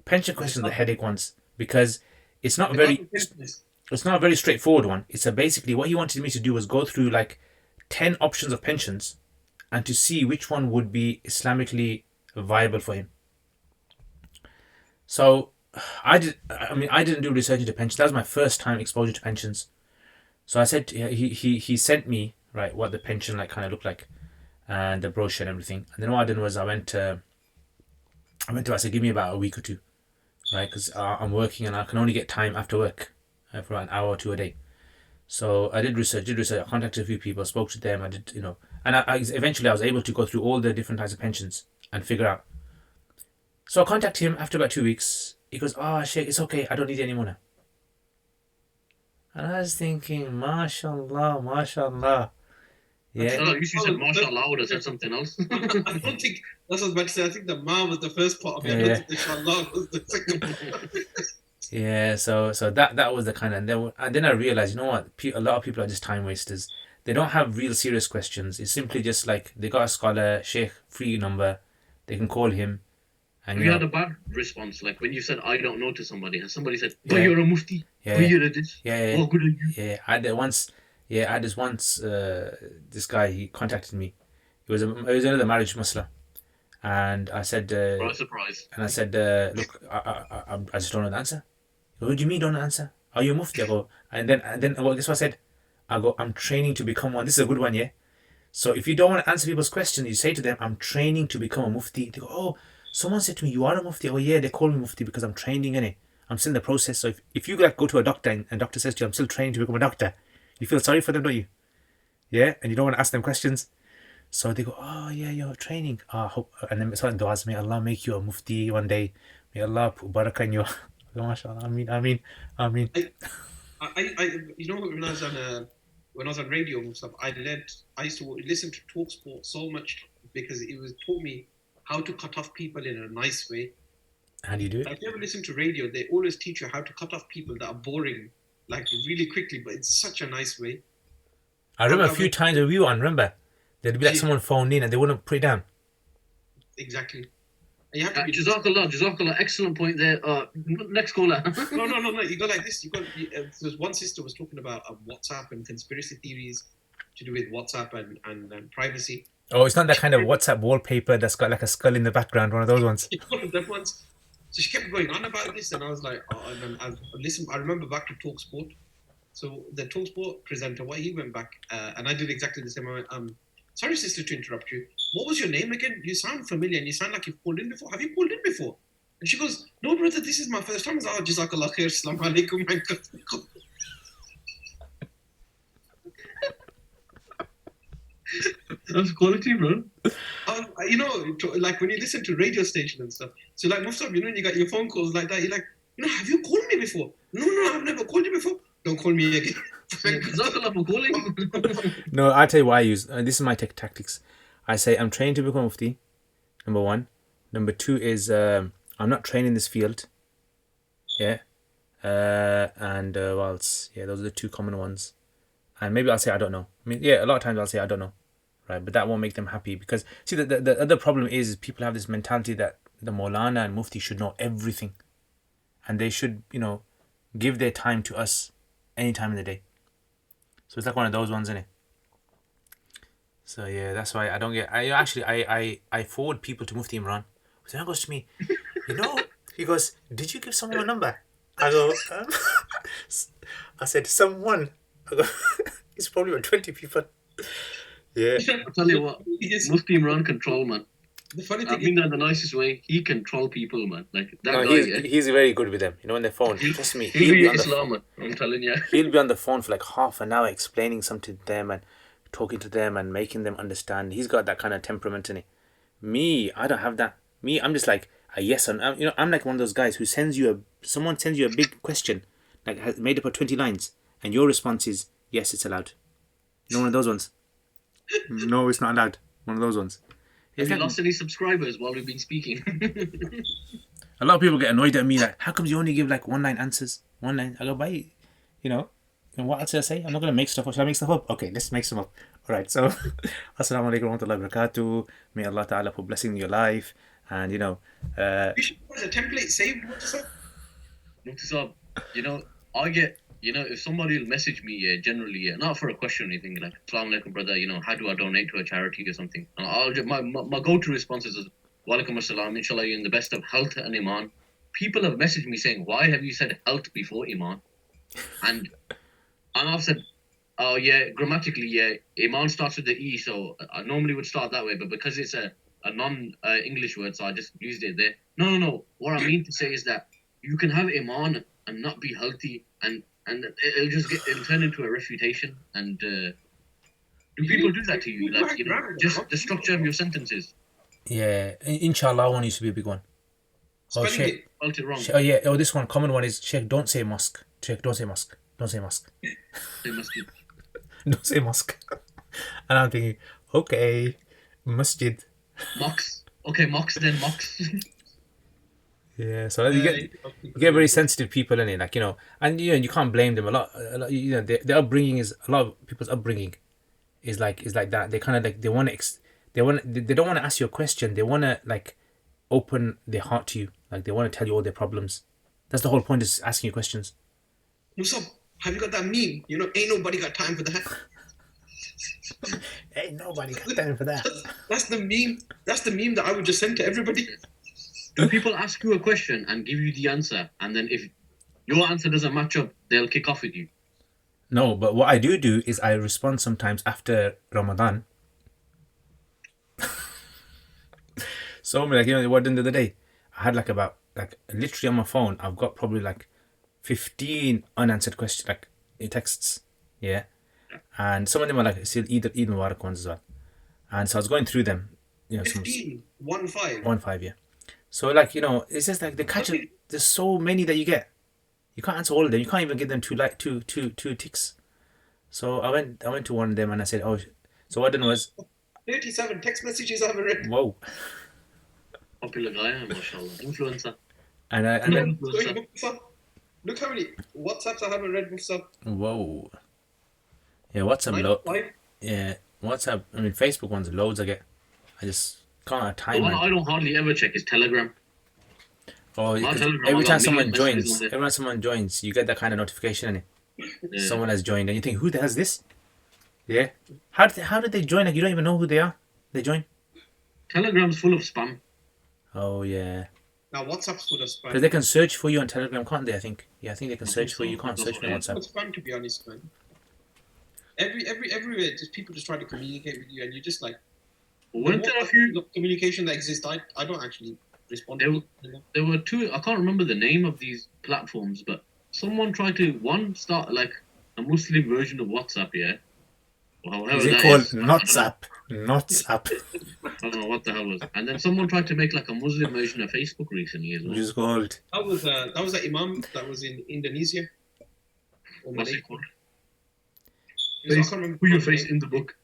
pension questions are the headache ones because it's not The God very of business. it's not a very straightforward one. It's a basically what he wanted me to do was go through like 10 options of pensions and to see which one would be Islamically viable for him. So I didn't do research into pensions. That was my first time exposure to pensions. So I said he sent me right what the pension like kind of looked like and the brochure and everything. And then what I did was I said give me about a week or two, right? Because I'm working and I can only get time after work for an hour or two a day. So I did research. I contacted a few people, spoke to them. I did, and eventually I was able to go through all the different types of pensions and figure out. So I contacted him after about 2 weeks. He goes, "Oh, Sheikh, it's okay. I don't need it anymore now." And I was thinking, "MashaAllah, MashaAllah." Okay, Yeah, No, no, you should that said was Mashallah, I would have said something else. I don't think that's what I was about to say. I think the ma was the first part of it. I don't yeah, think the inshallah was the second part. yeah. So that was the kind of, and then I realized, you know what? A lot of people are just time wasters. They don't have real serious questions. It's simply just like they got a scholar, Sheikh, free number. They can call him, and Have you had a bad response? Like when you said I don't know to somebody and somebody said, but yeah, you're a mufti, yeah, but yeah, you're a this, yeah, yeah. what good are you? Yeah, I had that once. Yeah, I had this once. This guy he contacted me. It was another marriage masla, and I said, Surprise. look, I just don't know the answer. He goes, what do you mean don't know the answer? Are you a mufti? I go, and then well, guess what I said? I go, I'm training to become one. This is a good one, yeah. So if you don't want to answer people's questions, you say to them, I'm training to become a mufti. They go, oh, someone said to me, you are a mufti. Oh yeah, they call me mufti because I'm training in it. I'm still in the process. So if you like go to a doctor and a doctor says to you, I'm still training to become a doctor, you feel sorry for them, don't you? Yeah, and you don't want to ask them questions. So they go, oh yeah, you're training. I hope, and then certain du'as, may Allah make you a mufti one day. May Allah put barakah in you. MashaAllah, I mean. You know, when I was on radio and stuff, I used to listen to talk sport so much because it was taught me how to cut off people in a nice way. How do you do it? Like, if you ever listen to radio, they always teach you how to cut off people that are boring, like really quickly, but in such a nice way. I remember a few times a view on, remember? There'd be like Yeah. someone phoned in and they wouldn't put it down. Exactly. And you have to be Jazakallah, excellent point there. Next caller. no. You go like this. There's one sister was talking about WhatsApp and conspiracy theories to do with WhatsApp and privacy. Oh, it's not that kind of WhatsApp wallpaper that's got like a skull in the background, one of those ones. One of them ones. So she kept going on about this, and I was like, oh, and then I remember back to Talksport. So the Talksport presenter, what he went back, and I did exactly the same. I went, sorry, sister, to interrupt you. What was your name again? You sound familiar, and you sound like you've called in before. Have you called in before? And she goes, no, brother, this is my first time. I was like, oh, Jazakallah khair, Assalamu alaikum. That's quality, bro. You know, like when you listen to radio station and stuff. So like, Muftab, you know, when you got your phone calls like that, you're like, have you called me before? No, I've never called you before. Don't call me again. Jazakallah for calling. No, I'll tell you what I use. This is my tactics. I say I'm trained to become mufti, number one. Number two is I'm not trained in this field. Yeah. And what else? Yeah, those are the two common ones. And maybe I'll say I don't know. I mean, yeah, a lot of times I'll say I don't know. Right, but that won't make them happy because see the other problem is people have this mentality that the Maulana and Mufti should know everything, and they should give their time to us any time in the day. So it's like one of those ones, isn't it? So yeah, that's why I don't get. I forward people to Mufti Imran. So he goes to me, you know, he goes, did you give someone a number? I go, I said someone. I go, it's probably about 20 people. Yeah. I'll tell you what, Yes. Mufti Imran control, man. The funny I thing mean that in the nicest way. He control people, man. Like that No, guy. Yeah. he's very good with them. You know, on the phone. Trust me, He'll be Islam, man. I'm telling you. he'll be on the phone for like half an hour explaining something to them and talking to them and making them understand. He's got that kind of temperament in it. Me, I don't have that. Me, I'm just like a yes and you know, I'm like one of those guys who someone sends you a big question, like made up of 20 lines, and your response is yes, it's allowed. You know, one of those ones. No, it's not allowed. One of those ones. Have you lost any subscribers while we've been speaking? A lot of people get annoyed at me like, how come you only give like 1 line answers? 1 line. I go, bye. You know, and what else did I say? I'm not going to make stuff up. Should I make stuff up? Okay, let's make some up. All right, so Assalamu alaikum wa rahmatullahi wa barakatuh. May Allah Ta'ala put blessing in your life. And, you know, we should put a template saved. What's up? You know, I get, you know, if somebody will message me, generally, not for a question or anything, like, Assalamu alaikum, brother, you know, how do I donate to a charity or something? And I'll just, my go-to response is, wa alaikum assalam, inshallah, you're in the best of health and iman. People have messaged me saying, why have you said health before iman? And I've said, oh, yeah, grammatically, yeah, iman starts with the E, so I normally would start that way, but because it's a non-English word, so I just used it there. No. What I mean to say is that you can have iman and not be healthy, and it'll turn into a refutation. And do people do that to you? Like, you know, just the structure of your sentences. yeah, inshallah one used to be a big one. Oh, Spelling Sheikh. Spelt it wrong. Oh, yeah. Oh, this one, common one is, Sheikh, don't say mosque. Sheikh, don't say mosque. Don't say mosque. They must be. Don't say mosque. And I'm thinking, okay, masjid. Mox. Okay, mox then mox. Yeah, so you get very sensitive people in it, like, you know, and you know you can't blame them a lot. You know, their upbringing is a lot of people's upbringing is like that. They kind of like they don't want to ask you a question. They want to like open their heart to you, like they want to tell you all their problems. That's the whole point, is asking you questions. What's up? Have you got that meme? You know, ain't nobody got time for that. Ain't nobody got time for that. That's the meme. That's the meme that I would just send to everybody. Do people ask you a question and give you the answer, and then if your answer doesn't match up, they'll kick off with you? No, but what I do is I respond sometimes after Ramadan. So like, you know what I did the other day? I had like about like literally on my phone, I've got probably like 15 unanswered questions, like texts. Yeah. And some of them are like still Eid Mubarak ones as well. And so I was going through them, you know, 15, 1-5. 1-5, yeah. So like, you know, it's just like there's so many that you get. You can't answer all of them. You can't even give them two ticks. So I went to one of them and I said, oh, so what I done was 37 text messages I haven't read. whoa. Popular guy, mashallah. Influencer. And then Look how many WhatsApps I haven't read. What's up? whoa. Yeah, WhatsApp yeah, WhatsApp. I mean, Facebook ones loads I get. I just can't have The time. one Man. I don't hardly ever check is Telegram. Oh, My Telegram, every I time got someone million messages joins, on there. every time someone joins, you get that kind of notification. Yeah. Someone has joined, and you think, who the hell's this? Yeah. How did they join? Like, you don't even know who they are. They join. Telegram's full of spam. Oh yeah. Now WhatsApp's full of spam. Because they can search for you on Telegram, can't they? I think. Yeah, I think they can search for you. You can't search for Yeah. WhatsApp. It's spam, to be honest, man. Everywhere, just people just try to communicate with you, and you just like. Weren't there a few? Communication that exists? I don't actually respond. There were two. I can't remember the name of these platforms, but someone tried to start like a Muslim version of WhatsApp. Yeah. Or however Is it that called is. Notsap? Notsap. I don't know what the hell was. And then someone tried to make like a Muslim version of Facebook recently as well. Which is called. That was an imam that was in Indonesia. Or What's Malaysia. it called? I can't remember Put your the face name. in the book.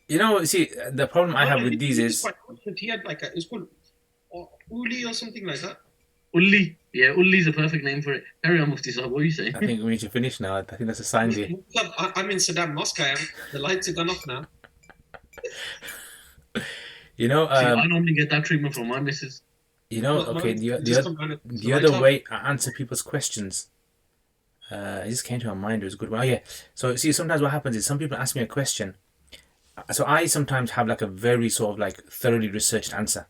You know, see, the problem I have with these is. He had like it's called Uli or something like that. Ulli. Yeah, Ulli's a perfect name for it. Carry on, Mufti Sahib. What are you saying? I think we need to finish now. I think that's a sign there. I'm in Saddam Mosque. I am. The lights are gone off now. You know, See, I normally get that treatment from my missus. you know. Well, Okay, the light other off. way I answer people's questions. It just came to my mind. It was a good one. Oh yeah. So see, sometimes what happens is some people ask me a question, So I sometimes have like a very sort of like thoroughly researched answer,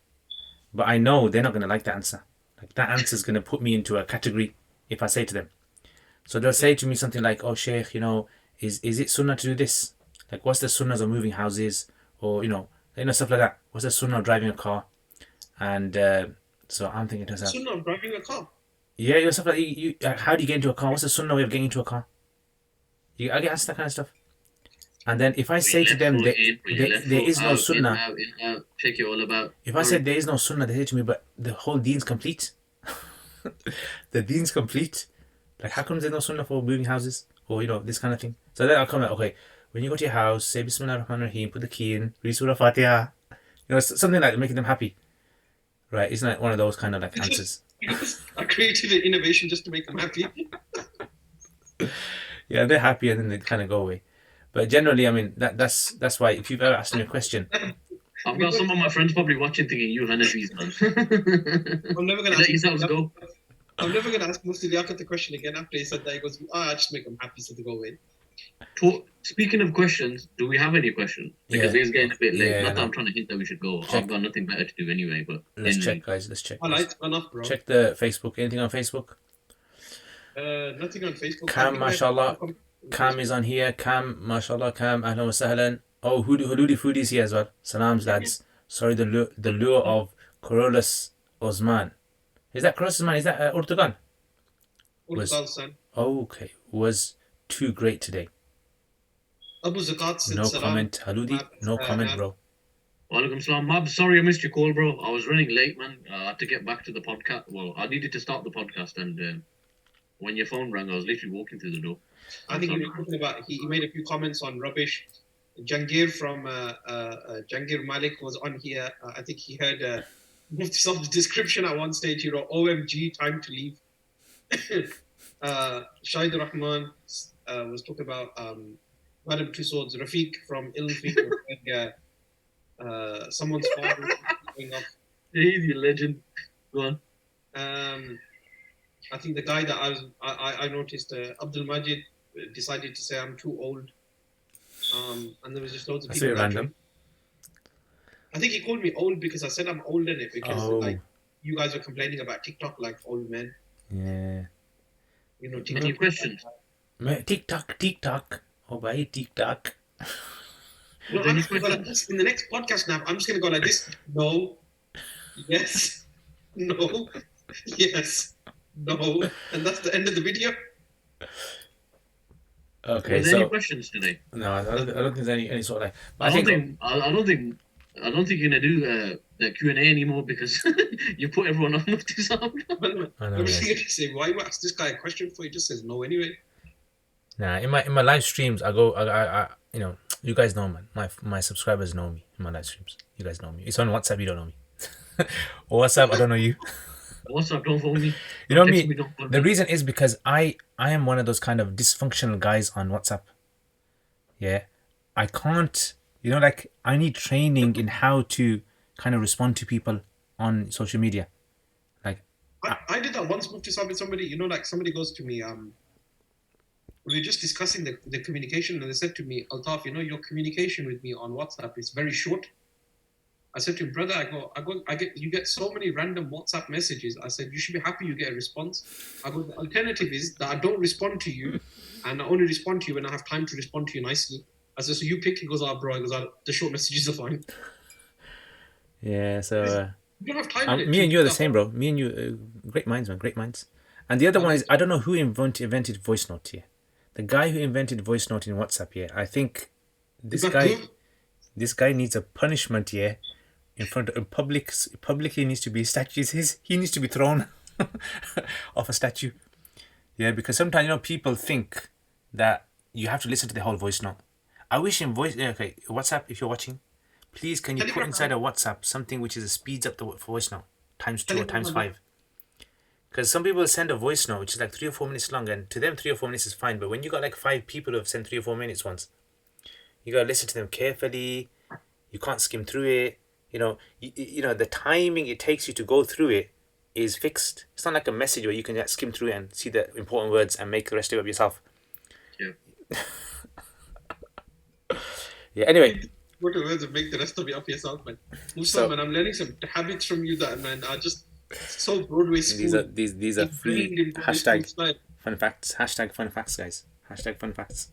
but I know they're not going to like the answer. Like that answer is going to put me into a category if I say to them. So they'll say to me something like, "Oh, Sheikh, is it sunnah to do this? Like, what's the sunnahs of moving houses, or stuff like that? What's the sunnah of driving a car?" And so I'm thinking to myself, Sunnah of driving a car. yeah, stuff like how do you get into a car? What's the sunnah way of getting into a car? I get asked that kind of stuff. And then if I Put your say to left them foot that in, put your left there foot is no out, sunnah, in, out, check it all about. if I said there is no sunnah, they say to me, but the whole deen's complete. The deen's complete. Like, how come there's no sunnah for moving houses? Or, this kind of thing. So then I'll come out, okay, when you go to your house, say Bismillah ar-Rahman ar-Rahim, put the key in, read Surah Fatiha. Something like making them happy. Right? Isn't that one of those kind of like answers? I created an innovation just to make them happy. Yeah, they're happy and then they kind of go away. But generally, I mean, that's why if you've ever asked me a question, I've got some of my friends probably watching thinking, you Hanafis, man. I'm never going to Let ask yourselves go. I'm never going to ask Mufti Liaquat the question again after he said that. He goes, I just make them happy so they go away. Speaking of questions, do we have any questions? Because it's getting a bit late. Yeah, Not that I'm trying to hint that we should go. I've got nothing better to do anyway. But let's check, guys. Let's check. My light's gone off, bro. Check the Facebook. Anything on Facebook? Nothing on Facebook. Cam, mashallah. Cam is on here. Cam, mashallah. Cam, ahlan wa sahlan. Oh, Hududi Foodie's here as well. Salams, lads. Sorry, the lure of Corollas Osman. Is that Corollas Osman? Is that Urtugan? Okay. Was too great today. Abu Zakat no comment. Haludi, no comment, bro. Walaikum salam. Mab, sorry I missed your call, bro. I was running late, man. I had to get back to the podcast. Well, I needed to start the podcast, and when your phone rang, I was literally walking through the door. I think he was talking about, he made a few comments on rubbish. Jangir from Jangir Malik was on here. I think he heard Mufti's description at one stage. He wrote, OMG, time to leave. Shahid Rahman was talking about Madam Two Swords. Rafiq from Ilfik was saying someone's father going off. He's your legend. Go on. I think the guy that I noticed, Abdul Majid, decided to say I'm too old. And there was just loads of people. That's random. I think he called me old because I said I'm old in it because like you guys are complaining about TikTok like old men. Yeah. TikTok. Any questions? TikTok. Oh, bye, TikTok. No, in the next podcast now, I'm just going to go like this. No. Yes. No. Yes. No. And that's the end of the video. Okay, so any questions today? No, I don't think there's any sort of like. I don't think you're gonna do the Q&A anymore because you put everyone on Mufti Saab. I was going to say, why you ask this guy a question for? He just says no anyway. Nah, in my live streams, I you guys know, man. My subscribers know me in my live streams. You guys know me. It's on WhatsApp. You don't know me. Or WhatsApp, I don't know you. WhatsApp, don't phone me. You know me. The reason is because I am one of those kind of dysfunctional guys on WhatsApp. Yeah, I can't. Like I need training in how to kind of respond to people on social media. Like I did that once. Mufti Saab with somebody. Like somebody goes to me. We were just discussing the communication, and they said to me, Altaf, your communication with me on WhatsApp is very short. I said to him, brother, you get so many random WhatsApp messages. I said, you should be happy you get a response. I go, the alternative is that I don't respond to you, and I only respond to you when I have time to respond to you nicely. I said, so you pick. He goes, bro. He goes, the short messages are fine. Yeah, so you don't have time. Me and you are the same, bro. Me and you, great minds, man, great minds. And the other one is, I don't know who invented voice note here. The guy who invented voice note in WhatsApp here, I think this guy needs a punishment here. In front of publicly needs to be statues. He needs to be thrown off a statue. Yeah, because sometimes people think that you have to listen to the whole voice note. I wish in WhatsApp, if you're watching, please can you put inside a WhatsApp something which speeds up the voice note ×2 or ×5. Because some people send a voice note which is like 3 or 4 minutes long, and to them 3 or 4 minutes is fine. But when you got like 5 people who have sent 3 or 4 minutes once, you gotta listen to them carefully. You can't skim through it. The timing it takes you to go through it is fixed. It's not like a message where you can just skim through it and see the important words and make the rest of it up yourself. Yeah. Yeah. Anyway, Go to words and make the rest of it up yourself, man. Muslim, So man, I'm learning some habits from you that, man, are just so Broadway these school, are these are free ingrained in Broadway school hashtag style. fun facts. Hashtag fun facts, guys. Hashtag fun facts.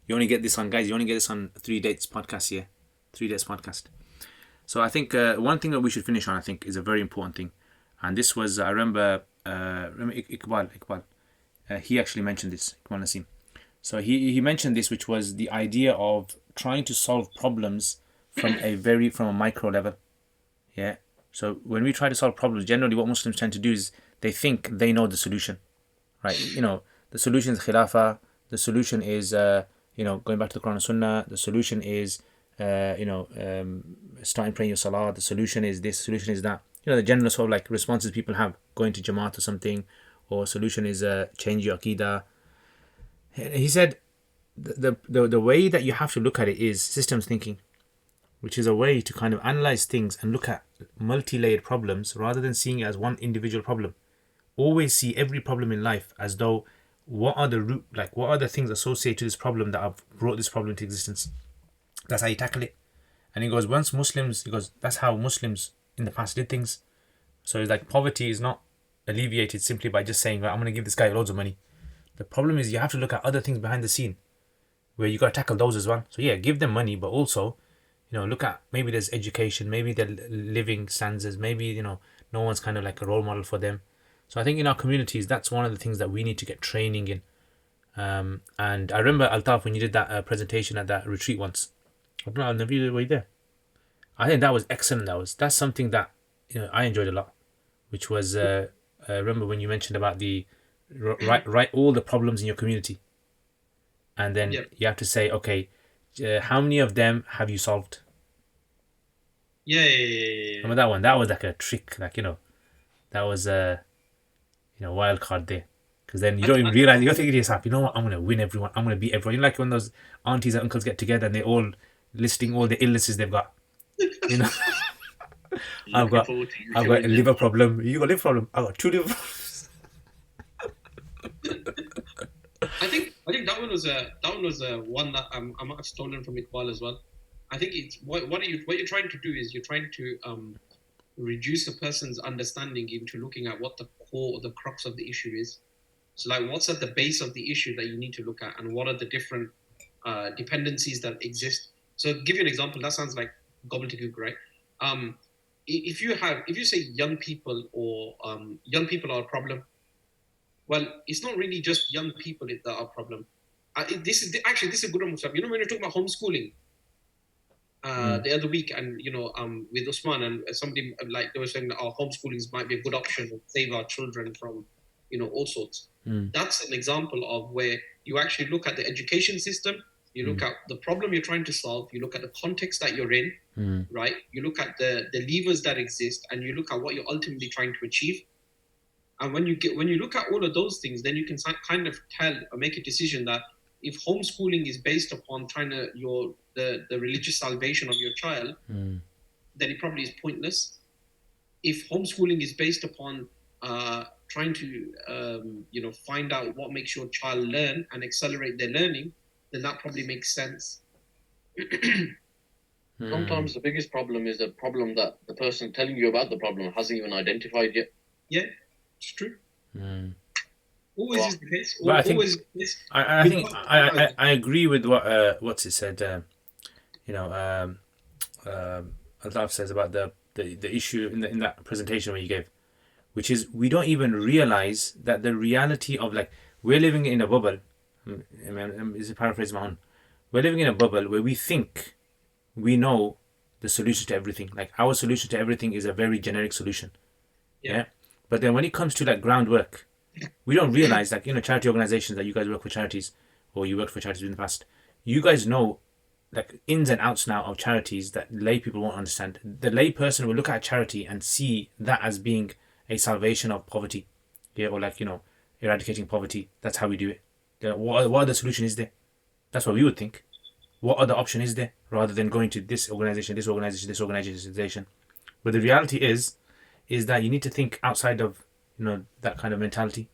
You only get this on, guys. You only get this on 3 Dates podcast here. 3 Dates podcast. So I think one thing that we should finish on, I think, is a very important thing, and this was I remember Iqbal. He actually mentioned this. Iqbal Nasim. So he mentioned this, which was the idea of trying to solve problems from a micro level. Yeah. So when we try to solve problems, generally what Muslims tend to do is they think they know the solution, right? The solution is khilafah. The solution is going back to the Quran and Sunnah. The solution is starting praying your salah. The solution is this. The solution is that. The general sort of like responses people have, going to Jamaat or something, or solution is change your aqidah. He said the way that you have to look at it is systems thinking, which is a way to kind of analyze things and look at multi-layered problems rather than seeing it as one individual problem. Always see every problem in life as though what are the things associated to this problem that have brought this problem into existence. That's how you tackle it. And he goes, that's how Muslims in the past did things. So it's like poverty is not alleviated simply by just saying, right, I'm going to give this guy loads of money. The problem is you have to look at other things behind the scene where you got to tackle those as well. So yeah, give them money, but also, look at maybe there's education, maybe their living standards, maybe, no one's kind of like a role model for them. So I think in our communities, that's one of the things that we need to get training in. And I remember, Altaf, when you did that presentation at that retreat once, I don't know, Naveed, were you there? I think that was excellent. That's something that I enjoyed a lot, which was I remember when you mentioned about the write all the problems in your community, and then you have to say, okay, how many of them have you solved? Yeah. Remember that one? That was like a trick, that was a wild card there, because then you don't even realize, you're thinking to yourself, you know what, I'm gonna win everyone, I'm gonna beat everyone. Like when those aunties and uncles get together and they're all listing all the illnesses they've got. I've got a liver problem. You got a liver problem. I've got 2 liver problems. I think that one was one that I might have stolen from Iqbal as well. I think it's what you're trying to do is you're trying to reduce a person's understanding into looking at what the core or the crux of the issue is. So like what's at the base of the issue that you need to look at, and what are the different dependencies that exist. So give you an example. That sounds like gobbledygook, right? If you say young people or young people are a problem, well, it's not really just young people that are a problem. This is a good one. When you're talking about homeschooling the other week, and with Usman and somebody, like they were saying that our homeschooling might be a good option to save our children from all sorts. That's an example of where you actually look at the education system. You look at the problem you're trying to solve. You look at the context that you're in, right? You look at the levers that exist, and you look at what you're ultimately trying to achieve. And when you look at all of those things, then you can kind of tell or make a decision that if homeschooling is based upon trying to the religious salvation of your child, then it probably is pointless. If homeschooling is based upon trying to find out what makes your child learn and accelerate their learning, then that probably makes sense. Sometimes the biggest problem is a problem that the person telling you about the problem hasn't even identified yet. Yeah, it's true. Always is the case. But I think Always is the case. I think I agree with what's it said. Altaf says about the issue in that presentation where you gave, which is we don't even realize that the reality of, like, we're living in a bubble. Is a paraphrase my own. We're living in a bubble where we think we know the solution to everything. Like, our solution to everything is a very generic solution. Yeah. But then when it comes to like groundwork, we don't realize, like, charity organizations that you guys work for charities, or you worked for charities in the past, you guys know like ins and outs now of charities that lay people won't understand. The lay person will look at charity and see that as being a salvation of poverty. Yeah, or like, eradicating poverty. That's how we do it. What other solution is there? That's what we would think. What other option is there, rather than going to this organization, this organization, this organization? But the reality is that you need to think outside of that kind of mentality.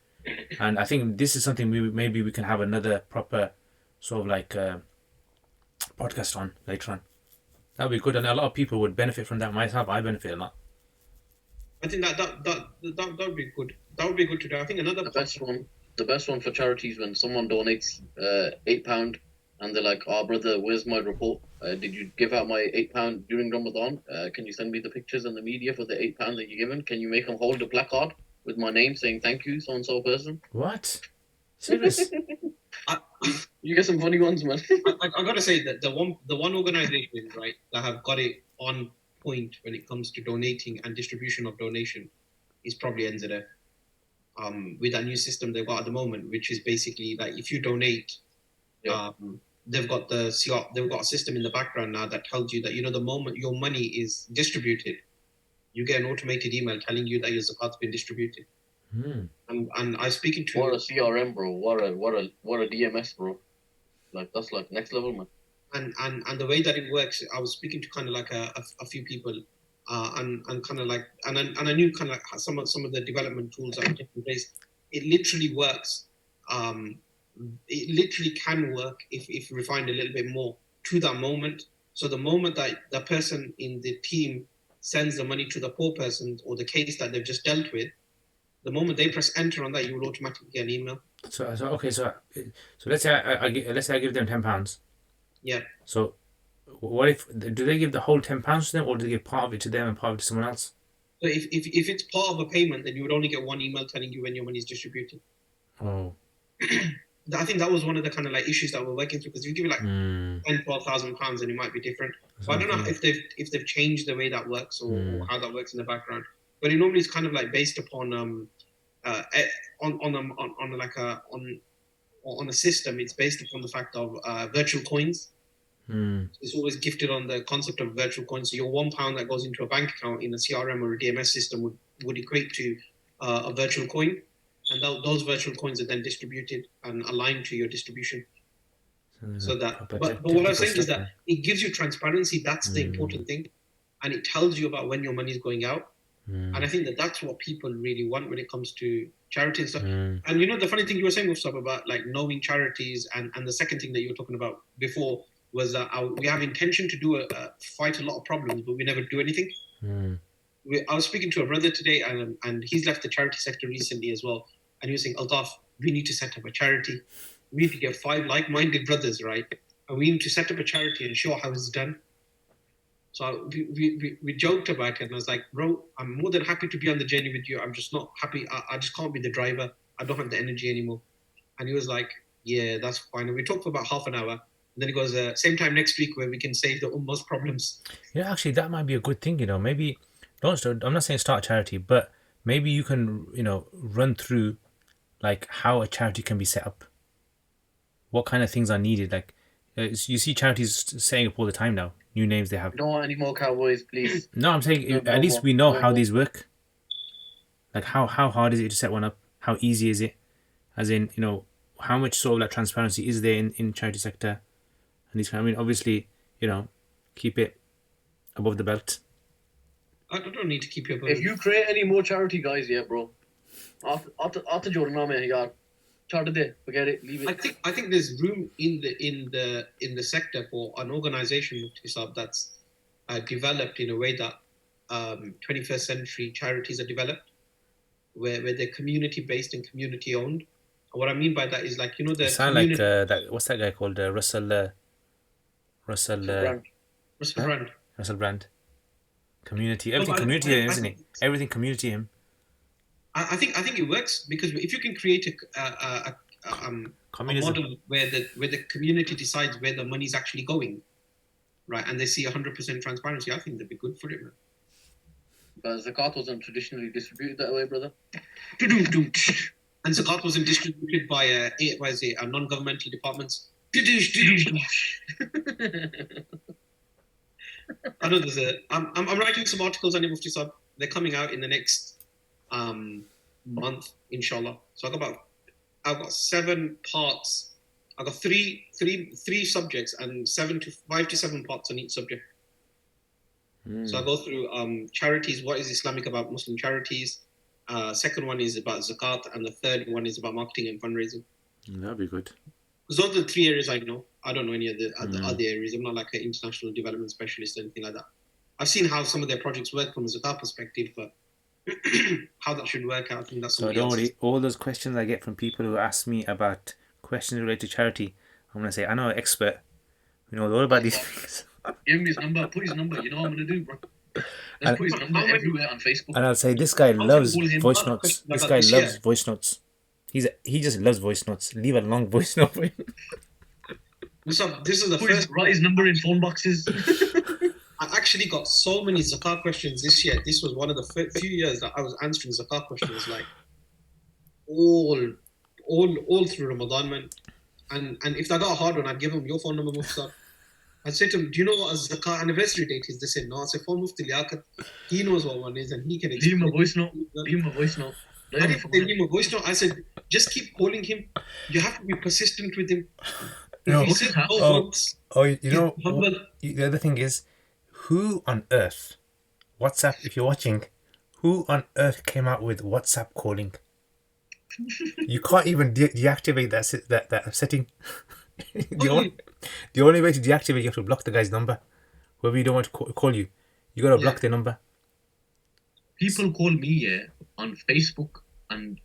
And I think this is something maybe we can have another proper sort of like podcast on later on. That'd be good, and a lot of people would benefit from that. Myself, I benefit a lot. I think that would be good. That would be good to do. I think another The best one for charities when someone donates £8 and they're like, "Oh, brother, where's my report? Did you give out my £8 during Ramadan? Can you send me the pictures and the media for the £8 that you given? Can you make them hold a placard with my name saying thank you, so and so person?" What? Serious? I, You get some funny ones, man. I gotta say that the one organization, right, that have got it on point when it comes to donating and distribution of donation is probably NZF. With that new system they've got at the moment, which is basically like if you donate, Yeah. they've got they've got a system in the background now that tells you that the moment your money is distributed, you get an automated email telling you that your zakat's been distributed. And I was speaking to What a CRM, bro. What a DMS, bro. Like that's like next level, man. and the way that it works, I was speaking to kind of like a few people, and kind of like and I knew kind of like some of the development tools that are taking place. It literally works. It literally can work if refined a little bit more to that moment. So the moment that the person in the team sends the money to the poor person or the case that they've just dealt with, the moment they press enter on that, you will automatically get an email. So okay, so let's say let's say I give them £10. Yeah. So what if do they give the whole £10 to them, or do they give part of it to them and part of it to someone else? So if it's part of a payment, then you would only get one email telling you when your money is distributed. Oh. I think that was one of the kind of like issues that we're working through, because if you give it like £10,000-12,000, then it might be different. But I don't know if they've changed the way that works or how that works in the background. But it normally is kind of like based upon on a system. It's based upon the fact of virtual coins. It's always gifted on the concept of virtual coins. So your £1 that goes into a bank account in a CRM or a DMS system would equate to a virtual coin, and those virtual coins are then distributed and aligned to your distribution. So that, but what I was saying is that it gives you transparency. That's the important thing, and it tells you about when your money is going out. And I think that that's what people really want when it comes to charity and stuff. And the funny thing you were saying, Mustapha, about like knowing charities, and the second thing that you were talking about before was that we have intention to do fight a lot of problems, but we never do anything. I was speaking to a brother today, and he's left the charity sector recently as well. And he was saying, Altaf, we need to set up a charity. We need to get 5 like-minded brothers, right? And we need to set up a charity and show how it's done. So we joked about it, and I was like, bro, I'm more than happy to be on the journey with you. I'm just not happy. I just can't be the driver. I don't have the energy anymore. And he was like, yeah, that's fine. And we talked for about half an hour. And then he goes, same time next week where we can save the Ummah's problems. Yeah, actually, that might be a good thing, Maybe, I'm not saying start a charity, but maybe you can, run through, like, how a charity can be set up. What kind of things are needed. Like, you see charities setting up all the time now. New names they have. I don't want any more cowboys, please. No, I'm saying at least we know how these work. Like, how hard is it to set one up? How easy is it? As in, how much sort of like transparency is there in charity sector? And these, obviously, keep it above the belt. I don't need to keep you above. If you create any more charity guys, yeah, bro. After Jordan, yeah. Forget it, leave it. I think there's room in the sector for an organization that's developed in a way that 21st century charities are developed, where they're community based and community owned. And what I mean by that is, like, the sound like that. What's that guy called? Russell Brand. Community, everything community him, isn't it? Everything community him. I think it works, because if you can create a model where the community decides where the money's actually going, right, and they see 100% transparency, I think they'd be good for it, man. But zakat wasn't traditionally distributed that way, brother. And zakat wasn't distributed by a non-governmental departments. I know I'm writing some articles on it, Mufti Sab. They're coming out in the next month, inshallah. So I've got 7 parts. I've got three subjects and 5 to 7 parts on each subject. So I go through charities. What is Islamic about Muslim charities? Second one is about zakat, and the third one is about marketing and fundraising. That'd be good. Because those are the three areas I know. I don't know any of the other areas. I'm not like an international development specialist or anything like that. I've seen how some of their projects work from a zakat perspective, but how that should work out, I think that's So somebody don't else's. worry, all those questions I get from people who ask me about questions related to charity, I'm gonna say I know an expert who knows all about these things. Give me his number. Put his number. You know what I'm gonna do, bro. Let's put his number How many- everywhere on Facebook. And I'll say this guy loves call him voice up notes. questions This about guy this loves year. voice notes. He just loves voice notes. Leave a long voice note for him. So this is the Put his, first. write his number in phone boxes. I actually got so many zakat questions this year. This was one of the few years that I was answering zakat questions like all through Ramadan, man. And if I got a hard one, I'd give them your phone number, Muftar. I'd say to him, "Do you know what a zakat anniversary date is?" They said, "No." I said, "Phone Mufti Liaquat. He knows what one is, and he can Leave him explain." a voice note. Leave him a voice note. I didn't leave him a voice note. I said, "Just keep calling him. You have to be persistent with him." If No. he said no Oh. once, Oh, you know, he's humble. the other thing is, who on earth, WhatsApp, if you're watching, who on earth came out with WhatsApp calling? You can't even deactivate that setting. the only way to deactivate, you have to block the guy's number. Whoever you don't want to call you, you got to block their number. People call me on Facebook, and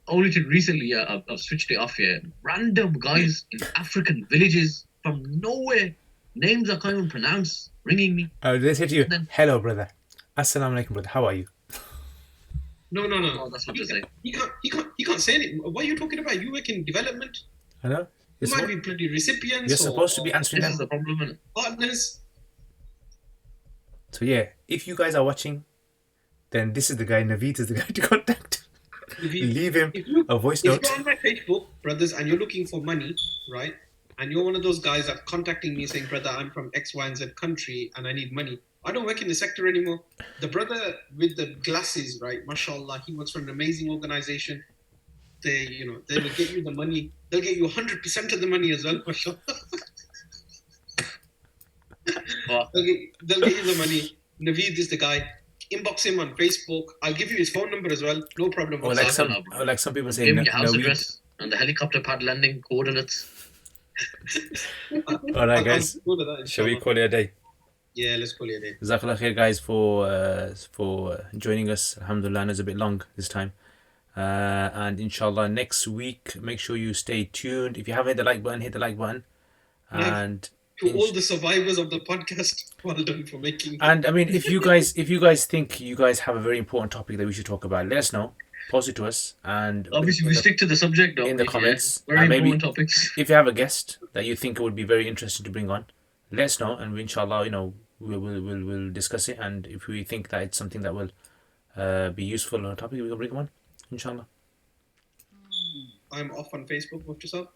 only till recently I've switched it off here. Random guys in African villages from nowhere, names I can't even pronounce, ringing me. They say to you, "Hello, brother. Assalamu alaikum, brother. How are you?" No. Oh, that's what they say. He can't say anything. What are you talking about? You work in development. I know. You might be bloody recipients. You're supposed to be answering This is them. the problem, innit? Partners. So yeah, if you guys are watching, then this is the guy. Naveed is the guy to contact. Leave him a voice note. If you're on my Facebook, brothers, and you're looking for money, right? And you're one of those guys that contacting me saying, "Brother, I'm from X, Y, and Z country, and I need money." I don't work in the sector anymore. The brother with the glasses, right? Mashallah, he works for an amazing organization. They will get you the money. They'll get you 100% of the money as well. Mashallah. They'll get you the money. Naveed is the guy. Inbox him on Facebook. I'll give you his phone number as well. No problem. Or like some people say, Give me your house Naveed. address and the helicopter pad landing coordinates. All right, guys. Shall we call it a day? Yeah, let's call it a day. Jazakallah khair, guys, for joining us. Alhamdulillah, it's a bit long this time. And inshallah, next week, make sure you stay tuned. If you haven't hit the like button, hit the like button. And to all the survivors of the podcast, well done for making. And I mean, if you guys think you guys have a very important topic that we should talk about, let us know. Post it to us, and obviously we stick to the subject though, in the comments. Very important topics. If you have a guest that you think would be very interesting to bring on, let us know, and we, inshallah, we'll discuss it. And if we think that it's something that will be useful on a topic, we will bring them on, inshallah. I'm off on Facebook. Watch yourself.